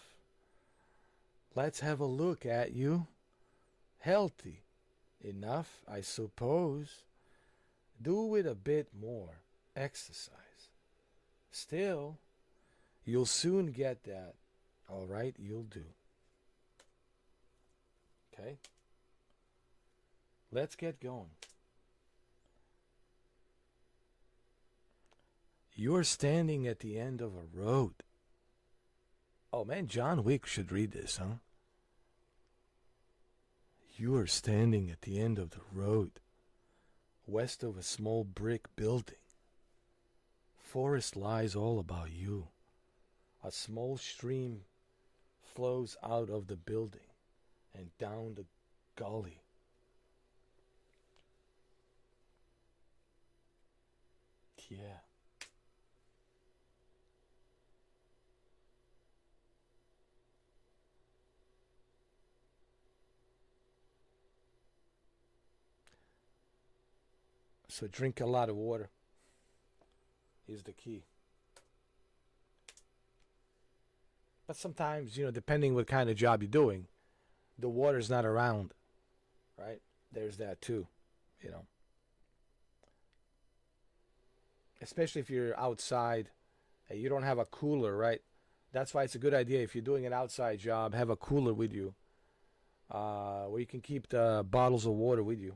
Let's have a look at you. Healthy enough, I suppose. Do with a bit more exercise. Still, you'll soon get that. All right, you'll do. Okay? Let's get going. You're standing at the end of a road. Oh man, John Wick should read this, huh? You are standing at the end of the road, west of a small brick building. Forest lies all about you. A small stream flows out of the building and down the gully. Yeah. So drink a lot of water is the key. But sometimes, depending what kind of job you're doing, the water's not around, right? There's that too, Especially if you're outside and you don't have a cooler, right? That's why it's a good idea if you're doing an outside job, have a cooler with you, where you can keep the bottles of water with you.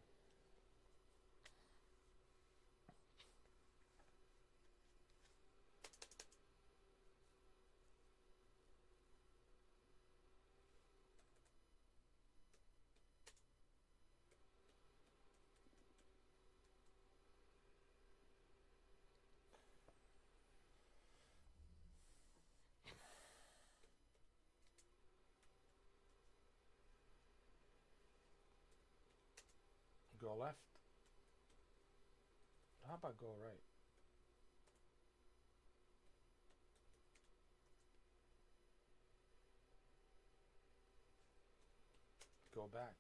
Go left. How about go right? Go back.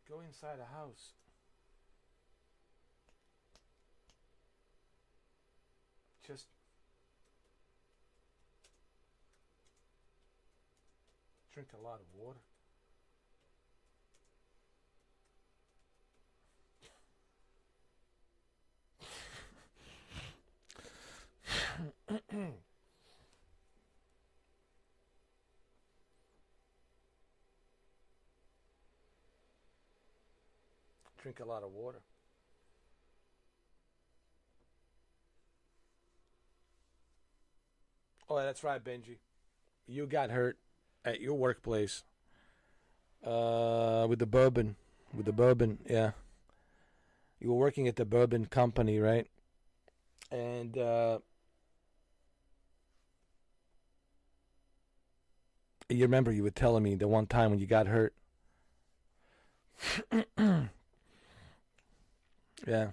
Go inside a house. Just drink a lot of water. Drink a lot of water. Oh, that's right, Benji. You got hurt at your workplace. With the bourbon. With the bourbon, yeah. You were working at the bourbon company, right? And you remember you were telling me the one time when you got hurt. Yeah.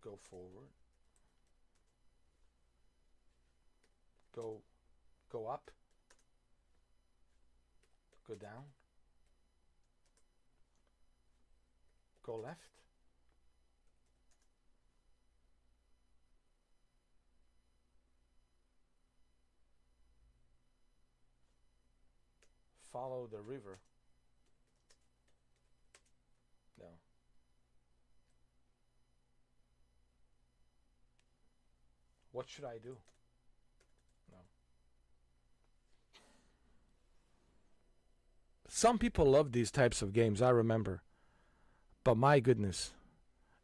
Go forward. Go up. Go down. Go left. Follow the river. No. What should I do? No. Some people love these types of games, I remember. But my goodness.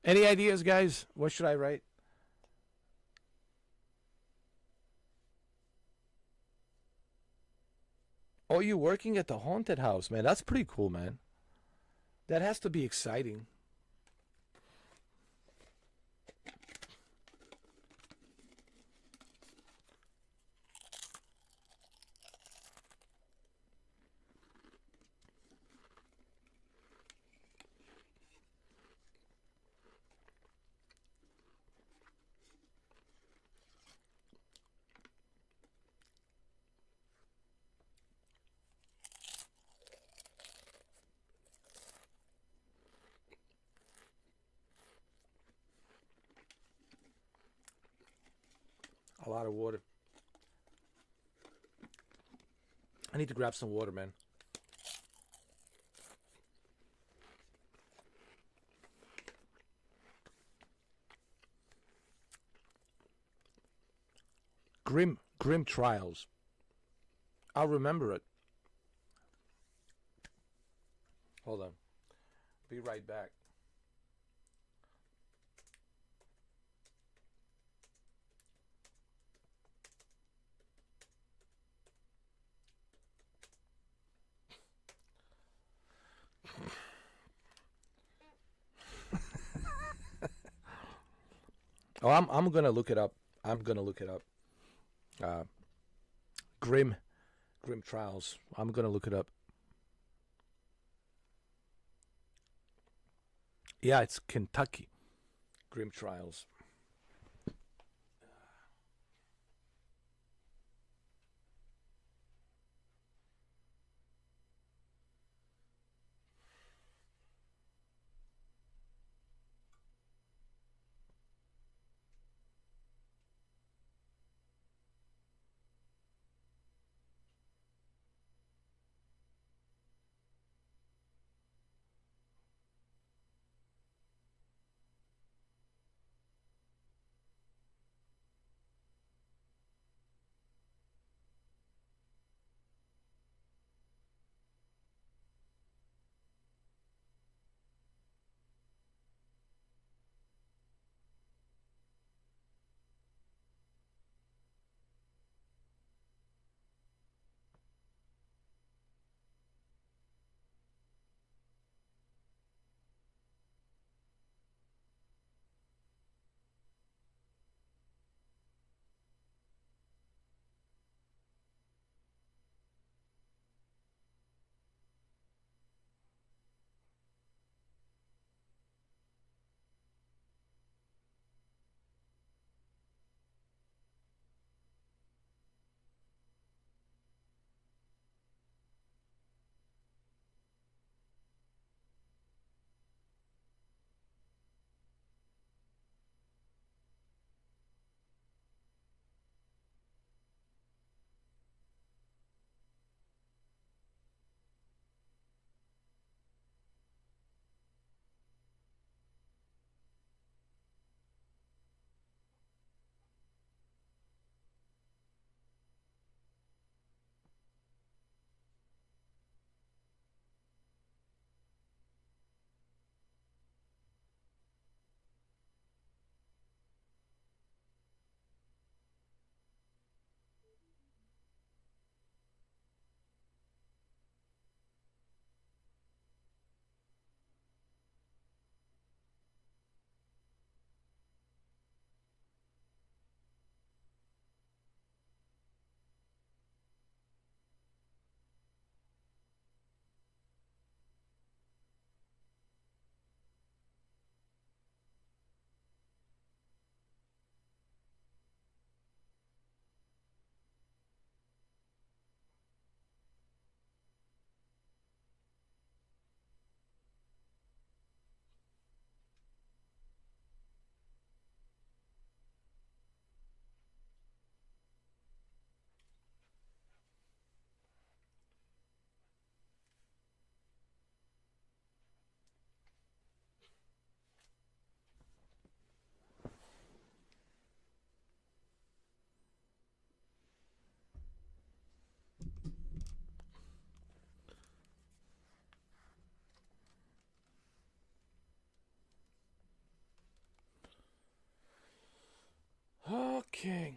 Any ideas, guys? What should I write? Oh, you working at the haunted house, man. That's pretty cool, man. That has to be exciting. A lot of water. I need to grab some water, man. Grim Trials. I'll remember it. Hold on. Be right back. Oh, I'm gonna look it up. I'm gonna look it up. Grim Trials. I'm gonna look it up. Yeah, it's Kentucky. Grim Trials. Okay.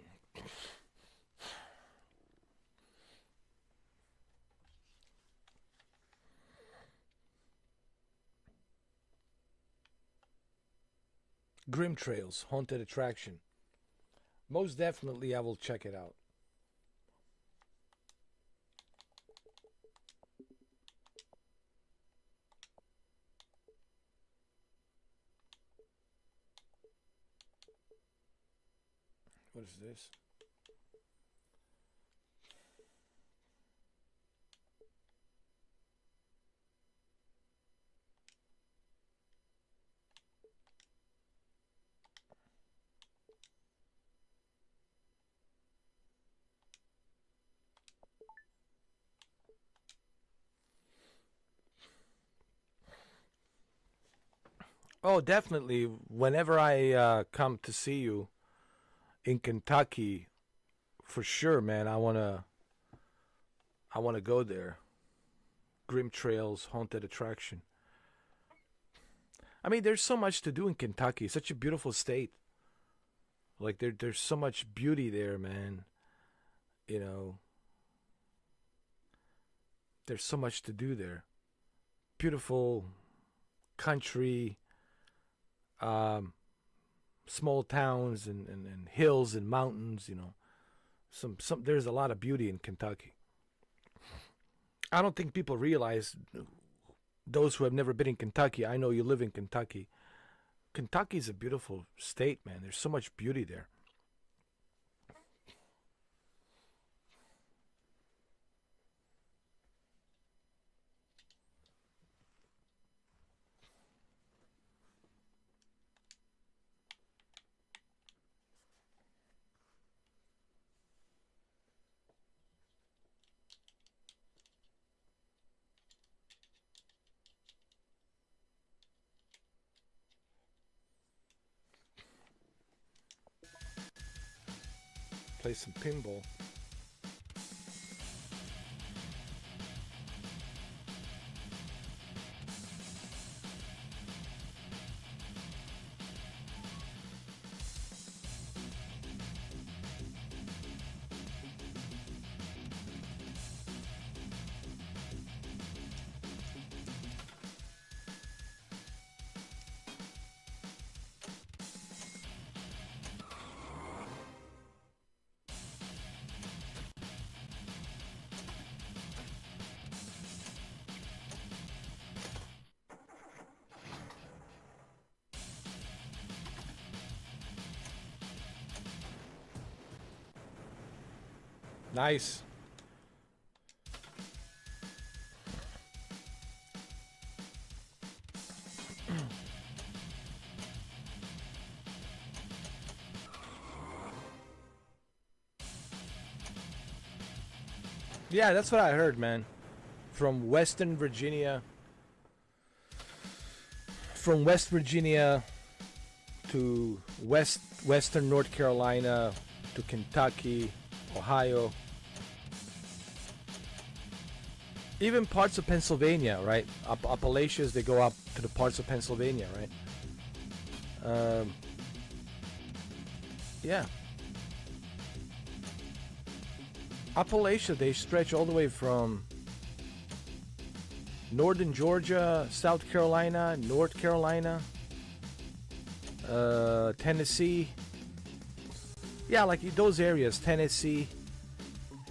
Grim Trails, haunted attraction. Most definitely, I will check it out. What is this? Oh, definitely. Whenever I come to see you in Kentucky, for sure, man. I wanna go there. Grim Trails, haunted attraction. I mean, there's so much to do in Kentucky. It's such a beautiful state. Like there's so much beauty there, man. You know, there's so much to do there. Beautiful country, um, small towns and hills and mountains. You know, some there's a lot of beauty in Kentucky. I don't think people realize, those who have never been in Kentucky. I know you live in Kentucky. Kentucky's a beautiful state, man. There's so much beauty there. Play some pinball. Nice. Yeah, that's what I heard, man. From Western Virginia, from West Virginia to Western North Carolina to Kentucky, Ohio, even parts of Pennsylvania, right? Appalachians, they go up to the parts of Pennsylvania, right? Yeah. Appalachia, they stretch all the way from northern Georgia, South Carolina, North Carolina, Tennessee. Yeah, like those areas, Tennessee,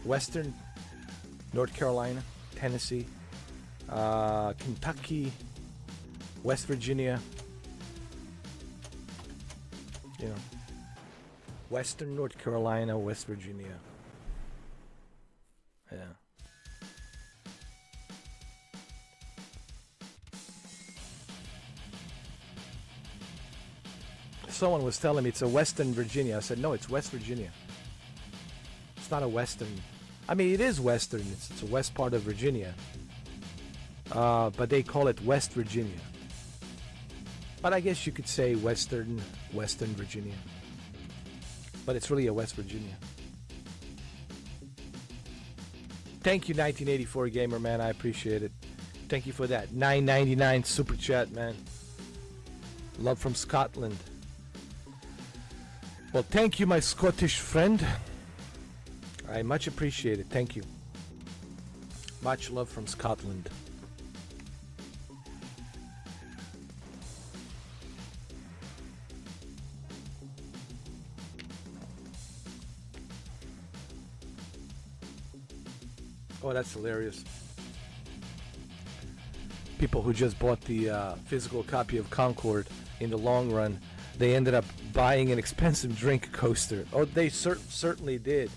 Western North Carolina, Tennessee, Kentucky, West Virginia, you know, Western North Carolina, West Virginia. Yeah. Someone was telling me it's a Western Virginia. I said, no, it's West Virginia. It's not a Western. I mean, it is Western. It's a west part of Virginia. But they call it West Virginia. But I guess you could say Western Virginia. But it's really a West Virginia. Thank you, 1984 Gamer, man. I appreciate it. Thank you for that. $9.99 super chat, man. Love from Scotland. Well, thank you, my Scottish friend. I much appreciate it. Thank you. Much love from Scotland. Oh, that's hilarious. People who just bought the physical copy of Concord, in the long run, they ended up buying an expensive drink coaster. Oh, they certainly did.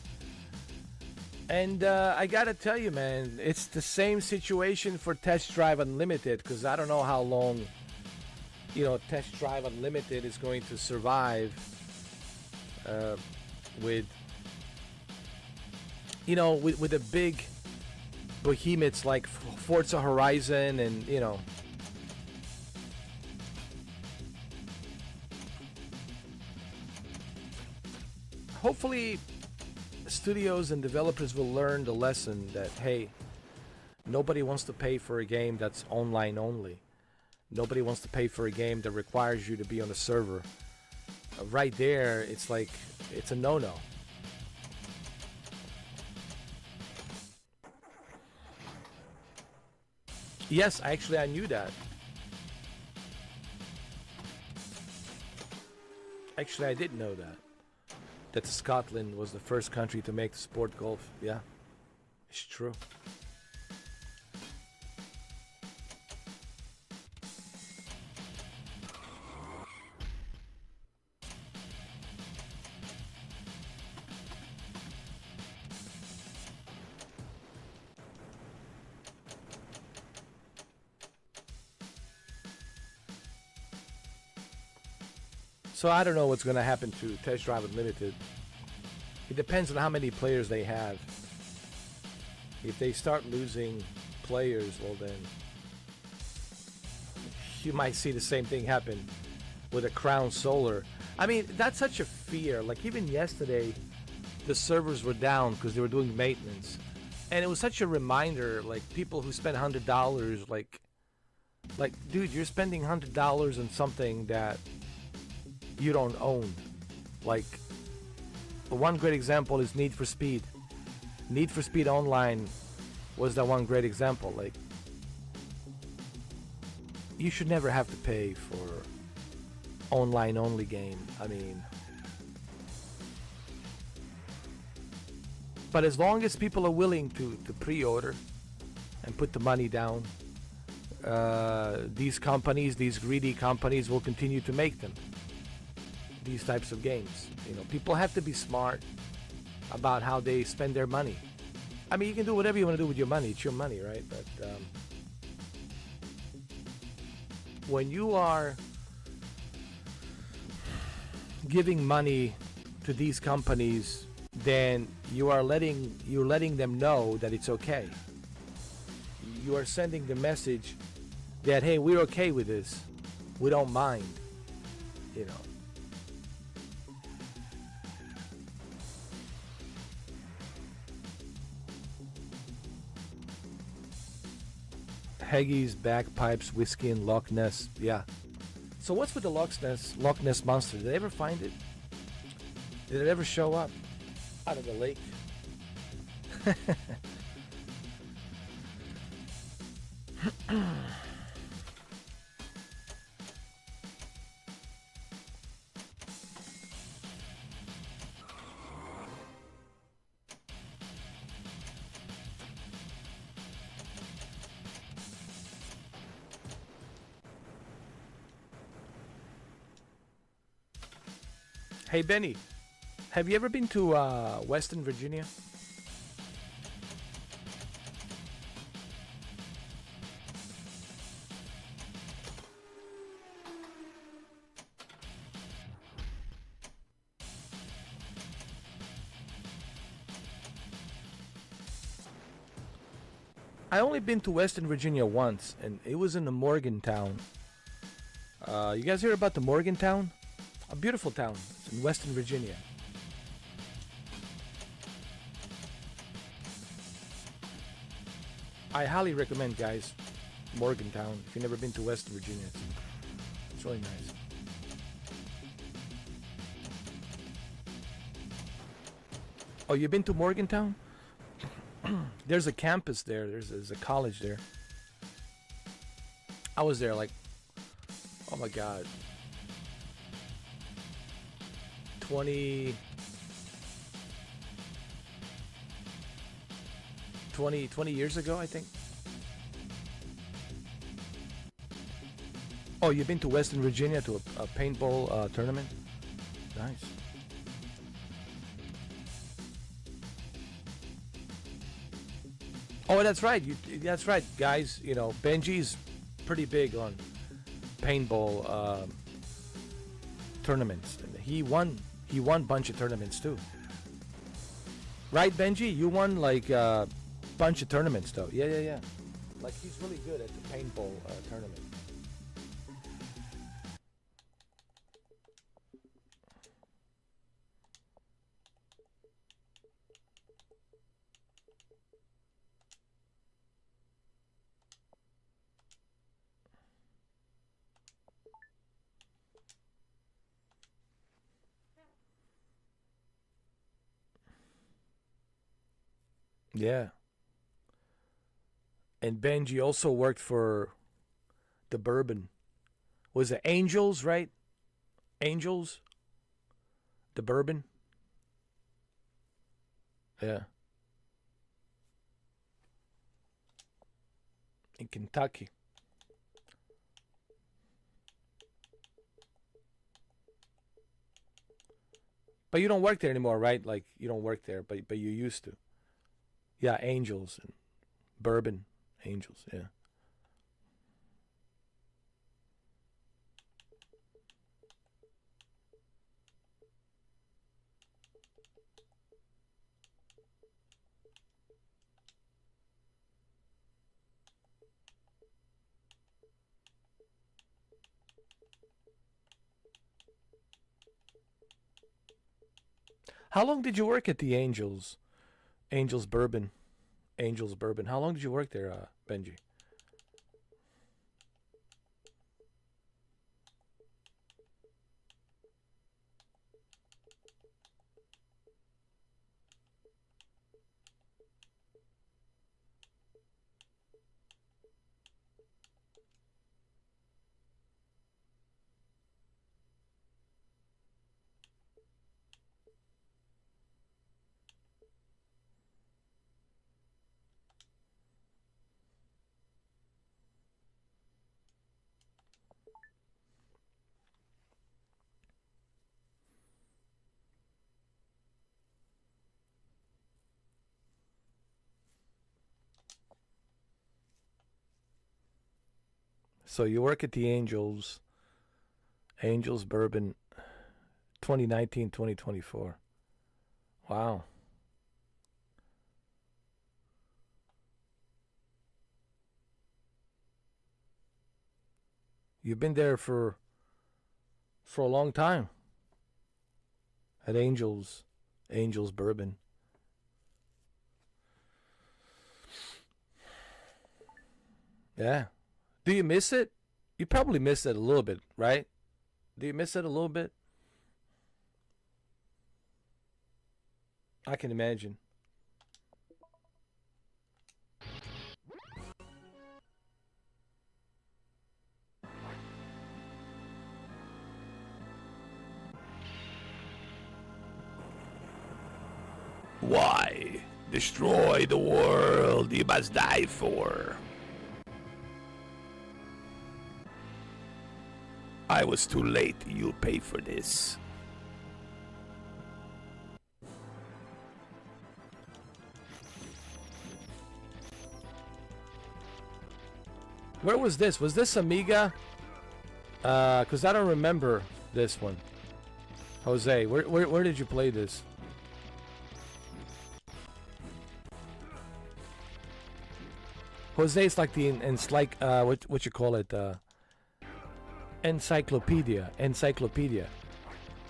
And I gotta tell you, man, it's the same situation for Test Drive Unlimited, because I don't know how long, Test Drive Unlimited is going to survive with the big behemoths like Forza Horizon and, hopefully studios and developers will learn the lesson that, hey, nobody wants to pay for a game that's online only. Nobody wants to pay for a game that requires you to be on a server. Right there, it's like, it's a no-no. Yes, actually, I knew that. Actually, I did know that. That Scotland was the first country to make the sport golf. Yeah, it's true. So I don't know what's going to happen to Test Drive Unlimited. It depends on how many players they have. If they start losing players, well then you might see the same thing happen with a Crown Solar. I mean, that's such a fear. Like even yesterday, the servers were down because they were doing maintenance. And it was such a reminder, like people who spend $100, like dude, you're spending $100 on something that you don't own. Like, one great example is Need for Speed. Need for Speed Online was that one great example. Like, you should never have to pay for online only game. I mean, but as long as people are willing to pre-order and put the money down, these companies, these greedy companies, will continue to make them. These types of games. People have to be smart about how they spend their money. I mean, you can do whatever you want to do with your money. It's your money, right? But when you are giving money to these companies, then you're letting them know that it's okay. You are sending the message that, hey, we're okay with this. We don't mind. Haggis, bagpipes, whiskey, and Loch Ness. Yeah. So what's with the Loch Ness monster? Did they ever find it? Did it ever show up out of the lake? Hey Benny, have you ever been to Western Virginia? I only been to Western Virginia once, and it was in the Morgantown. You guys hear about the Morgantown? A beautiful town. It's in Western Virginia. I highly recommend, guys, Morgantown. If you've never been to Western Virginia, it's really nice. Oh, you've been to Morgantown? There's a campus there. There's a college there. I was there like, oh my God, 20 years ago, I think. Oh, you've been to Western Virginia to a paintball tournament? Nice. Oh, that's right. That's right, guys. You know, Benji's pretty big on paintball tournaments. He won a bunch of tournaments too. Right, Benji? You won like a bunch of tournaments though. Yeah. Like he's really good at the paintball tournament. Yeah. And Benji also worked for the Bourbon. Was it Angels, right? Angels? The Bourbon? Yeah. In Kentucky. But you don't work there anymore, right? Like you don't work there, but you used to. Yeah, Angels and Bourbon Angels, yeah. How long did you work at the Angels? Angels Bourbon. Angels Bourbon. How long did you work there, Benji? So you work at the Angels. Angels Bourbon 2019, 2024. Wow. You've been there for a long time. At Angels Bourbon. Yeah. Do you miss it? You probably miss it a little bit, right? Do you miss it a little bit? I can imagine. Why? Destroy the world you must die for. I was too late. You'll pay for this. Where was this? Was this Amiga? Cause I don't remember this one. Jose, where did you play this? Jose is like the it's like what you call it? Encyclopedia.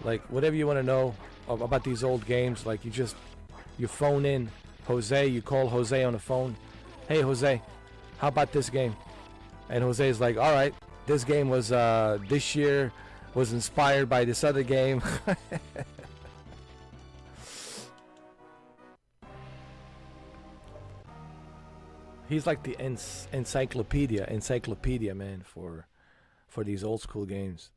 Like whatever you want to know about these old games, like you phone in Jose, you call Jose on the phone. Hey Jose, how about this game? And Jose is like, all right, this game was this year was inspired by this other game. He's like the encyclopedia man for these old school games.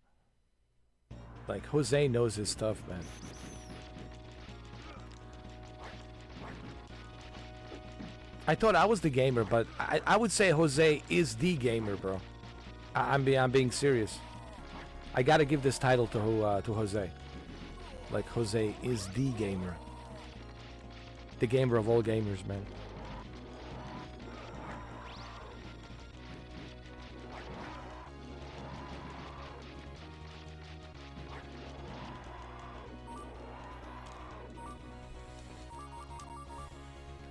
Like Jose knows his stuff, man. I thought I was the gamer, but I would say Jose is the gamer, bro. I'm being serious. I gotta give this title to Jose. Like Jose is the gamer. The gamer of all gamers, man.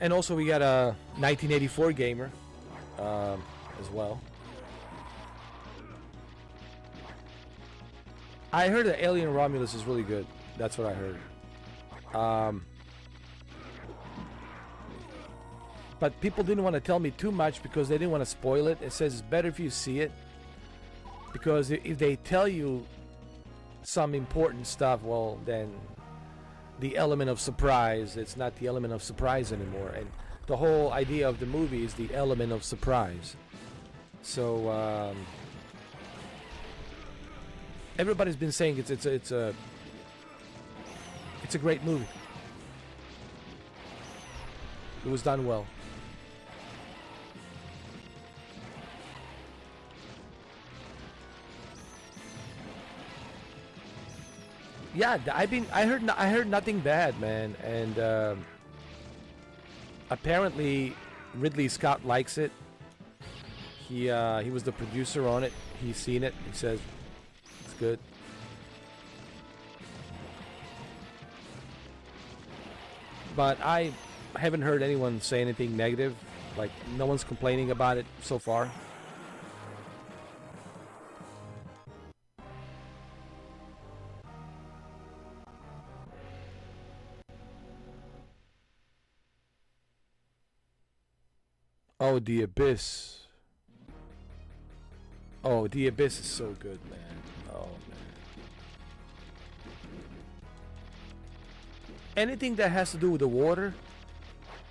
And also we got a 1984 gamer as well. I heard that Alien Romulus is really good. That's what I heard. But people didn't want to tell me too much because they didn't want to spoil it. It says it's better if you see it. Because if they tell you some important stuff, well, then the element of surprise, it's not the element of surprise anymore. And the whole idea of the movie is the element of surprise. So everybody's been saying it's a great movie. It was done well. Yeah, I heard nothing bad, man, and apparently Ridley Scott likes it. He was the producer on it. He's seen it. He says it's good. But I haven't heard anyone say anything negative. Like, no one's complaining about it so far. Oh, The Abyss. Oh, The Abyss is so good, man. Oh, man. Anything that has to do with the water,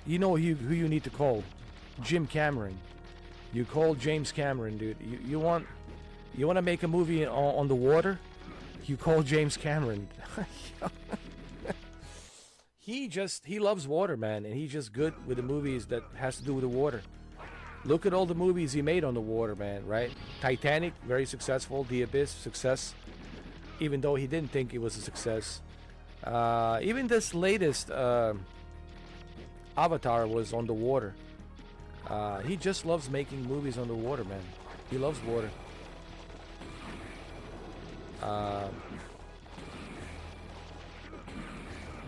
you know who you need to call. Jim Cameron. You call James Cameron, dude. You want to make a movie on the water? You call James Cameron. He loves water, man, and he's just good with the movies that has to do with the water. Look at all the movies he made on the water, man, right? Titanic, very successful. The Abyss, success. Even though he didn't think it was a success. Even this latest Avatar was on the water. He just loves making movies on the water, man. He loves water.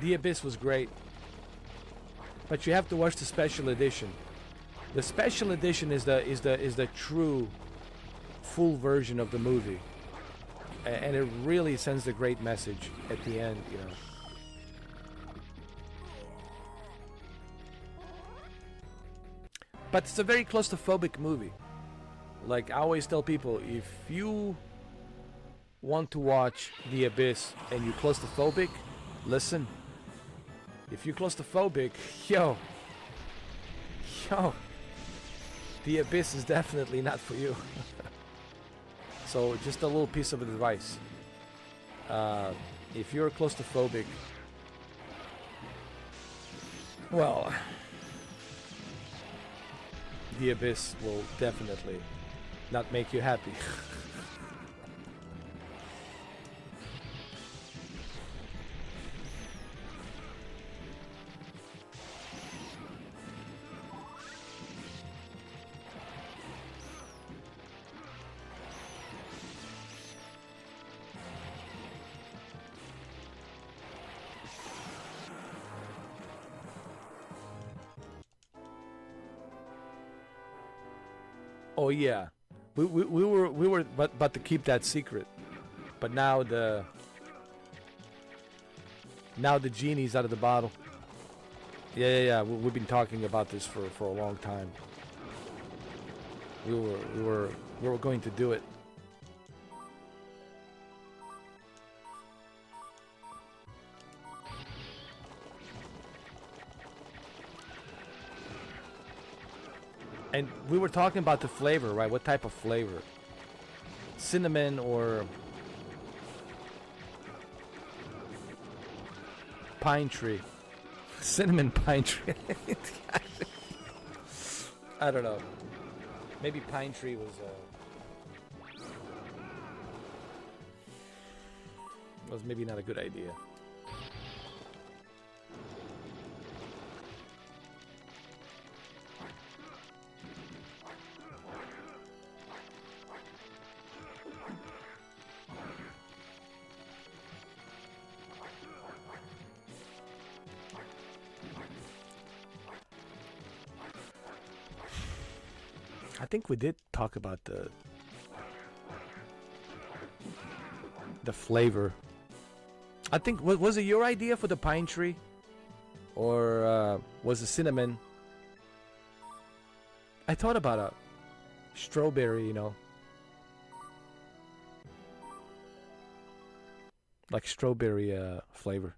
The Abyss was great. But you have to watch the special edition. The special edition is the true full version of the movie. And it really sends a great message at the end, you know. But it's a very claustrophobic movie. Like I always tell people, if you want to watch The Abyss and you're claustrophobic, listen. If you're claustrophobic, yo, The Abyss is definitely not for you. So just a little piece of advice. If you're claustrophobic, well, The Abyss will definitely not make you happy. Oh yeah, we were but to keep that secret, but now the genie's out of the bottle. Yeah. We've been talking about this for a long time. We were going to do it. And we were talking about the flavor, right? What type of flavor? Cinnamon or pine tree? Cinnamon pine tree. I don't know. Maybe pine tree was maybe not a good idea. I think we did talk about the flavor. I think was it your idea for the pine tree, or was it cinnamon? I thought about a strawberry, you know, like strawberry flavor.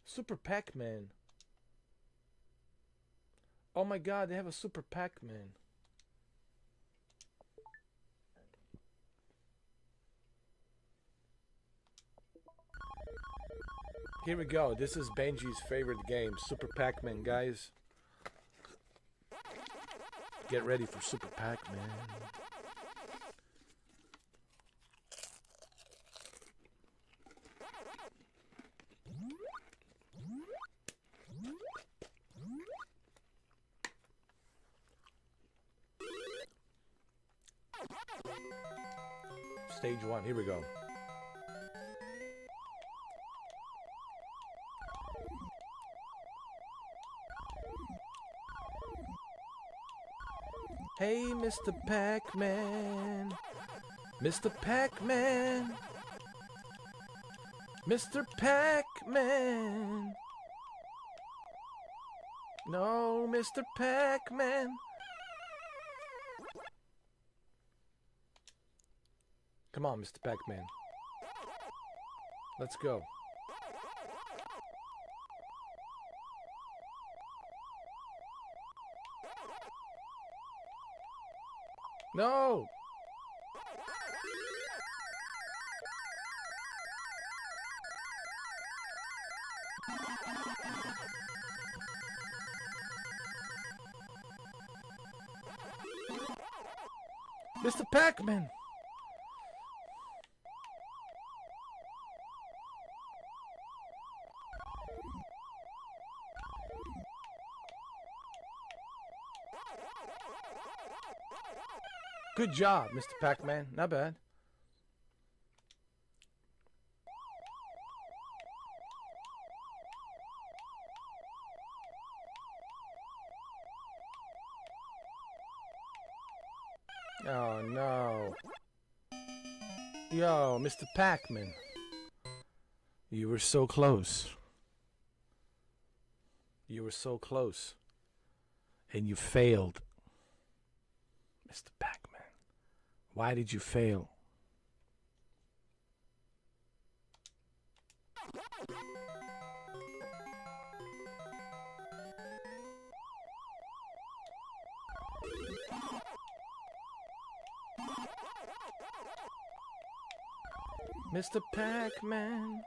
Super Pac-Man. Oh my god, they have a Super Pac-Man. Here we go. This is Benji's favorite game, Super Pac-Man, guys. Get ready for Super Pac-Man. Stage 1, here we go. Hey, Mr. Pac-Man. Mr. Pac-Man. Mr. Pac-Man. No, Mr. Pac-Man. Come on, Mr. Pac-Man. Let's go. No! Mr. Pac-Man! Good job, Mr. Pac-Man. Not bad. Oh, no. Yo, Mr. Pac-Man. You were so close. You were so close. And you failed. Mr. Pac-Man. Why did you fail? Mr. Pac-Man.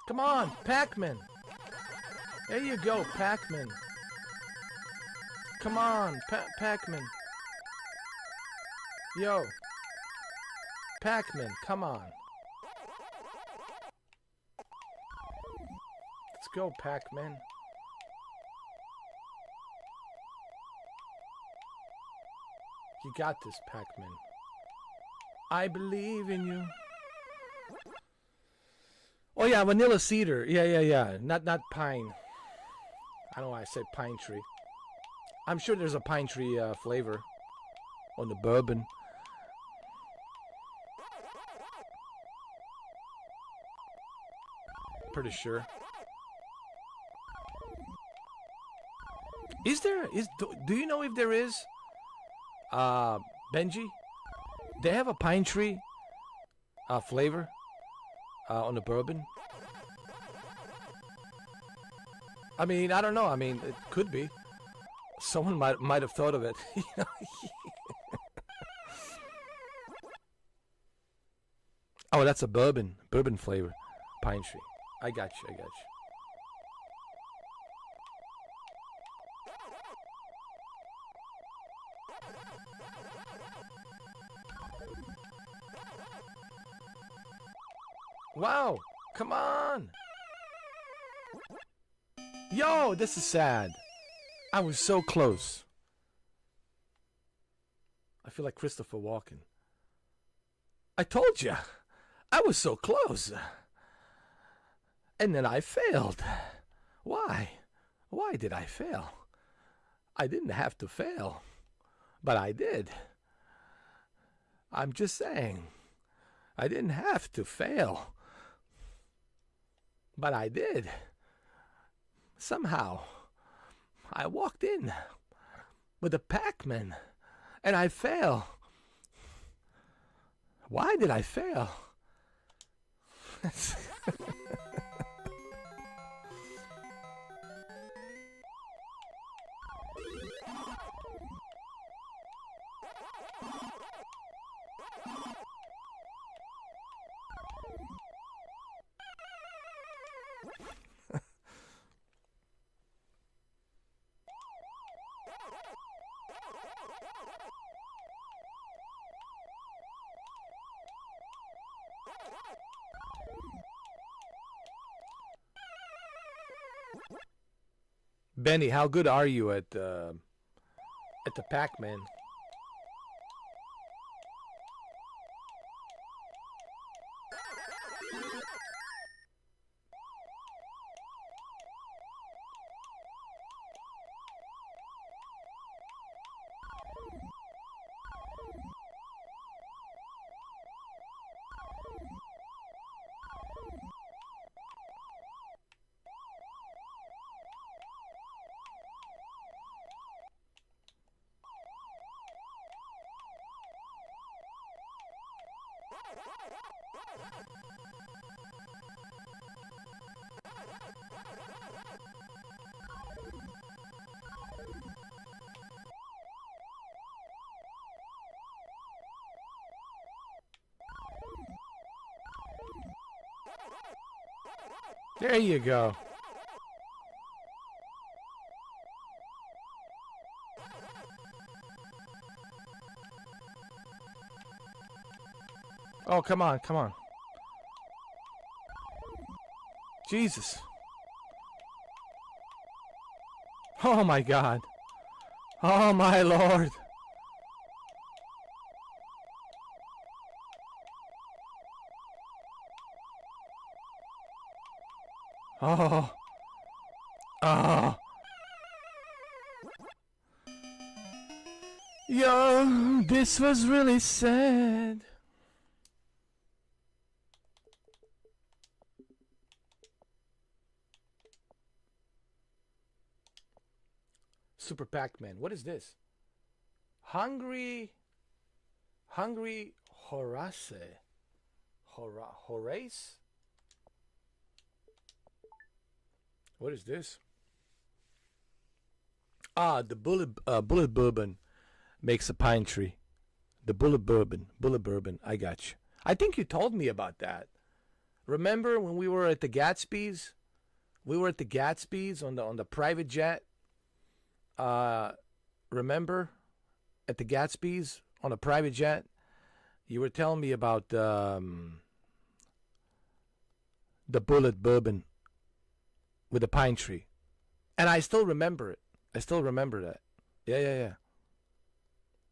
Come on, Pac-Man. There you go, Pac-Man. Come on, Pac-Man. Yo. Pac-Man, come on. Let's go, Pac-Man. You got this, Pac-Man. I believe in you. Oh yeah, vanilla cedar. Yeah. Not pine. I don't know why I said pine tree. I'm sure there's a pine tree flavor on the bourbon. Pretty sure. Is there? Do you know if there is? Benji, they have a pine tree flavor on the bourbon. I mean, I don't know. I mean, it could be. Someone might have thought of it. Oh, that's a bourbon flavor, pine tree. I got you. Wow, come on. Yo, this is sad. I was so close. I feel like Christopher Walken. I told you. I was so close. And then I failed. Why? Why did I fail? I didn't have to fail. But I did. I'm just saying. I didn't have to fail. But I did. Somehow, I walked in with a Pac-Man, and I fail. Why did I fail? Benny, how good are you at the Pac-Man? There you go. Oh, come on, come on. Jesus. Oh my God. Oh my Lord. Oh. Oh. Yo, this was really sad. Super Pac-Man. What is this? Hungry Horace. Horace? What is this? Ah, the bullet bourbon makes a pine tree. The bullet bourbon. I got you. I think you told me about that. Remember when we were at the Gatsby's? We were at the Gatsby's on the private jet. Remember at the Gatsby's on a private jet? You were telling me about the bullet bourbon with the pine tree. And I still remember it. I still remember that. Yeah.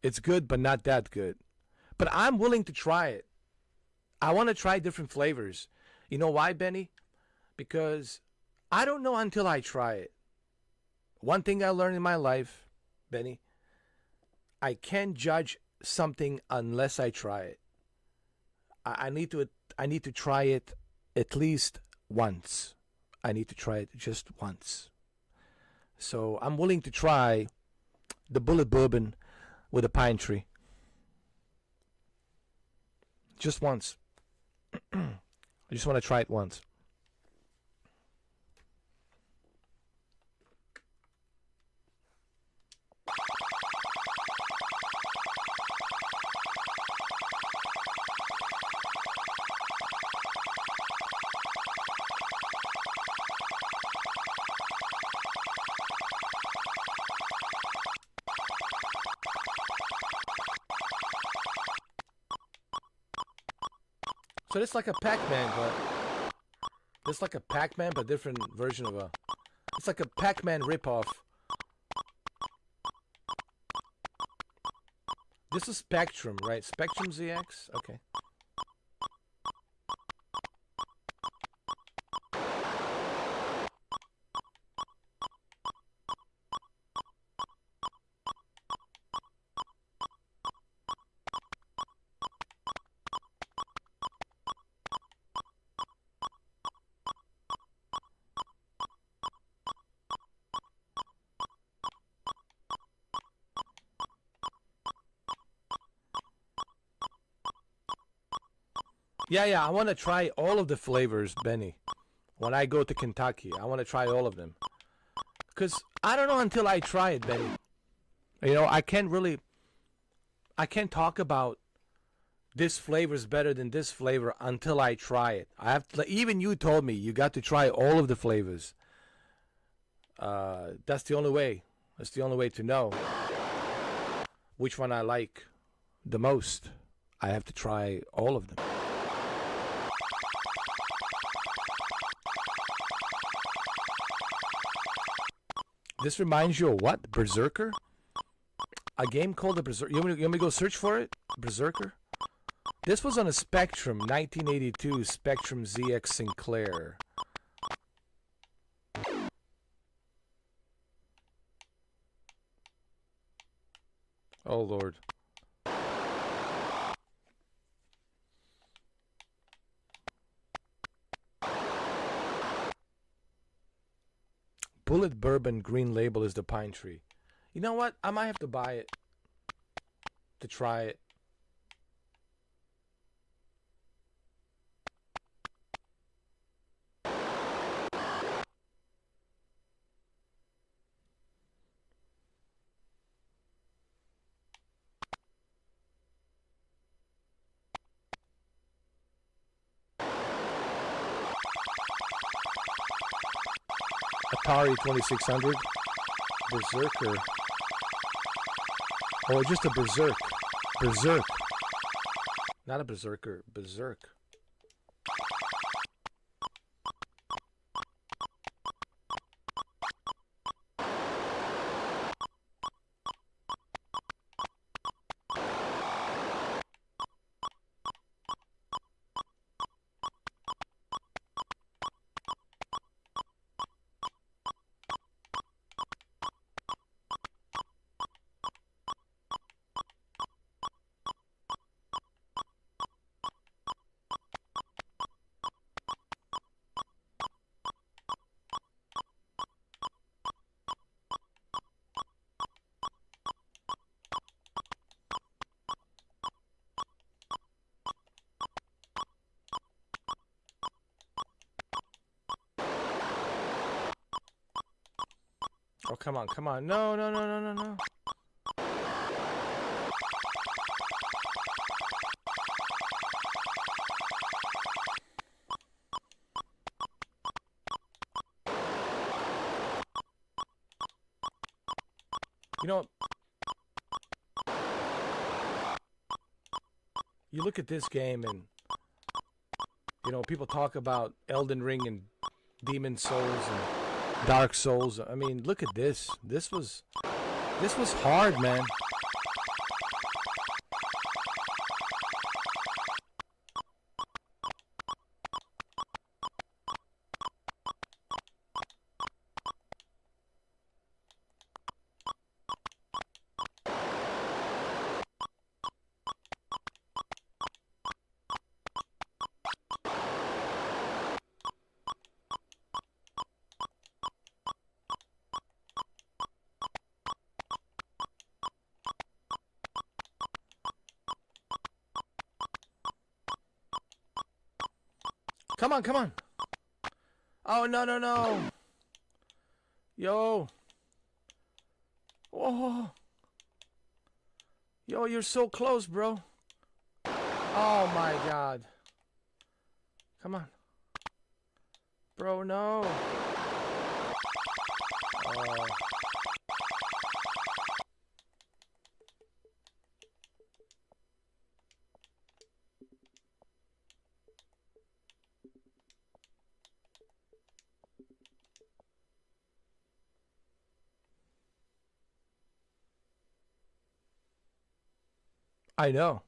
It's good, but not that good. But I'm willing to try it. I want to try different flavors. You know why, Benny? Because I don't know until I try it. One thing I learned in my life, Benny, I can't judge something unless I try it. I need to try it at least once. I need to try it just once. So I'm willing to try the bullet bourbon with a pine tree. Just once. I just want to try it once. So it's like a Pac-Man, but it's like a Pac-Man, but different version of a. It's like a Pac-Man ripoff. This is Spectrum, right? Spectrum Zx. Okay. Yeah, I want to try all of the flavors, Benny. When I go to Kentucky, I want to try all of them. Because I don't know until I try it, Benny. You know, I can't talk about this flavor is better than this flavor until I try it. I have to, even you told me you got to try all of the flavors. That's the only way. That's the only way to know which one I like the most. I have to try all of them. This reminds you of what? Berserker? A game called the Berserker. You want me to go search for it? Berserker? This was on a Spectrum, 1982 Spectrum Zx Sinclaire. Oh, Lord. Bullet Bourbon green label is the pine tree. You know what? I might have to buy it to try it. Atari 2600, Berserker, or just a Berserk, not a Berserker, Berserk. Oh, come on, come on. No, no, no, no, no, no. You know, you look at this game and, you know, people talk about Elden Ring and Demon Souls and Dark Souls. I mean, look at this. This was hard, man. Come on, come on. Oh, no, no, no. Yo. Oh. Yo, you're so close, bro. Oh, my God. Come on. Bro, no. I know.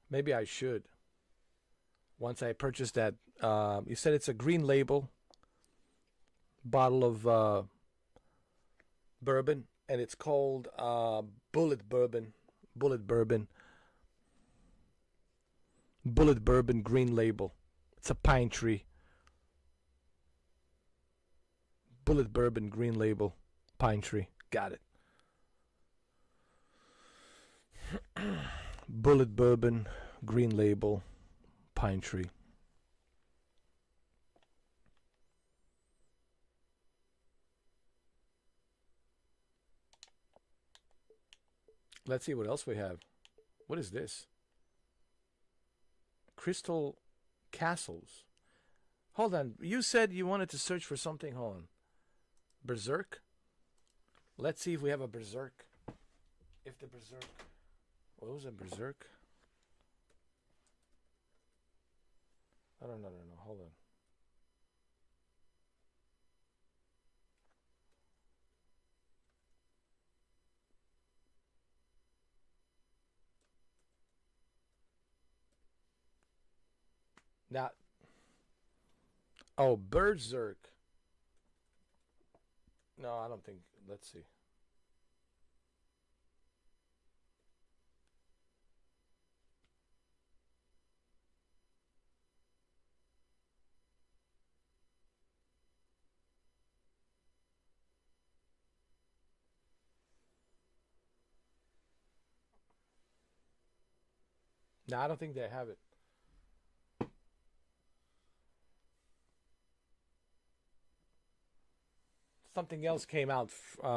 Maybe I should. Once I purchased that, you said it's a green label bottle of bourbon, and it's called Bullet Bourbon. Bullet Bourbon. Bullet Bourbon green label. It's a pine tree. Bullet Bourbon green label. Pine tree. Got it. Bullet Bourbon green label. Pine tree. Let's see what else we have. What is this? Crystal Castles. Hold on. You said you wanted to search for something. Hold on. Berserk? Let's see if we have a Berserk. If the Berserk... What was a Berserk? I don't know. Hold on. Now, oh, Berserk. No, I don't think. Let's see. No, I don't think they have it. Something else came out,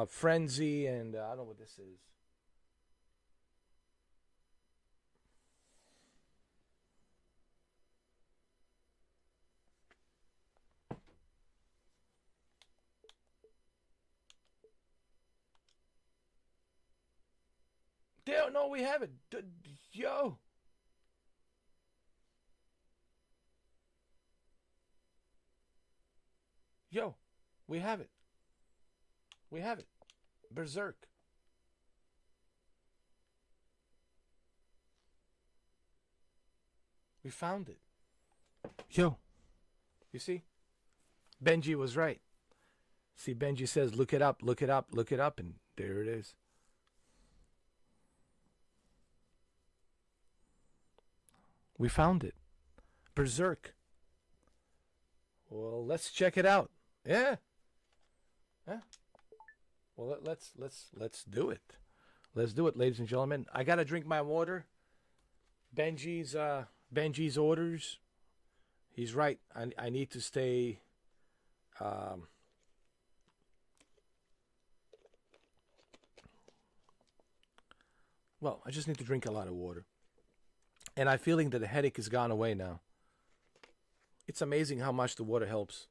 Frenzy, and I don't know what this is. They don't know we have it. Yo. Yo, we have it. We have it. Berserk. We found it. Yo. You see? Benji was right. See, Benji says, look it up, look it up, look it up, and there it is. We found it. Berserk. Well, let's check it out. Yeah. Yeah. Well, let's do it. Let's do it, ladies and gentlemen. I gotta drink my water. Benji's orders. He's right. I need to stay. Well, I just need to drink a lot of water, and I'm feeling that the headache has gone away now. It's amazing how much the water helps.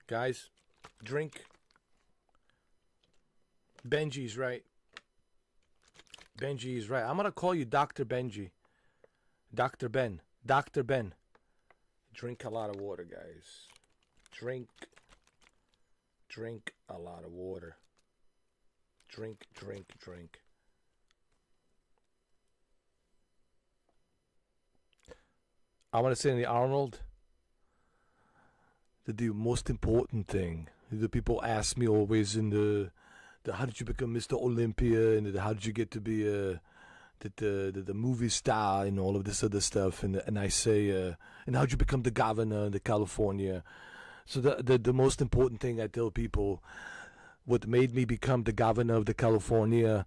Guys, drink. Benji's right. Benji's right. I'm going to call you Dr. Benji. Dr. Ben. Dr. Ben. Drink a lot of water, guys. Drink a lot of water. Drink. I want to say in the Arnold, the most important thing. The people ask me always in the how did you become Mr. Olympia, and how did you get to be the movie star and all of this other stuff, and I say and how did you become the governor in California. So the most important thing I tell people, what made me become the governor of the California,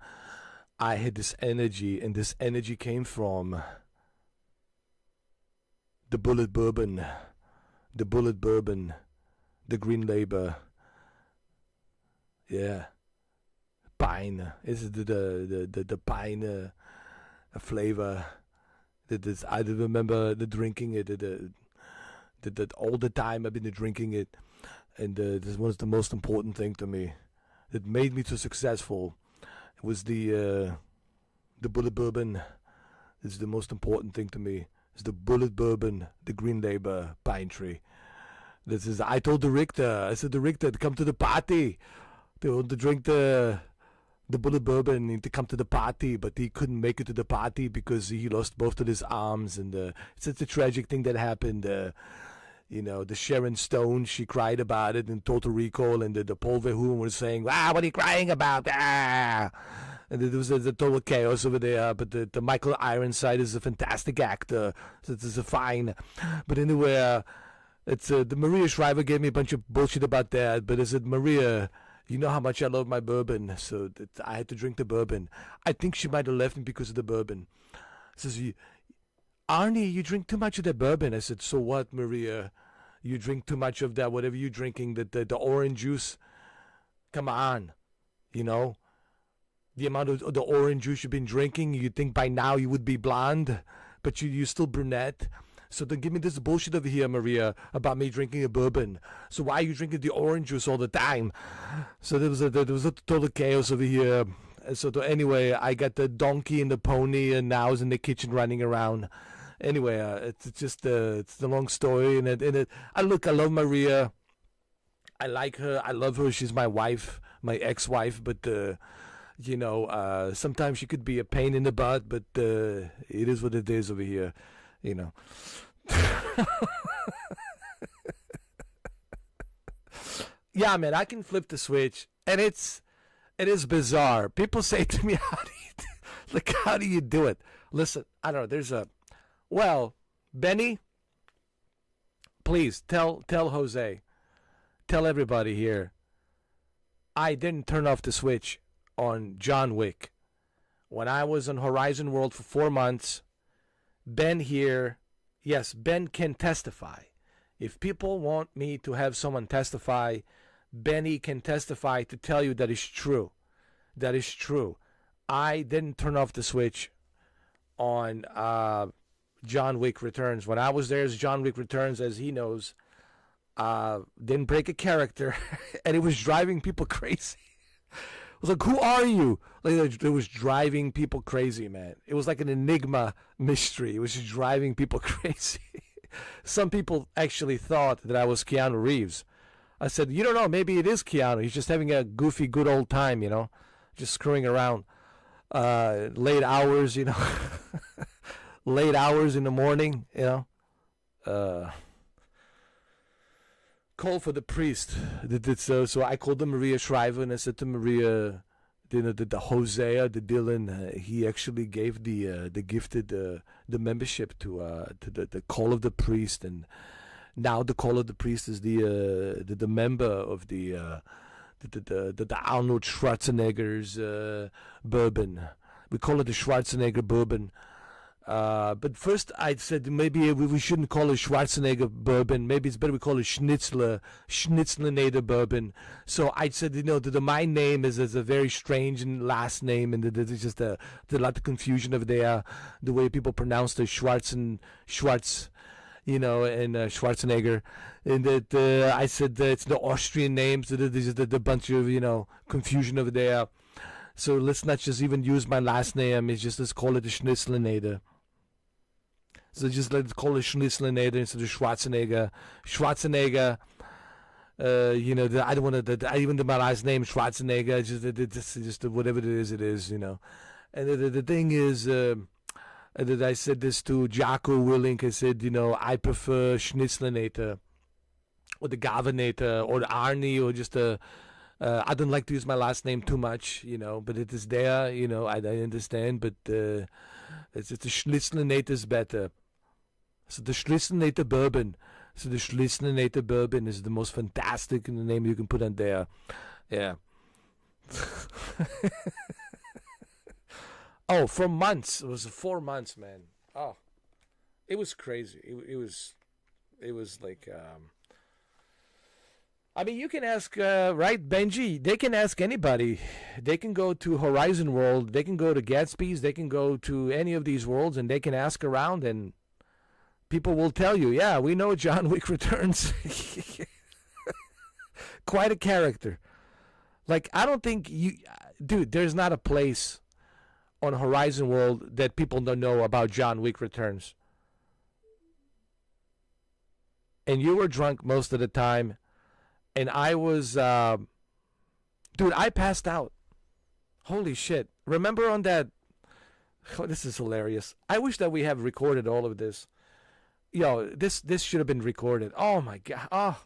I had this energy, and this energy came from the bullet bourbon, the green label. Yeah, pine. This is the pine flavor. I remember drinking it. All the time I've been drinking it, and this was the most important thing to me. That made me so successful. It was the bullet bourbon. It's the most important thing to me. It's the bullet bourbon, the green label pine tree. This is. I told the Richter. I said to Richter to come to the party. They want to drink the bullet bourbon and to come to the party, but he couldn't make it to the party because he lost both of his arms, and it's such a tragic thing that happened. The Sharon Stone, she cried about it in Total Recall, and the Paul Verhoeven was saying, what are you crying about? And there was a total chaos over there, but the Michael Ironside is a fantastic actor, so it's a fine. But anyway, it's the Maria Shriver gave me a bunch of bullshit about that, but I said, Maria, you know how much I love my bourbon, so I had to drink the bourbon. I think she might have left me because of the bourbon. Says, Arnie, you drink too much of that bourbon. I said, so what, Maria? You drink too much of that, whatever you're drinking, the orange juice. Come on, the amount of the orange juice you've been drinking, you think by now you would be blonde, but you're still brunette. So don't give me this bullshit over here, Maria, about me drinking a bourbon. So why are you drinking the orange juice all the time? So there was a total chaos over here. So anyway, I got the donkey and the pony, and now I was in the kitchen running around. Anyway, it's just it's the long story, and I love Maria. I like her. I love her. She's my wife, my ex-wife, but sometimes she could be a pain in the butt, but it is what it is over here. Yeah, man, I can flip the switch, and it is bizarre. People say to me, how do you do it? Listen, I don't know. Benny, please tell Jose, tell everybody here, I didn't turn off the switch on John Wick. When I was on Horizon World for 4 months, Ben here, yes, Ben can testify. If people want me to have someone testify, Benny can testify to tell you that is true. That is true. I didn't turn off the switch on John Wick Returns. When I was there as John Wick Returns, as he knows, didn't break a character, and it was driving people crazy. I was like, who are you? Like, it was driving people crazy, man. It was like an enigma mystery. It was just driving people crazy. Some people actually thought that I was Keanu Reeves. I said, you don't know, maybe it is Keanu. He's just having a goofy, good old time, just screwing around. Late hours, late hours in the morning, Call for the priest. So I called the Maria Shriver, and I said to Maria, the Hosea, the Dylan, he actually gave the gifted the membership to the Call of the Priest, and now the Call of the Priest is the member of the Arnold Schwarzenegger's bourbon. We call it the Schwarzenegger bourbon. But first I said maybe we shouldn't call it Schwarzenegger bourbon. Maybe it's better we call it Schnitzlernader bourbon. So I said, my name is a very strange last name, and there's just a lot of confusion over there. The way people pronounce the Schwarz, and Schwarzenegger. And that I said that it's the Austrian name, so there's just a bunch of, confusion over there. So let's not just even use my last name. Let's call it the Schnitzlernader. So just let's call it Schnitzlernader instead of Schwarzenegger. Schwarzenegger. I don't want to. I even do my last name Schwarzenegger. Just whatever it is, And the thing is, that I said this to Jocko Willink. I said, I prefer Schnitzlernader, or the Governator, or the Arnie, or just a. I don't like to use my last name too much, but it is there, I understand, but it's the Schnitzlernader is better. So the Schnitzlernader bourbon. So the Schnitzlernader bourbon is the most fantastic name you can put on there. Yeah. Oh, for months. It was 4 months, man. Oh, it was crazy. It was like. I mean, you can ask, right, Benji? They can ask anybody. They can go to Horizon World. They can go to Gatsby's. They can go to any of these worlds, and they can ask around, and people will tell you, yeah, we know John Wick Returns. Quite a character. Like, I don't think you... Dude, there's not a place on Horizon World that people don't know about John Wick Returns. And you were drunk most of the time. And I was... dude, I passed out. Holy shit. Remember on that... Oh, this is hilarious. I wish that we have recorded all of this. Yo, this should have been recorded. Oh, my God.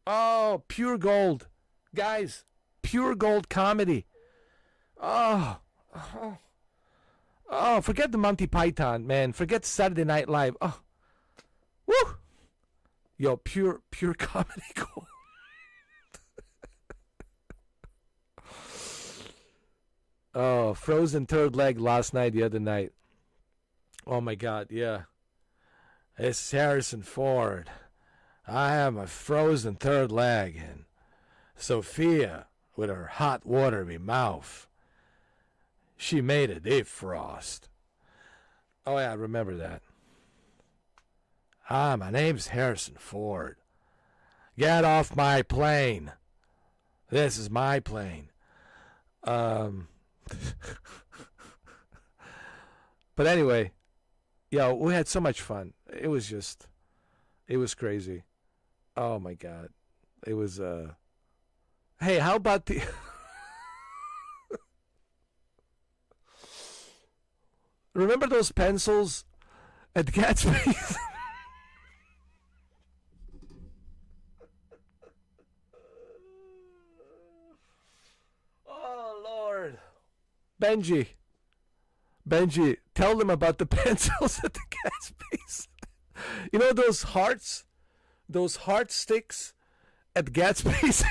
Oh, pure gold. Guys, pure gold comedy. Oh, forget the Monty Python, man. Forget Saturday Night Live. Oh, woo. Yo, pure comedy gold. Oh, frozen third leg last night, the other night. Oh, my God, yeah. It's Harrison Ford. I have my frozen third leg, and Sophia, with her hot watery mouth, she made a defrost. Oh, yeah, I remember that. Hi, my name's Harrison Ford. Get off my plane. This is my plane. But anyway, yo, we had so much fun. It was crazy. Oh my God. It was Hey, how about the Remember those pencils at Gatsby's? Oh Lord. Benji, tell them about the pencils at the Gatsby's. You know those hearts? Those heart sticks at Gatsby's?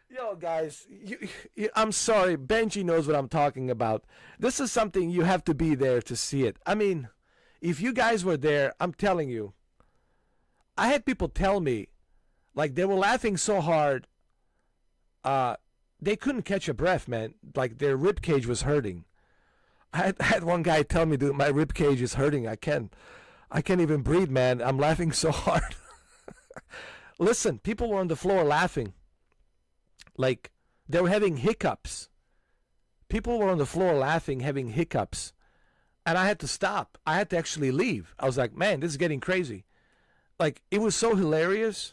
Yo, guys, I'm sorry. Benji knows what I'm talking about. This is something you have to be there to see it. I mean, if you guys were there, I'm telling you. I had people tell me, like, they were laughing so hard, they couldn't catch a breath, man. Like, their rib cage was hurting. I had one guy tell me, dude, my rib cage is hurting. I can't even breathe, man. I'm laughing so hard. Listen, people were on the floor laughing. Like, they were having hiccups. People were on the floor laughing, having hiccups. And I had to stop. I had to actually leave. I was like, man, this is getting crazy. Like, it was so hilarious.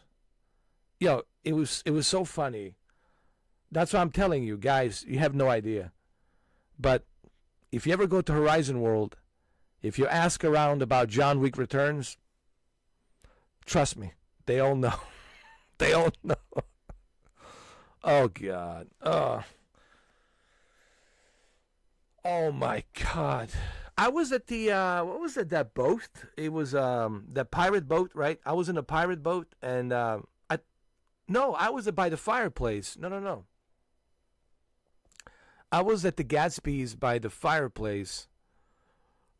Yo, it was so funny. That's what I'm telling you, guys. You have no idea. But if you ever go to Horizon World, if you ask around about John Wick Returns, trust me, they all know. They all know. Oh, God. Oh, my God. I was at the, what was it, that boat? It was that pirate boat, right? I was in a pirate boat, and I was by the fireplace. No. I was at the Gatsby's by the fireplace,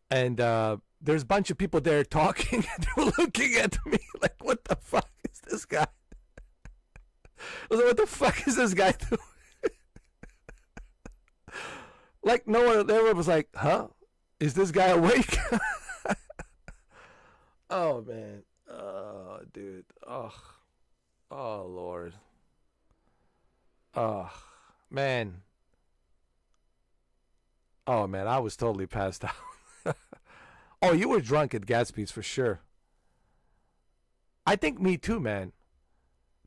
and there's a bunch of people there talking, and they were looking at me like, what the fuck is this guy? I was like, what the fuck is this guy doing? Like, everyone was like, huh? Is this guy awake? Oh, man. Oh, dude. Oh, Lord. Oh, man. Oh, man, I was totally passed out. Oh, you were drunk at Gatsby's for sure. I think me too, man.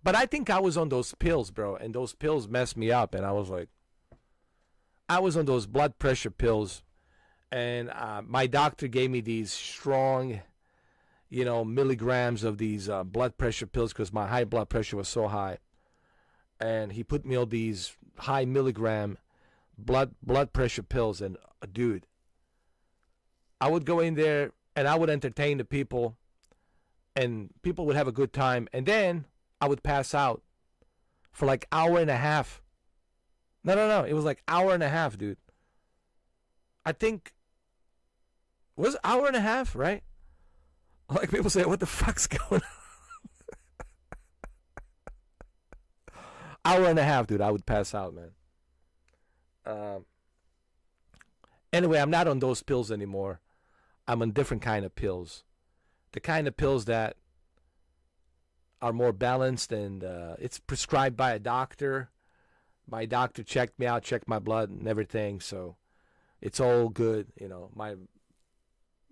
But I think I was on those pills, bro, and those pills messed me up, and I was like, I was on those blood pressure pills, and my doctor gave me these strong, milligrams of these blood pressure pills because my high blood pressure was so high, and he put me on these high milligram blood pressure pills, and dude, I would go in there and I would entertain the people, and people would have a good time, and then I would pass out for like hour and a half. No. It was like hour and a half, dude. I think it was hour and a half, right? Like people say, what the fuck's going on? Hour and a half, dude. I would pass out, man. Anyway, I'm not on those pills anymore. I'm on different kind of pills. The kind of pills that are more balanced, and it's prescribed by a doctor. My doctor checked me out, checked my blood and everything, so it's all good. You know,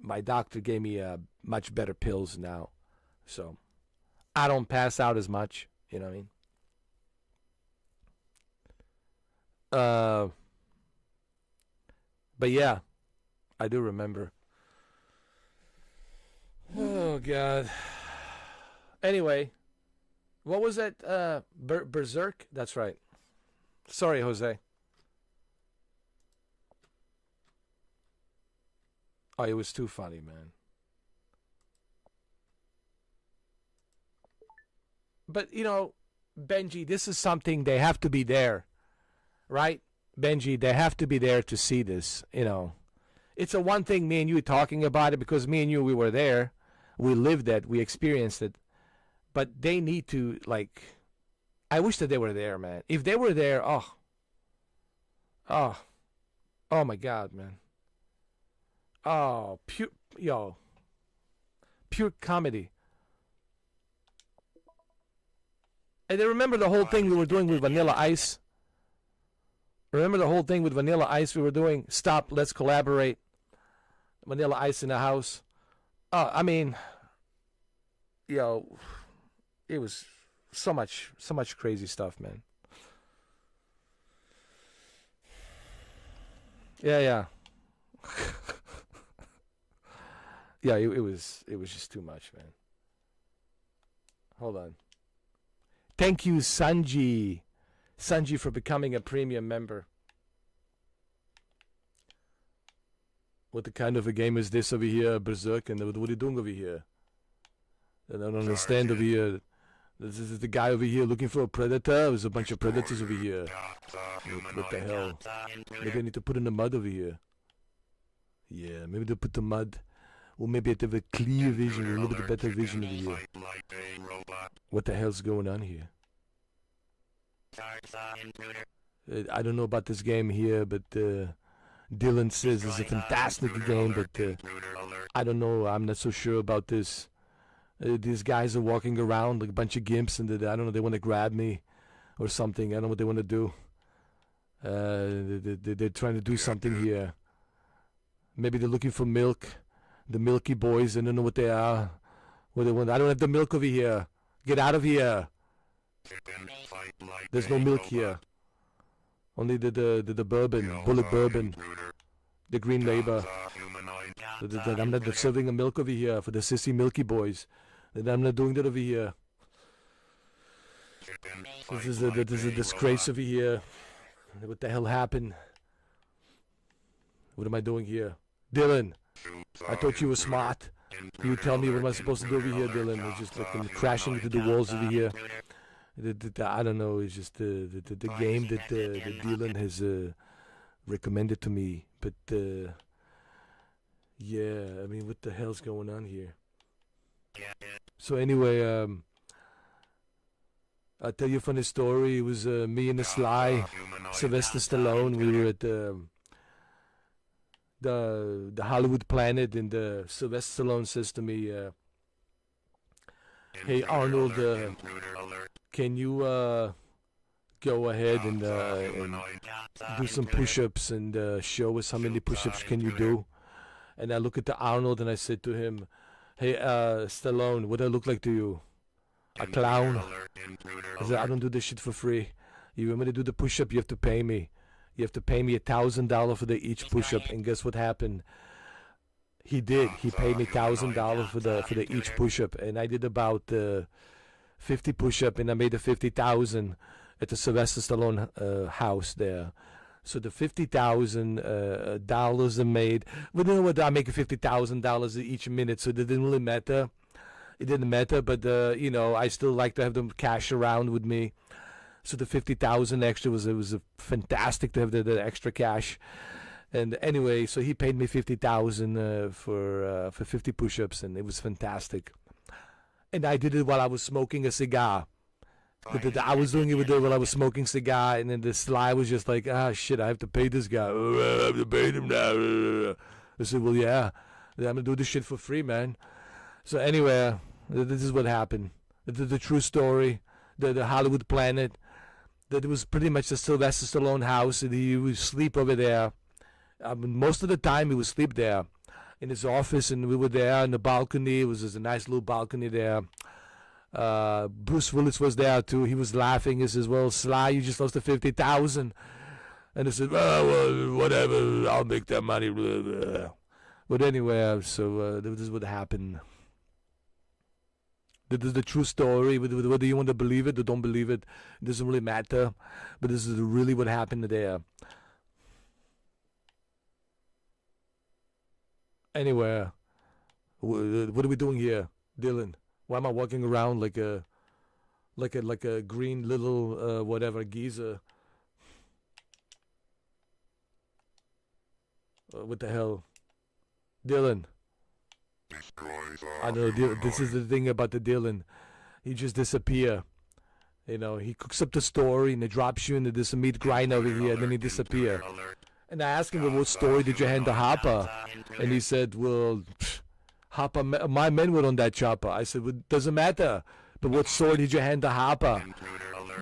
my doctor gave me much better pills now, so I don't pass out as much. You know what I mean? But yeah, I do remember. Oh God. Anyway, what was that? Berserk? That's right. Sorry, Jose. Oh, it was too funny, man. But, you know, Benji, this is something they have to be there, right? Benji, they have to be there to see this, you know. It's a one thing me and you talking about it because me and you, we were there. We lived it. We experienced it. But they need to, like, I wish that they were there, man. If they were there, oh my God, man. Oh, pure comedy. And I remember the whole thing we were doing with Vanilla Ice. Remember the whole thing with Vanilla Ice we were doing? Stop, let's collaborate. Vanilla Ice in the house. I mean, it was so much crazy stuff, man. Yeah. Yeah, it was just too much, man. Hold on. Thank you, Sanji, for becoming a premium member. What the kind of a game is this over here, Berserk? And what are you doing over here? I don't understand over here. This is the guy over here looking for a predator. There's a bunch of predators over here. What the hell? Maybe I need to put in the mud over here. Yeah, maybe they'll put the mud. Or maybe I have a clear vision, a little bit better vision over here. What the hell's going on here? I don't know about this game here, but Dylan says it's a fantastic game, but I don't know. I'm not so sure about this. These guys are walking around like a bunch of gimps, and I don't know, they want to grab me or something. I don't know what they want to do. They're trying to do something here. Maybe they're looking for milk. The Milky Boys, I don't know what they are. What they want. I don't have the milk over here. Get out of here. There's no milk here. Only the bourbon, bullet bourbon, the Green Label. I'm not serving a milk over here for the sissy Milky Boys. I'm not doing that over here. This is a disgrace over here. What the hell happened? What am I doing here? Dylan, I thought you were smart. You tell me what am I supposed to do over here, Dylan? It's just like I'm crashing into the walls over here. I don't know. It's just the game that Dylan has recommended to me. But yeah, I mean, what the hell's going on here? So anyway, I'll tell you a funny story. It was me and the Sly, Sylvester Stallone. We were at the Hollywood Planet, and Sylvester Stallone says to me, "Hey Arnold, can you go ahead and do some push-ups and show us how many push-ups can you do?" And I look at the Arnold and I said to him, "Hey Stallone, what do I look like to you? A clown?" I said, "I don't do this shit for free. You want me to do the push-up, you have to pay me. You have to pay me $1,000 for each push-up." And guess what happened? He did. He paid me $1,000 for the each push-up, and I did about 50 push-up, and I made the 50,000 at the Sylvester Stallone house there. So the $50,000 I made. But you know what? I make $50,000 each minute, so it didn't really matter. It didn't matter, but I still like to have the cash around with me. So the 50,000 extra was fantastic to have the extra cash. And anyway, so he paid me 50,000 for 50 push-ups, and it was fantastic. And I did it while I was smoking a cigar. I was doing it while I was smoking cigar, and then the Sly was just like, shit, I have to pay this guy. I have to pay him now. I said, well, yeah, I'm gonna do this shit for free, man. So anyway, this is what happened. The true story, the Hollywood Planet. That it was pretty much the Sylvester Stallone house, and he would sleep over there. Most of the time, he would sleep there in his office, and we were there on the balcony. It was just a nice little balcony there. Bruce Willis was there too. He was laughing. He says, "Well, Sly, you just lost the 50,000." And I said, well, whatever. I'll make that money. But anyway, so this is what happened. This is the true story. Whether you want to believe it or don't believe it, it doesn't really matter. But this is really what happened there. Anyway, what are we doing here, Dylan? Why am I walking around like a green little whatever geezer? What the hell, Dylan? I know this is the thing about the Dylan. He just disappear. He cooks up the story and it drops you into this meat grind over here, and then he disappear. And I asked him, well, what story did you hand to Hopper? And he said, well, Hopper, my men were on that chopper. I said, well, doesn't matter. But what story did you hand to Hopper?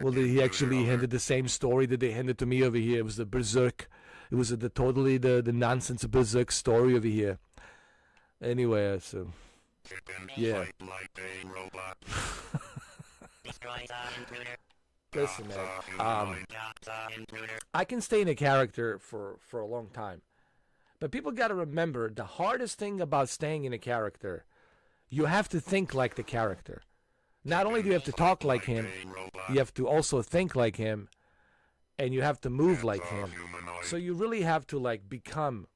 Well, he actually handed the same story that they handed to me over here. It was the Berserk. It was the nonsense Berserk story over here. Anyway, so yeah. Listen, man. I can stay in a character for a long time, but people got to remember the hardest thing about staying in a character, you have to think like the character. Not only do you have to talk like him, you have to also think like him, and you have to move like him. So you really have to become,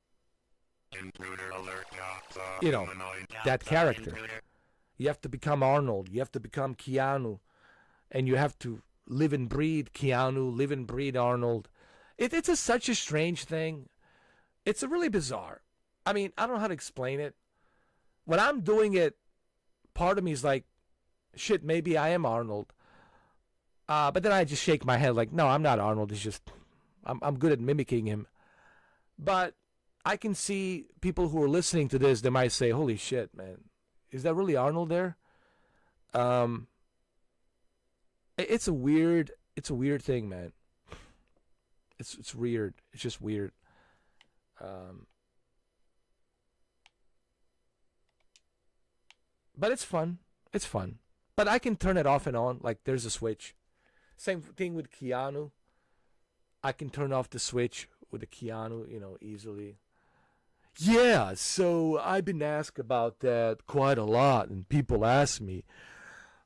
that character. You have to become Arnold. You have to become Keanu, and you have to live and breathe Keanu, live and breathe Arnold. It's such a strange thing. It's really bizarre. I mean, I don't know how to explain it. When I'm doing it, part of me is like, shit, maybe I am Arnold. But then I just shake my head like, no, I'm not Arnold. It's just, I'm good at mimicking him. But I can see people who are listening to this, they might say, holy shit, man. Is that really Arnold there? It's a weird thing, man. It's weird. It's just weird. But it's fun. It's fun. But I can turn it off and on. Like there's a switch. Same thing with Keanu. I can turn off the switch with the Keanu, easily. Yeah, so I've been asked about that quite a lot, and people ask me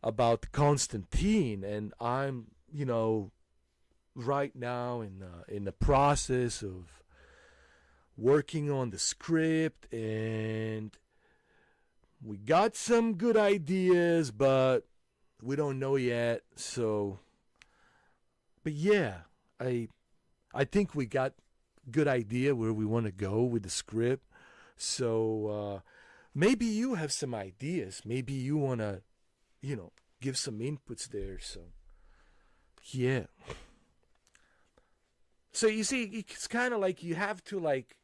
about Constantine, and I'm, right now in the process of working on the script, and we got some good ideas, but we don't know yet. So, but yeah, I think we got good idea where we want to go with the script. So maybe you have some ideas. Maybe you want to, give some inputs there. So yeah. So you see, it's kind of like you have to like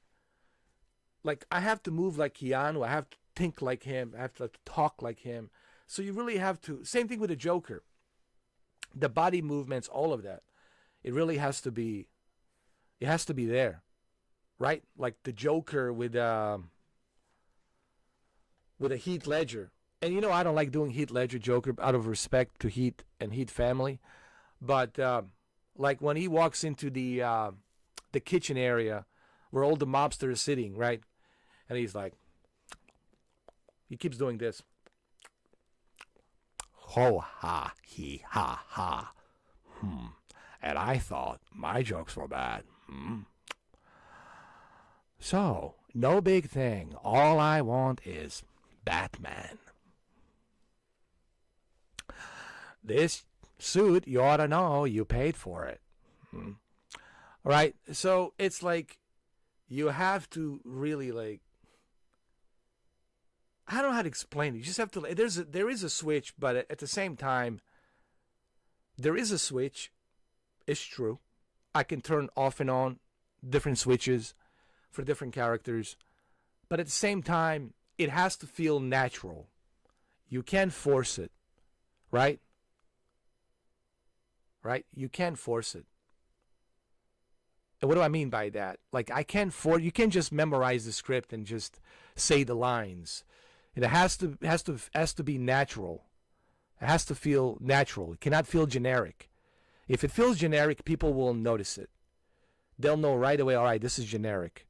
I have to move like Keanu. I have to think like him. I have to talk like him. So you really have to. Same thing with the Joker. The body movements, all of that. It really has to be. It has to be there, right? Like the Joker with a Heath Ledger. And I don't like doing Heath Ledger Joker out of respect to Heath and Heath family. But like when he walks into the kitchen area where all the mobsters are sitting, right? And he's like, he keeps doing this. Ho ha he ha ha. And I thought my jokes were bad. So, no big thing. All I want is Batman. this suit, you ought to know you paid for it. Right? So it's like you have to really like, I don't know how to explain it. You just have to. There is a switch, but at the same time, there is a switch. It's true. I can turn off and on different switches for different characters, but at the same time, it has to feel natural. You can't force it, right? Right? You can't force it. And what do I mean by that? Like you can't just memorize the script and just say the lines. It has to be natural. It has to feel natural. It cannot feel generic. If it feels generic, people will notice it. They'll know right away, all right, this is generic.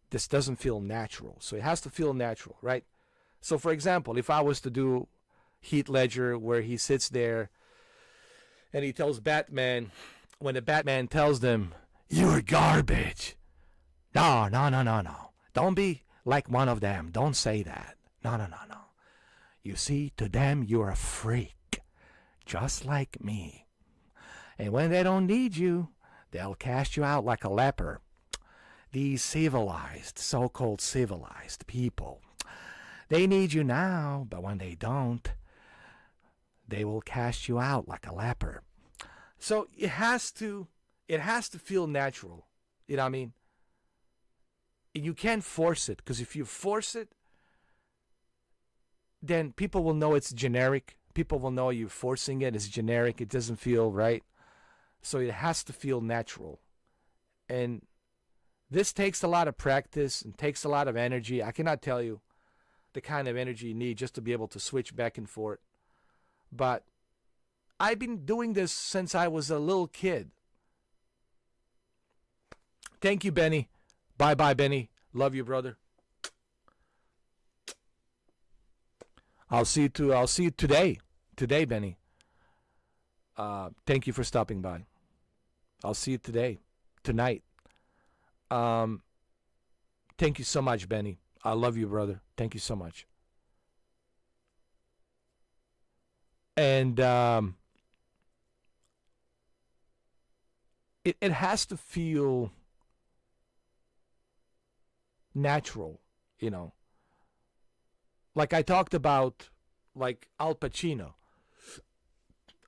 This doesn't feel natural. So it has to feel natural, right? So for example, if I was to do Heath Ledger where he sits there and he tells Batman, when the Batman tells them, "You're garbage." No. Don't be like one of them. Don't say that. No. You see, to them, you're a freak, just like me. And when they don't need you, they'll cast you out like a leper. These civilized, so-called civilized people, they need you now, but when they don't, they will cast you out like a leper. So it has to feel natural. You know what I mean? You can't force it, because if you force it, then people will know it's generic. People will know you're forcing it. It's generic. It doesn't feel right. So it has to feel natural. And this takes a lot of practice and takes a lot of energy. I cannot tell you the kind of energy you need just to be able to switch back and forth. But I've been doing this since I was a little kid. Thank you, Benny. Bye-bye, Benny. Love you, brother. I'll see you today. Today, Benny. Thank you for stopping by. I'll see you tonight. Thank you so much, Benny. I love you, brother. Thank you so much. And it has to feel natural, you know. Like I talked about, like Al Pacino.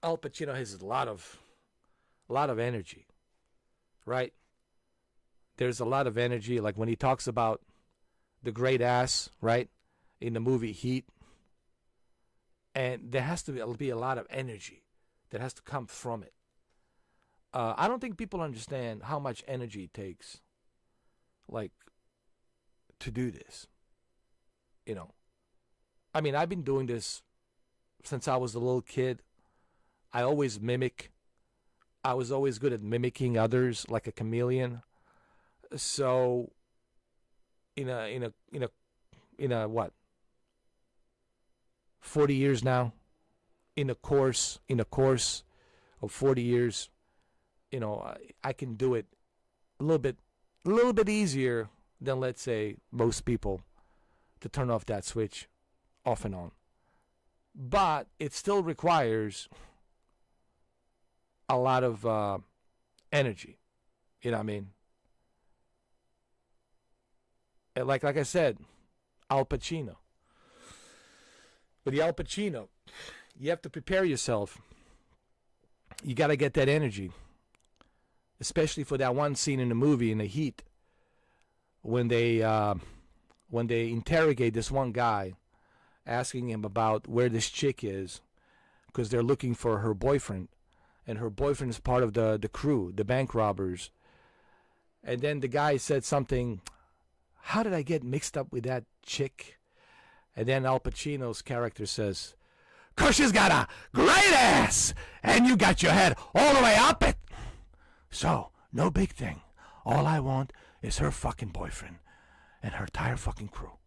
Al Pacino has a lot of energy, right? There's a lot of energy, like when he talks about the great ass, right, in the movie Heat. And there has to be a lot of energy that has to come from it. I don't think people understand how much energy it takes, like, to do this. You know, I mean, I've been doing this since I was a little kid. I always mimic. I was always good at mimicking others, like a chameleon. So, in a what? 40 years now, in a course of 40 years, you know, I can do it a little bit easier than, let's say, most people to turn off that switch off and on. But it still requires a lot of energy. You know what I mean? And like I said, Al Pacino. With the Al Pacino, you have to prepare yourself. You got to get that energy. Especially for that one scene in the movie, in the Heat, when they interrogate this one guy, asking him about where this chick is, because they're looking for her boyfriend, and her boyfriend is part of the crew, the bank robbers. And then the guy said something, "How did I get mixed up with that chick?" And then Al Pacino's character says, "'Cause she's got a great ass, and you got your head all the way up it. So, no big thing. All I want is her fucking boyfriend and her entire fucking crew."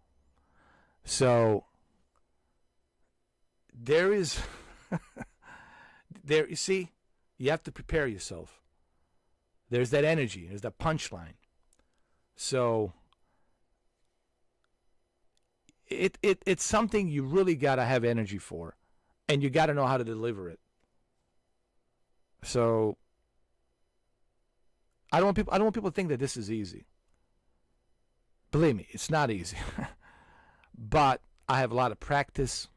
So, there is, you see, you have to prepare yourself. There's that energy, there's that punchline. So, it's something you really got to have energy for, and you got to know how to deliver it. So I don't want people to think that this is easy. Believe me, it's not easy. But I have a lot of practice.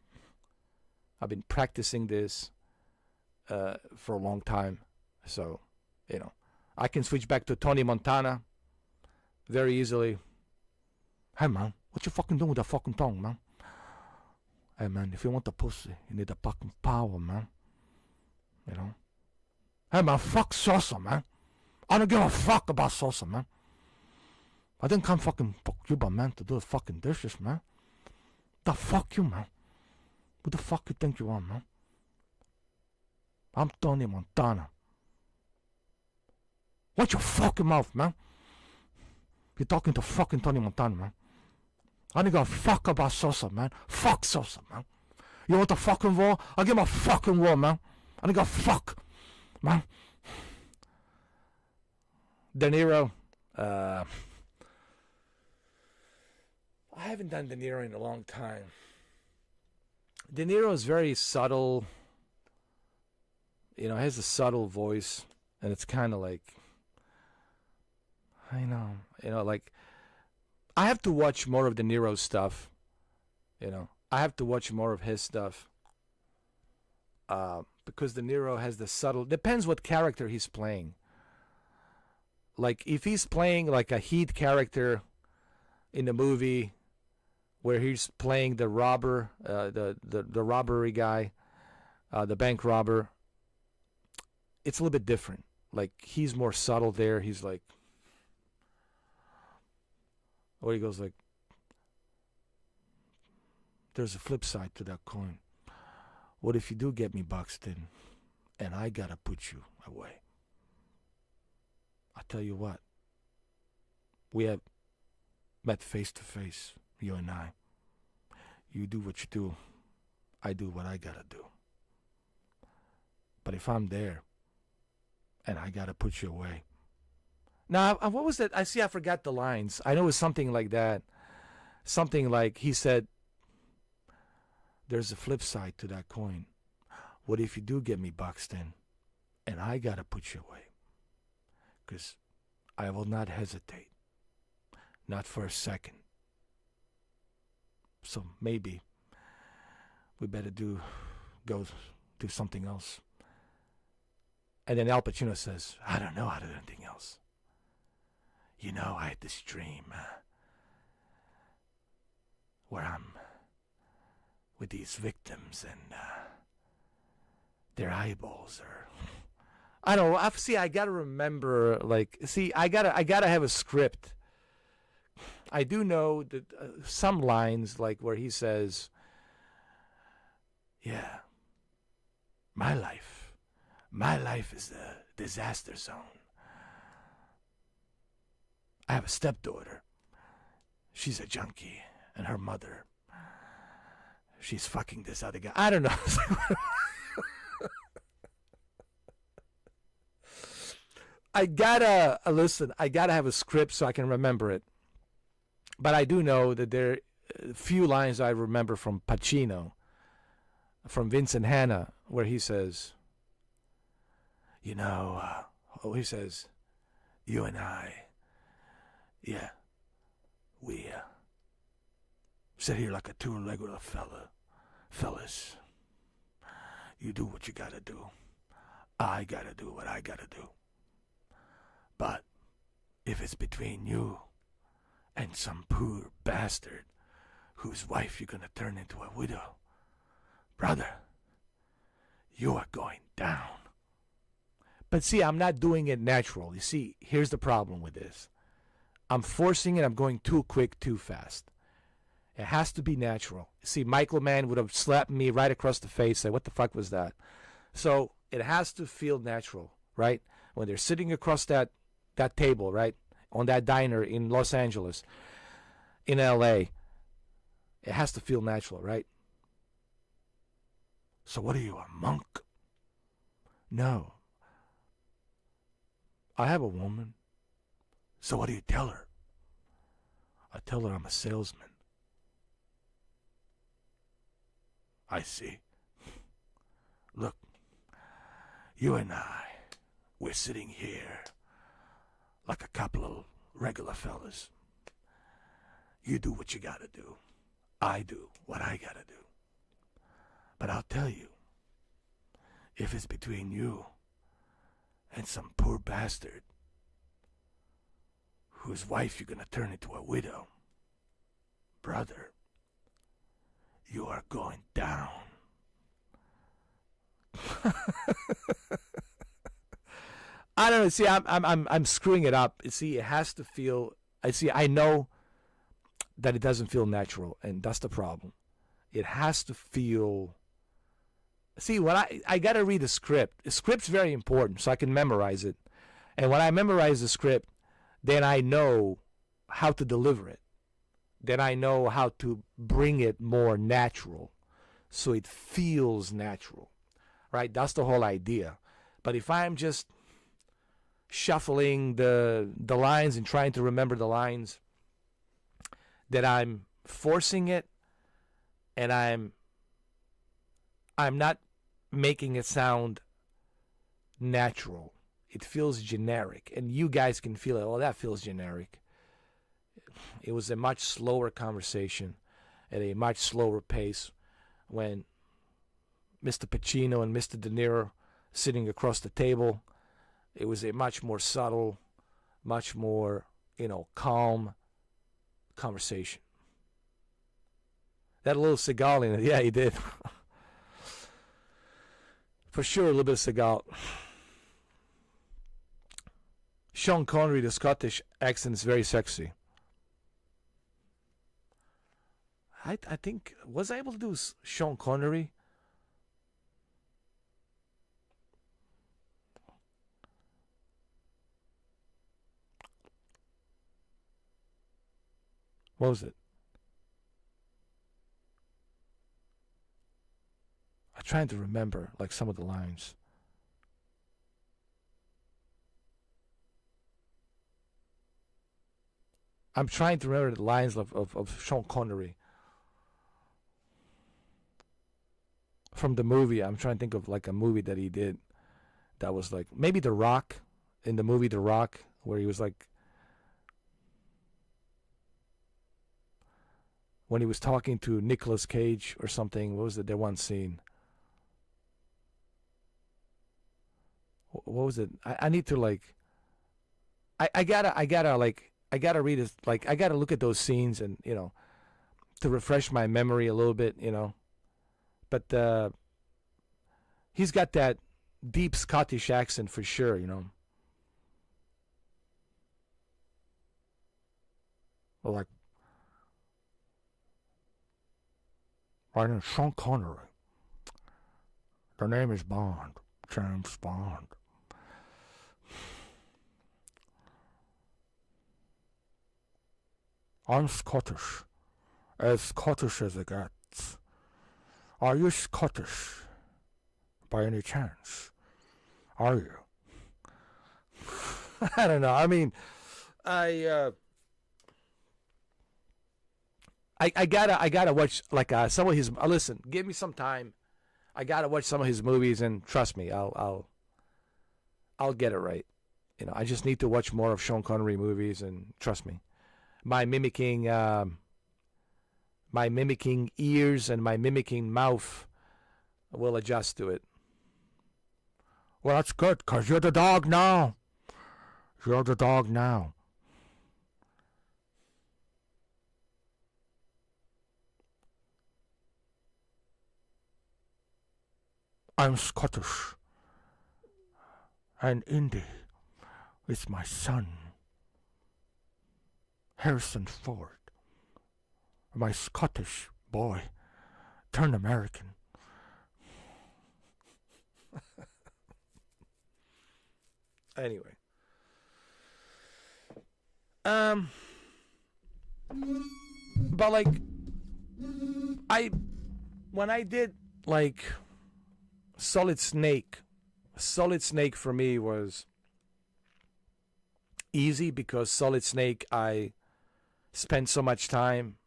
I've been practicing this for a long time. So, I can switch back to Tony Montana very easily. Hey, man, what you fucking doing with that fucking tongue, man? Hey, man, if you want the pussy, you need the fucking power, man. Hey, man, fuck Sosa, man. I don't give a fuck about Sosa, man. I didn't come fucking fuck you, but man, to do the fucking dishes, man. The fuck you, man. Who the fuck you think you are, man? I'm Tony Montana. Watch your fucking mouth, man. You're talking to fucking Tony Montana, man. I don't give a fuck about Sosa, man. Fuck Sosa, man. You want the fucking war? I'll give him a fucking war, man. I don't give a fuck, man. De Niro. I haven't done De Niro in a long time. De Niro is very subtle. Has a subtle voice. And it's kind of like, I know. Like, I have to watch more of De Niro's stuff. I have to watch more of his stuff. Because De Niro has the subtle, depends what character he's playing. Like, if he's playing like a Heat character in the movie where he's playing the robber, the robbery guy, the bank robber, it's a little bit different. Like, he's more subtle there. He's like, or he goes like, there's a flip side to that coin. What if you do get me boxed in and I gotta put you away? I tell you what, we have met face to face, you and I. You do what you do, I do what I gotta do. But if I'm there and I gotta put you away. Now, what was that? I forgot the lines. I know it was something like that. Something like he said, there's a flip side to that coin. What if you do get me boxed in and I gotta put you away? Because I will not hesitate. Not for a second. So maybe we better go do something else. And then Al Pacino says, I don't know how to do anything else. I had this dream where I'm with these victims and their eyeballs are... I don't know. I gotta remember, I gotta have a script. I do know that some lines, like where he says, yeah, my life is a disaster zone. I have a stepdaughter. She's a junkie, and her mother, she's fucking this other guy. I don't know. I gotta have a script so I can remember it. But I do know that there are a few lines I remember from Pacino, from Vincent Hanna, where he says, he says, you and I, yeah, we sit here like a two-legged fellas. You do what you gotta do. I gotta do what I gotta do. But if it's between you and some poor bastard whose wife you're gonna turn into a widow, brother, you are going down. But see, I'm not doing it natural. You see, here's the problem with this. I'm forcing it. I'm going too quick, too fast. It has to be natural. See, Michael Mann would have slapped me right across the face, say, what the fuck was that? So it has to feel natural, right? When they're sitting across that table, right, on that diner in Los Angeles, in L.A., it has to feel natural, right? So what are you, a monk? No. I have a woman. So what do you tell her? I tell her I'm a salesman. I see. Look, you and I, we're sitting here like a couple of regular fellas. You do what you gotta do. I do what I gotta do. But I'll tell you, if it's between you and some poor bastard whose wife you're gonna turn into a widow, brother, you are going down. I don't know. See, I'm screwing it up. See, it has to feel. I know that it doesn't feel natural, and that's the problem. It has to feel. See, when I gotta read the script. The script's very important, so I can memorize it. And when I memorize the script, then I know how to deliver it. Then I know how to bring it more natural, so it feels natural, right? That's the whole idea. But if I'm just shuffling the lines and trying to remember the lines, that I'm forcing it, and I'm not making it sound natural. It feels generic, and you guys can feel it. Oh, that feels generic. It was a much slower conversation at a much slower pace when Mr. Pacino and Mr. De Niro sitting across the table. It was a much more subtle, much more, calm conversation. That little Seagal in it, yeah, he did. For sure, a little bit of Seagal. Sean Connery, the Scottish accent is very sexy. I think, was I able to do Sean Connery? What was it? I'm trying to remember, like, some of the lines. I'm trying to remember the lines of Sean Connery. From the movie, I'm trying to think of, like, a movie that he did that was, like, maybe The Rock, in the movie The Rock, where he was, like, when he was talking to Nicolas Cage or something. What was it? That one scene. What was it? I need to, like, I gotta read it. Like, I gotta look at those scenes and, to refresh my memory a little bit, But he's got that deep Scottish accent for sure, Well, like, my name is Sean Connery. The name is Bond. James Bond. I'm Scottish. As Scottish as it gets. Are you Scottish? By any chance? Are you? I don't know. I mean, I gotta watch, like, some of his. Listen, give me some time. I gotta watch some of his movies, and trust me, I'll get it right. I just need to watch more of Sean Connery movies, and trust me, my mimicking ears and my mimicking mouth will adjust to it. Well, that's good, 'cause you're the dog now. You're the dog now. I'm Scottish. And Indy is my son. Harrison Ford. My Scottish boy turned American. Anyway. But, like, when I did, like, Solid Snake for me was easy, because Solid Snake, I spent so much time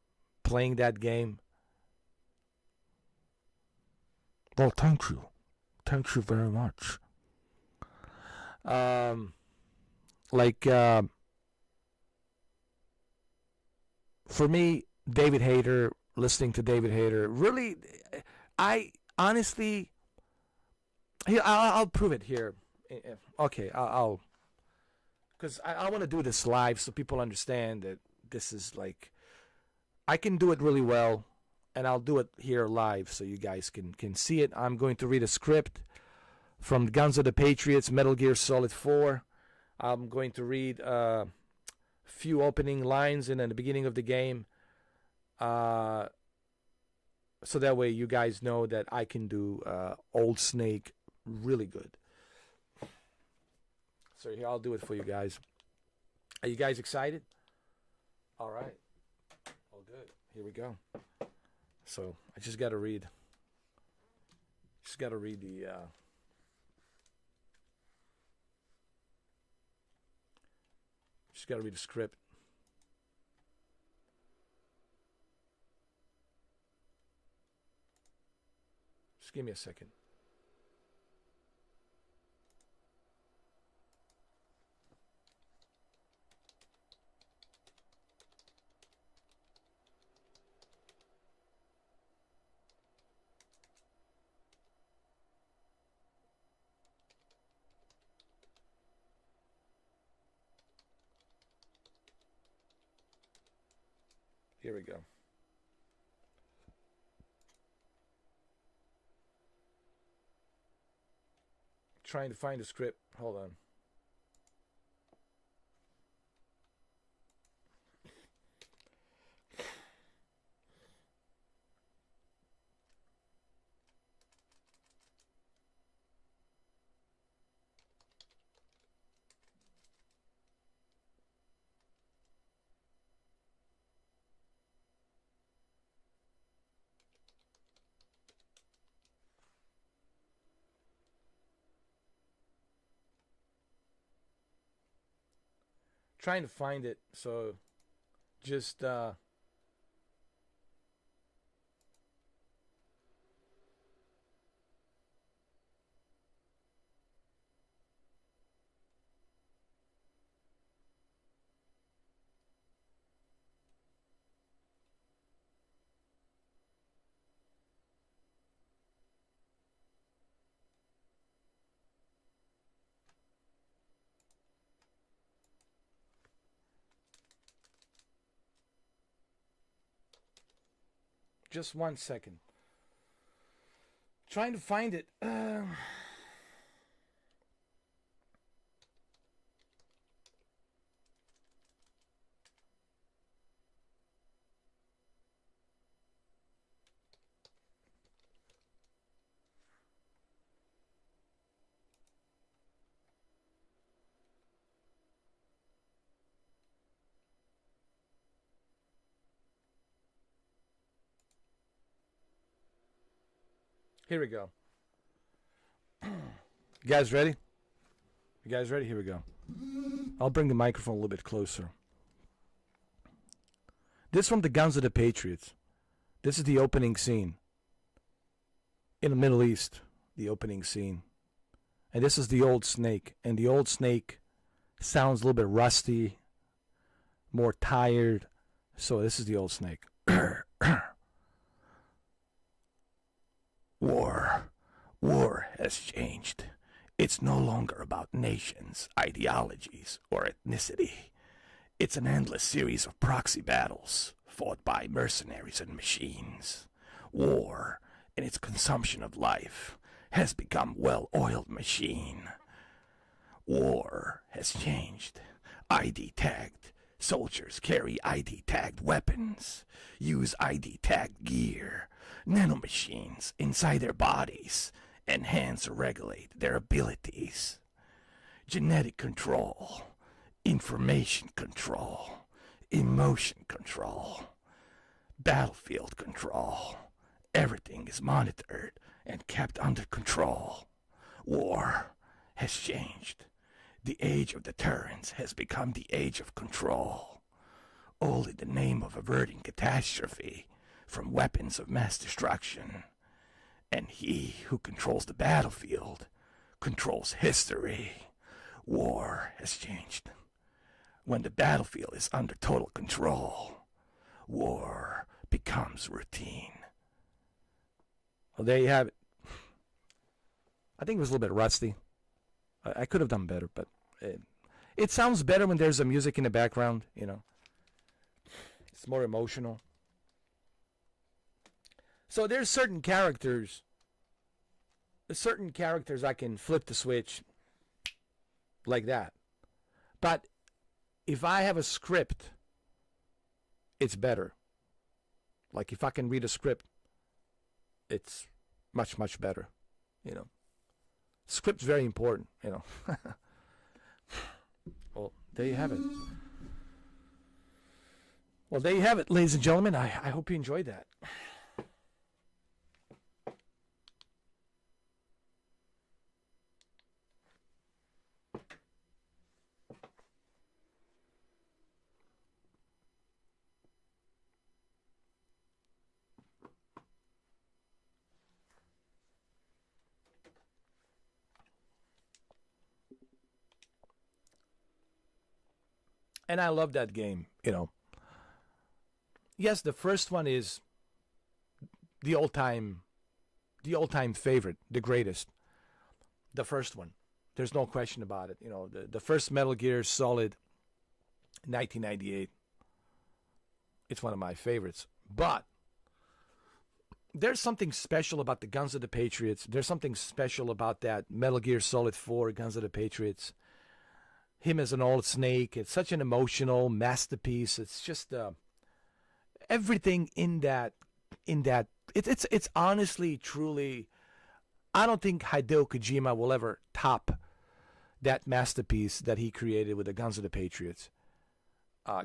playing that game. Well, thank you very much. Um, like for me, David Hayter, listening to David Hayter, really, I honestly, here I'll prove it here. Okay, I'll because I want to do this live so people understand that this is like I can do it really well, and I'll do it here live so you guys can see it. I'm going to read a script from Guns of the Patriots, Metal Gear Solid 4. I'm going to read a few opening lines in the beginning of the game, so that way you guys know that I can do Old Snake really good. So here, I'll do it for you guys. Are you guys excited? All right. All good. Here we go. So I just got to read. Just got to read the. Just got to read the script. Just give me a second. Here we go. Trying to find the script. Hold on. Trying to find it, so just just 1 second. Trying to find it. Here we go. You guys ready? You guys ready? Here we go. I'll bring the microphone a little bit closer. This is from the Guns of the Patriots. This is the opening scene. In the Middle East, the opening scene. And this is the old Snake. And the old Snake sounds a little bit rusty, more tired. So this is the old Snake. War has changed. It's no longer about nations, ideologies, or ethnicity. It's an endless series of proxy battles fought by mercenaries and machines. War, in its consumption of life, has become a well-oiled machine. War has changed. ID-tagged soldiers carry ID-tagged weapons, use ID-tagged gear. Nanomachines inside their bodies enhance or regulate their abilities. Genetic control, information control, emotion control, battlefield control. Everything is monitored and kept under control. War has changed. The age of deterrence has become the age of control. All in the name of averting catastrophe from weapons of mass destruction. And he who controls the battlefield controls history. war has changed. When the battlefield is under total control, war becomes routine. Well, there you have it. I think it was a little bit rusty. I could have done better, but it sounds better when there's a music in the background, you know. It's more emotional. So there's certain characters I can flip the switch like that. But if I have a script, it's better. Like if I can read a script, it's much, much better, you know. Script's very important, you know. Well, there you have it. Well, there you have it, ladies and gentlemen. I hope you enjoyed that. And I love that game, you know. Yes, the first one is the all-time favorite, the greatest. The first one. There's no question about it. You know, the first Metal Gear Solid, 1998. It's one of my favorites. But there's something special about the Guns of the Patriots. There's something special about that Metal Gear Solid 4, Guns of the Patriots. Him as an old snake. It's such an emotional masterpiece. It's just everything in that. It's honestly, truly. I don't think Hideo Kojima will ever top that masterpiece that he created with the Guns of the Patriots.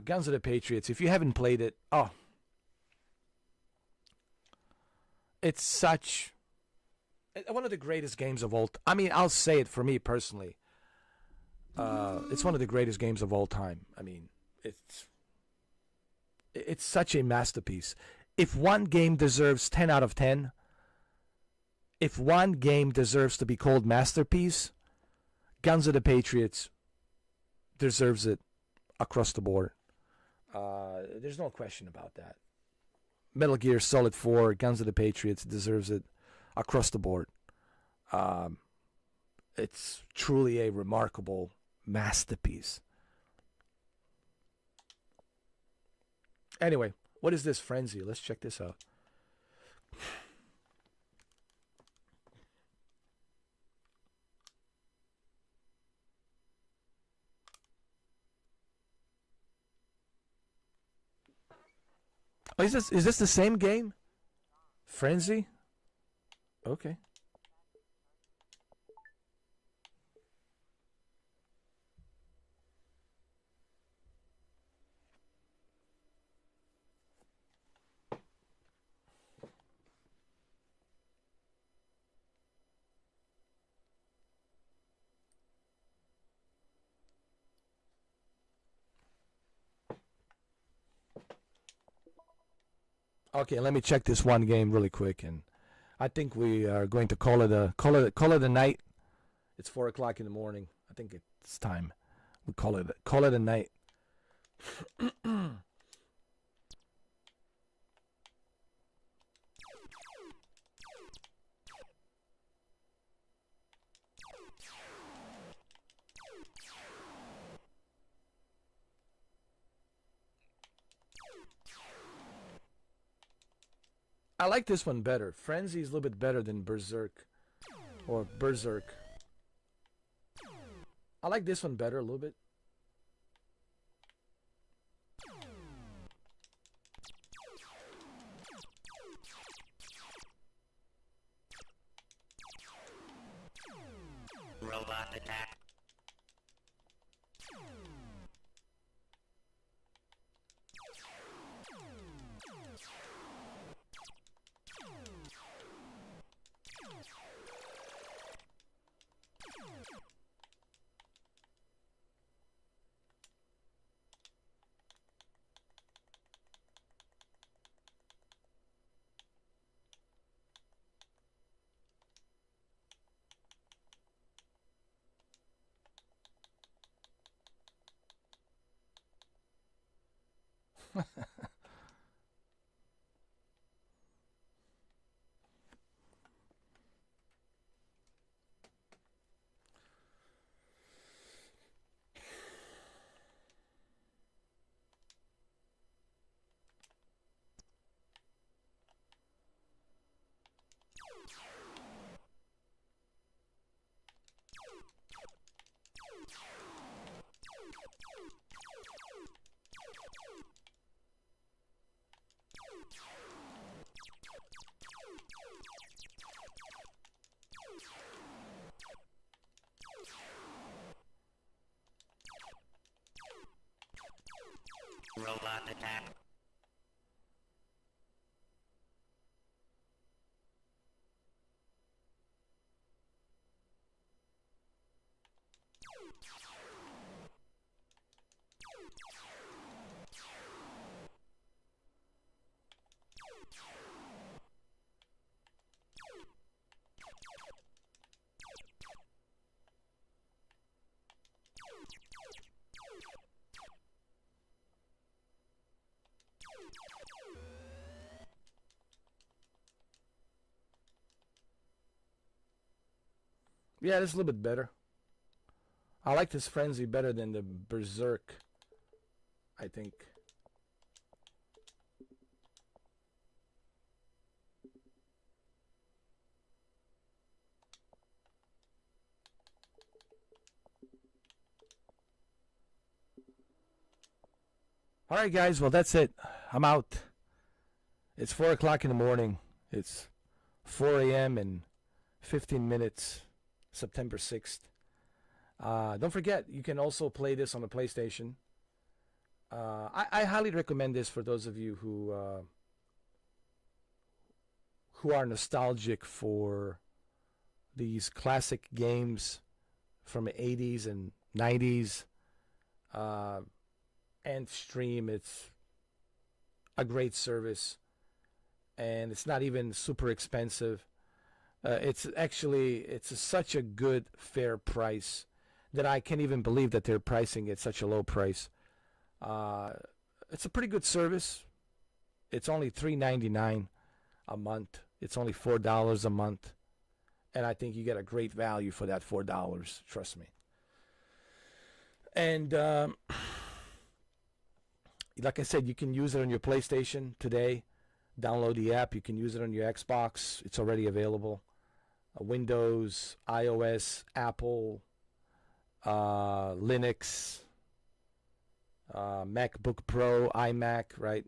Guns of the Patriots. If you haven't played it, it's such one of the greatest games of all. I mean, I'll say it for me personally. It's one of the greatest games of all time. I mean, it's such a masterpiece. If one game deserves 10 out of 10, if one game deserves to be called masterpiece, Guns of the Patriots deserves it across the board. There's no question about that. Metal Gear Solid 4, Guns of the Patriots deserves it across the board. It's truly a remarkable masterpiece. Anyway, what is this frenzy? Let's check this out. Oh, is this the same game? Frenzy? Okay. Okay, let me check this one game really quick, and I think we are going to call it a night. It's 4:00 in the morning. I think it's time. We call it a night. I like this one better. Frenzy is a little bit better than Berserk. Or Berserk. I like this one better a little bit. Robot attack. Robot attack. Yeah, this is a little bit better. I like this Frenzy better than the Berserk, I think. All right, guys. Well, that's it. I'm out. It's 4 o'clock in the morning. It's 4 a.m. and 15 minutes, September 6th. Don't forget, you can also play this on the PlayStation. I highly recommend this for those of you who are nostalgic for these classic games from the 80s and 90s. Antstream, it's a great service, and it's not even super expensive. It's such a good, fair price that I can't even believe that they're pricing it such a low price. It's a pretty good service. It's only $3.99 a month. It's only $4 a month, and I think you get a great value for that $4. Trust me. And like I said, you can use it on your PlayStation today. Download the app. You can use it on your Xbox. It's already available. Windows, iOS, Apple, Linux, MacBook Pro, iMac, right?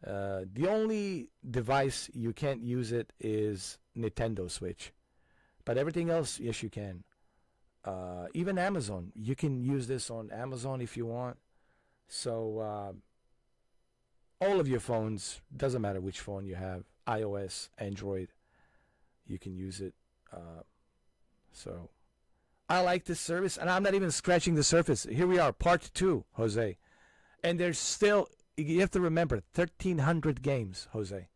The only device you can't use it is Nintendo Switch. But everything else, yes, you can. Even Amazon. You can use this on Amazon if you want. So all of your phones, doesn't matter which phone you have, iOS, Android, you can use it. So I like this service, and I'm not even scratching the surface. Here we are, part 2, Jose. And there's still, you have to remember, 1,300 games, Jose.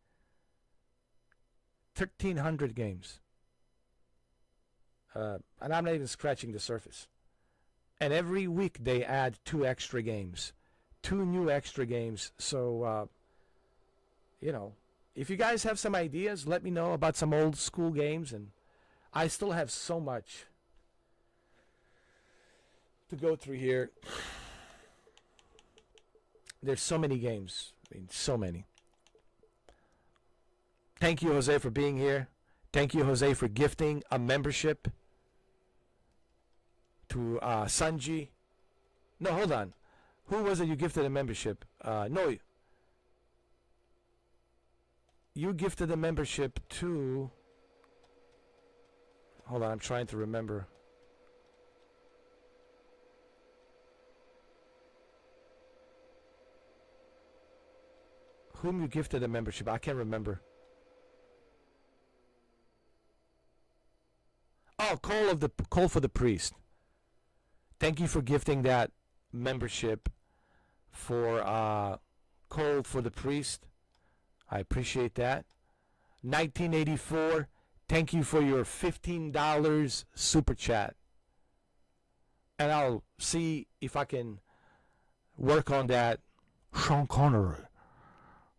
1,300 games. And I'm not even scratching the surface. And every week they add 2 extra games. 2 new extra games. So, if you guys have some ideas, let me know about some old school games. And I still have so much to go through here. There's so many games. I mean, so many. Thank you, Jose, for being here. Thank you, Jose, for gifting a membership to Sanji. No, hold on. Who was it you gifted a membership? No. You gifted a membership to... Hold on, I'm trying to remember. Whom you gifted a membership? I can't remember. Oh, Call for the Priest. Thank you for gifting that membership for Call for the Priest. I appreciate that. 1984. Thank you for your $15 super chat. And I'll see if I can work on that Sean Connery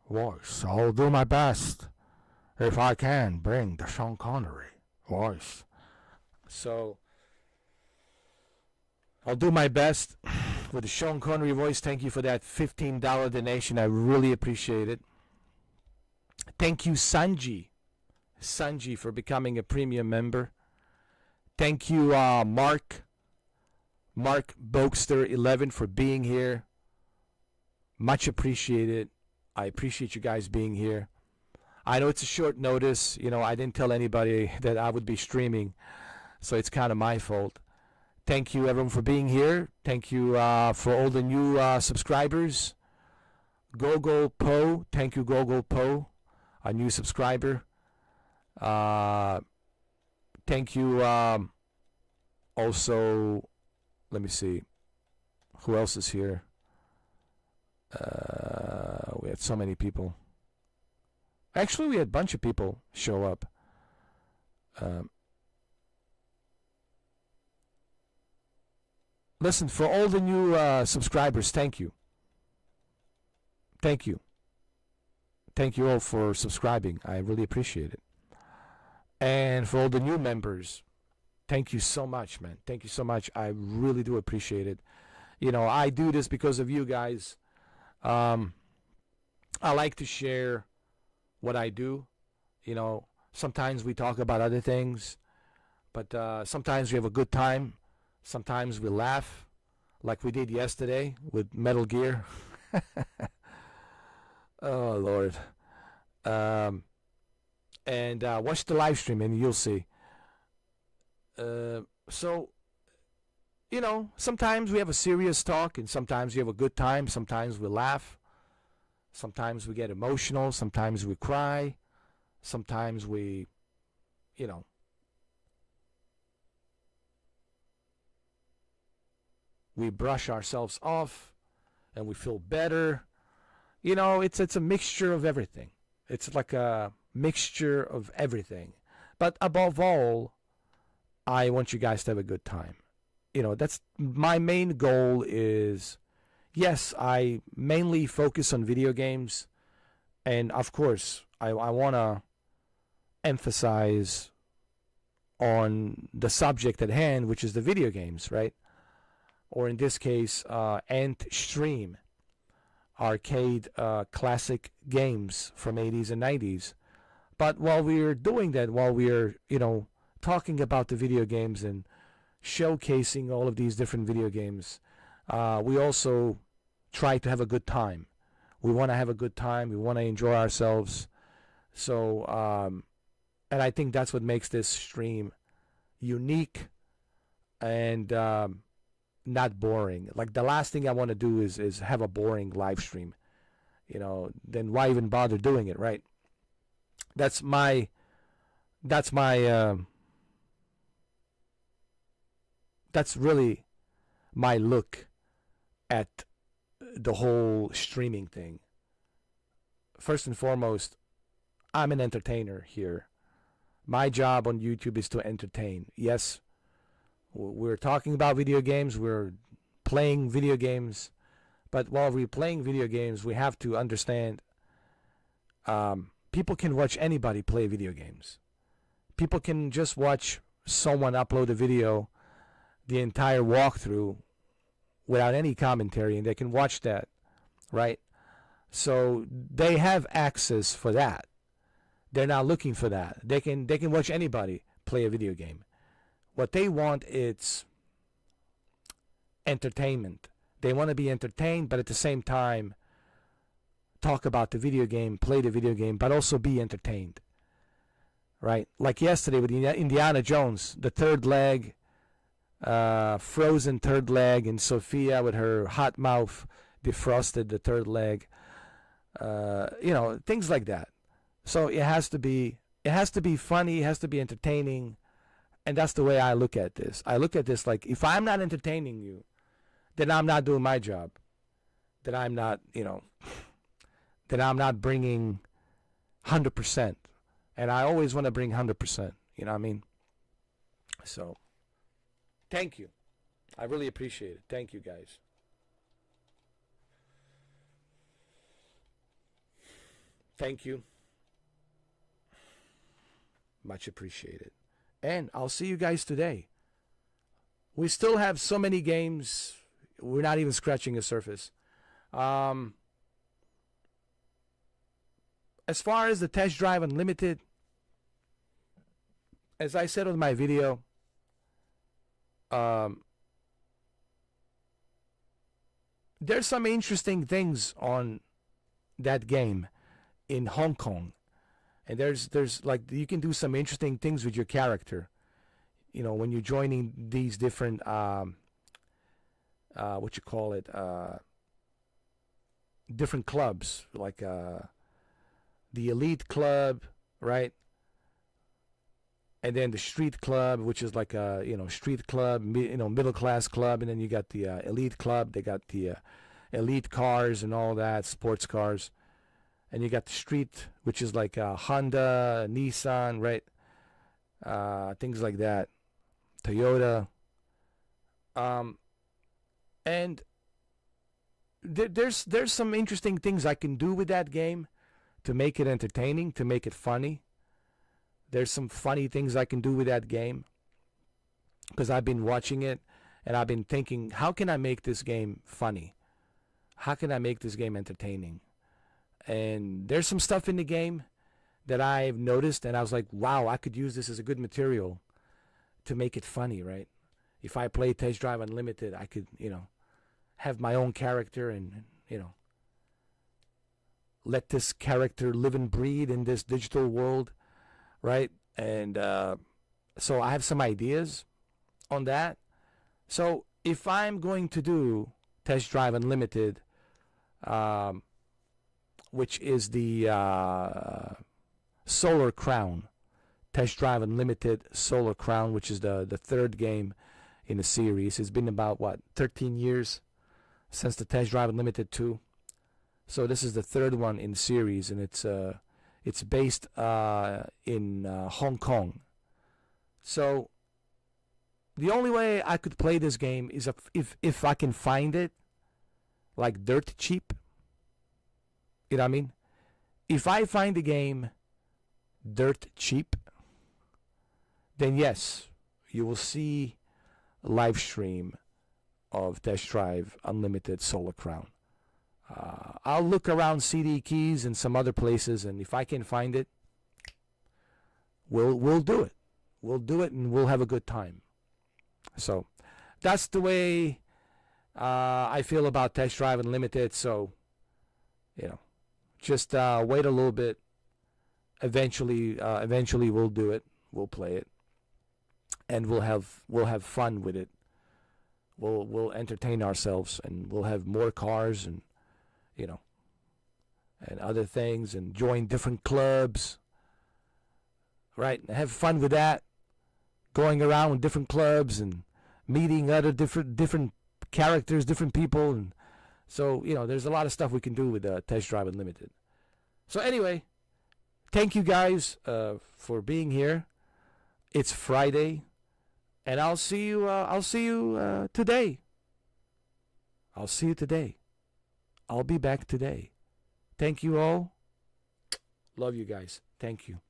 voice. I'll do my best if I can bring the Sean Connery voice. So I'll do my best with the Sean Connery voice. Thank you for that $15 donation. I really appreciate it. Thank you, Sanji, for becoming a premium member. Thank you, Mark Boakster 11 for being here. Much appreciated. I appreciate you guys being here. I know it's a short notice. You know, I didn't tell anybody that I would be streaming, so it's kind of my fault. Thank you, everyone, for being here. Thank you for all the new subscribers. Gogo Poe, thank you, Gogo Poe, a new subscriber. Thank you. Also, let me see. Who else is here? We had so many people. Actually, we had a bunch of people show up. Listen, for all the new subscribers, thank you. Thank you. Thank you all for subscribing. I really appreciate it. And for all the new members, thank you so much, man. Thank you so much. I really do appreciate it. You know, I do this because of you guys. I like to share what I do. You know, sometimes we talk about other things, but sometimes we have a good time. Sometimes we laugh, like we did yesterday with Metal Gear. Oh, Lord. And watch the live stream and you'll see. So, you know, sometimes we have a serious talk and sometimes we have a good time. Sometimes we laugh. Sometimes we get emotional. Sometimes we cry. Sometimes we, you know, we brush ourselves off and we feel better. You know, it's a mixture of everything. It's like a mixture of everything. But above all, I want you guys to have a good time. You know, that's my main goal is, yes, I mainly focus on video games. And of course, I want to emphasize on the subject at hand, which is the video games, right? Or in this case, Antstream, arcade classic games from 80s and 90s. But while we're doing that, while we're, you know, talking about the video games and showcasing all of these different video games, we also try to have a good time. We want to have a good time. We want to enjoy ourselves. So, and I think that's what makes this stream unique and not boring. Like the last thing I want to do is have a boring live stream. You know, then why even bother doing it, right? That's really my look at the whole streaming thing. First and foremost, I'm an entertainer here. My job on YouTube is to entertain. Yes, we're talking about video games, we're playing video games, but while we're playing video games, we have to understand people can watch anybody play video games. People can just watch someone upload a video, the entire walkthrough, without any commentary, and they can watch that, right? So they have access for that. They're not looking for that. They can watch anybody play a video game. What they want is entertainment. They want to be entertained, but at the same time talk about the video game, play the video game, but also be entertained, right? Like yesterday with Indiana Jones, the third leg, frozen third leg, and Sophia with her hot mouth defrosted the third leg. You know, things like that. So it has to be funny, it has to be entertaining, and that's the way I look at this. I look at this like, if I'm not entertaining you, then I'm not doing my job. Then I'm not, you know, then I'm not bringing 100%. And I always want to bring 100%, you know what I mean? So, thank you. I really appreciate it. Thank you, guys. Thank you. Much appreciated. And I'll see you guys today. We still have so many games. We're not even scratching the surface. As far as the Test Drive Unlimited, as I said on my video, there's some interesting things on that game in Hong Kong. And there's like, you can do some interesting things with your character. You know, when you're joining these different different clubs, like the elite club, right? And then the street club, which is like a street club, middle class club, and then you got the elite club. They got the elite cars and all that, sports cars, and you got the street, which is like Honda, Nissan, right? Things like that, Toyota, and there's some interesting things I can do with that game to make it entertaining, to make it funny. There's some funny things I can do with that game because I've been watching it and I've been thinking, how can I make this game funny? How can I make this game entertaining? And there's some stuff in the game that I've noticed and I was like, wow, I could use this as a good material to make it funny, right? If I play Test Drive Unlimited, I could, have my own character and, let this character live and breathe in this digital world, right? And so I have some ideas on that. So if I'm going to do Test Drive Unlimited, which is the Solar Crown, Test Drive Unlimited Solar Crown, which is the third game in the series. It's been about, 13 years since the Test Drive Unlimited 2. So this is the third one in the series, and it's based in Hong Kong. So the only way I could play this game is if I can find it like dirt cheap. You know what I mean? If I find the game dirt cheap, then yes, you will see a live stream of Test Drive Unlimited Solar Crown. I'll look around CD Keys and some other places, and if I can find it, we'll do it. We'll do it, and we'll have a good time. So that's the way I feel about Test Drive Unlimited. So, just wait a little bit. Eventually we'll do it. We'll play it, and we'll have fun with it. We'll entertain ourselves, and we'll have more cars and and other things, and join different clubs, right? Have fun with that, going around with different clubs and meeting other different characters, different people, and so there's a lot of stuff we can do with Test Drive Unlimited. So anyway, thank you guys for being here. It's Friday, and I'll see you today. I'll see you today. I'll be back today. Thank you all. Love you guys. Thank you.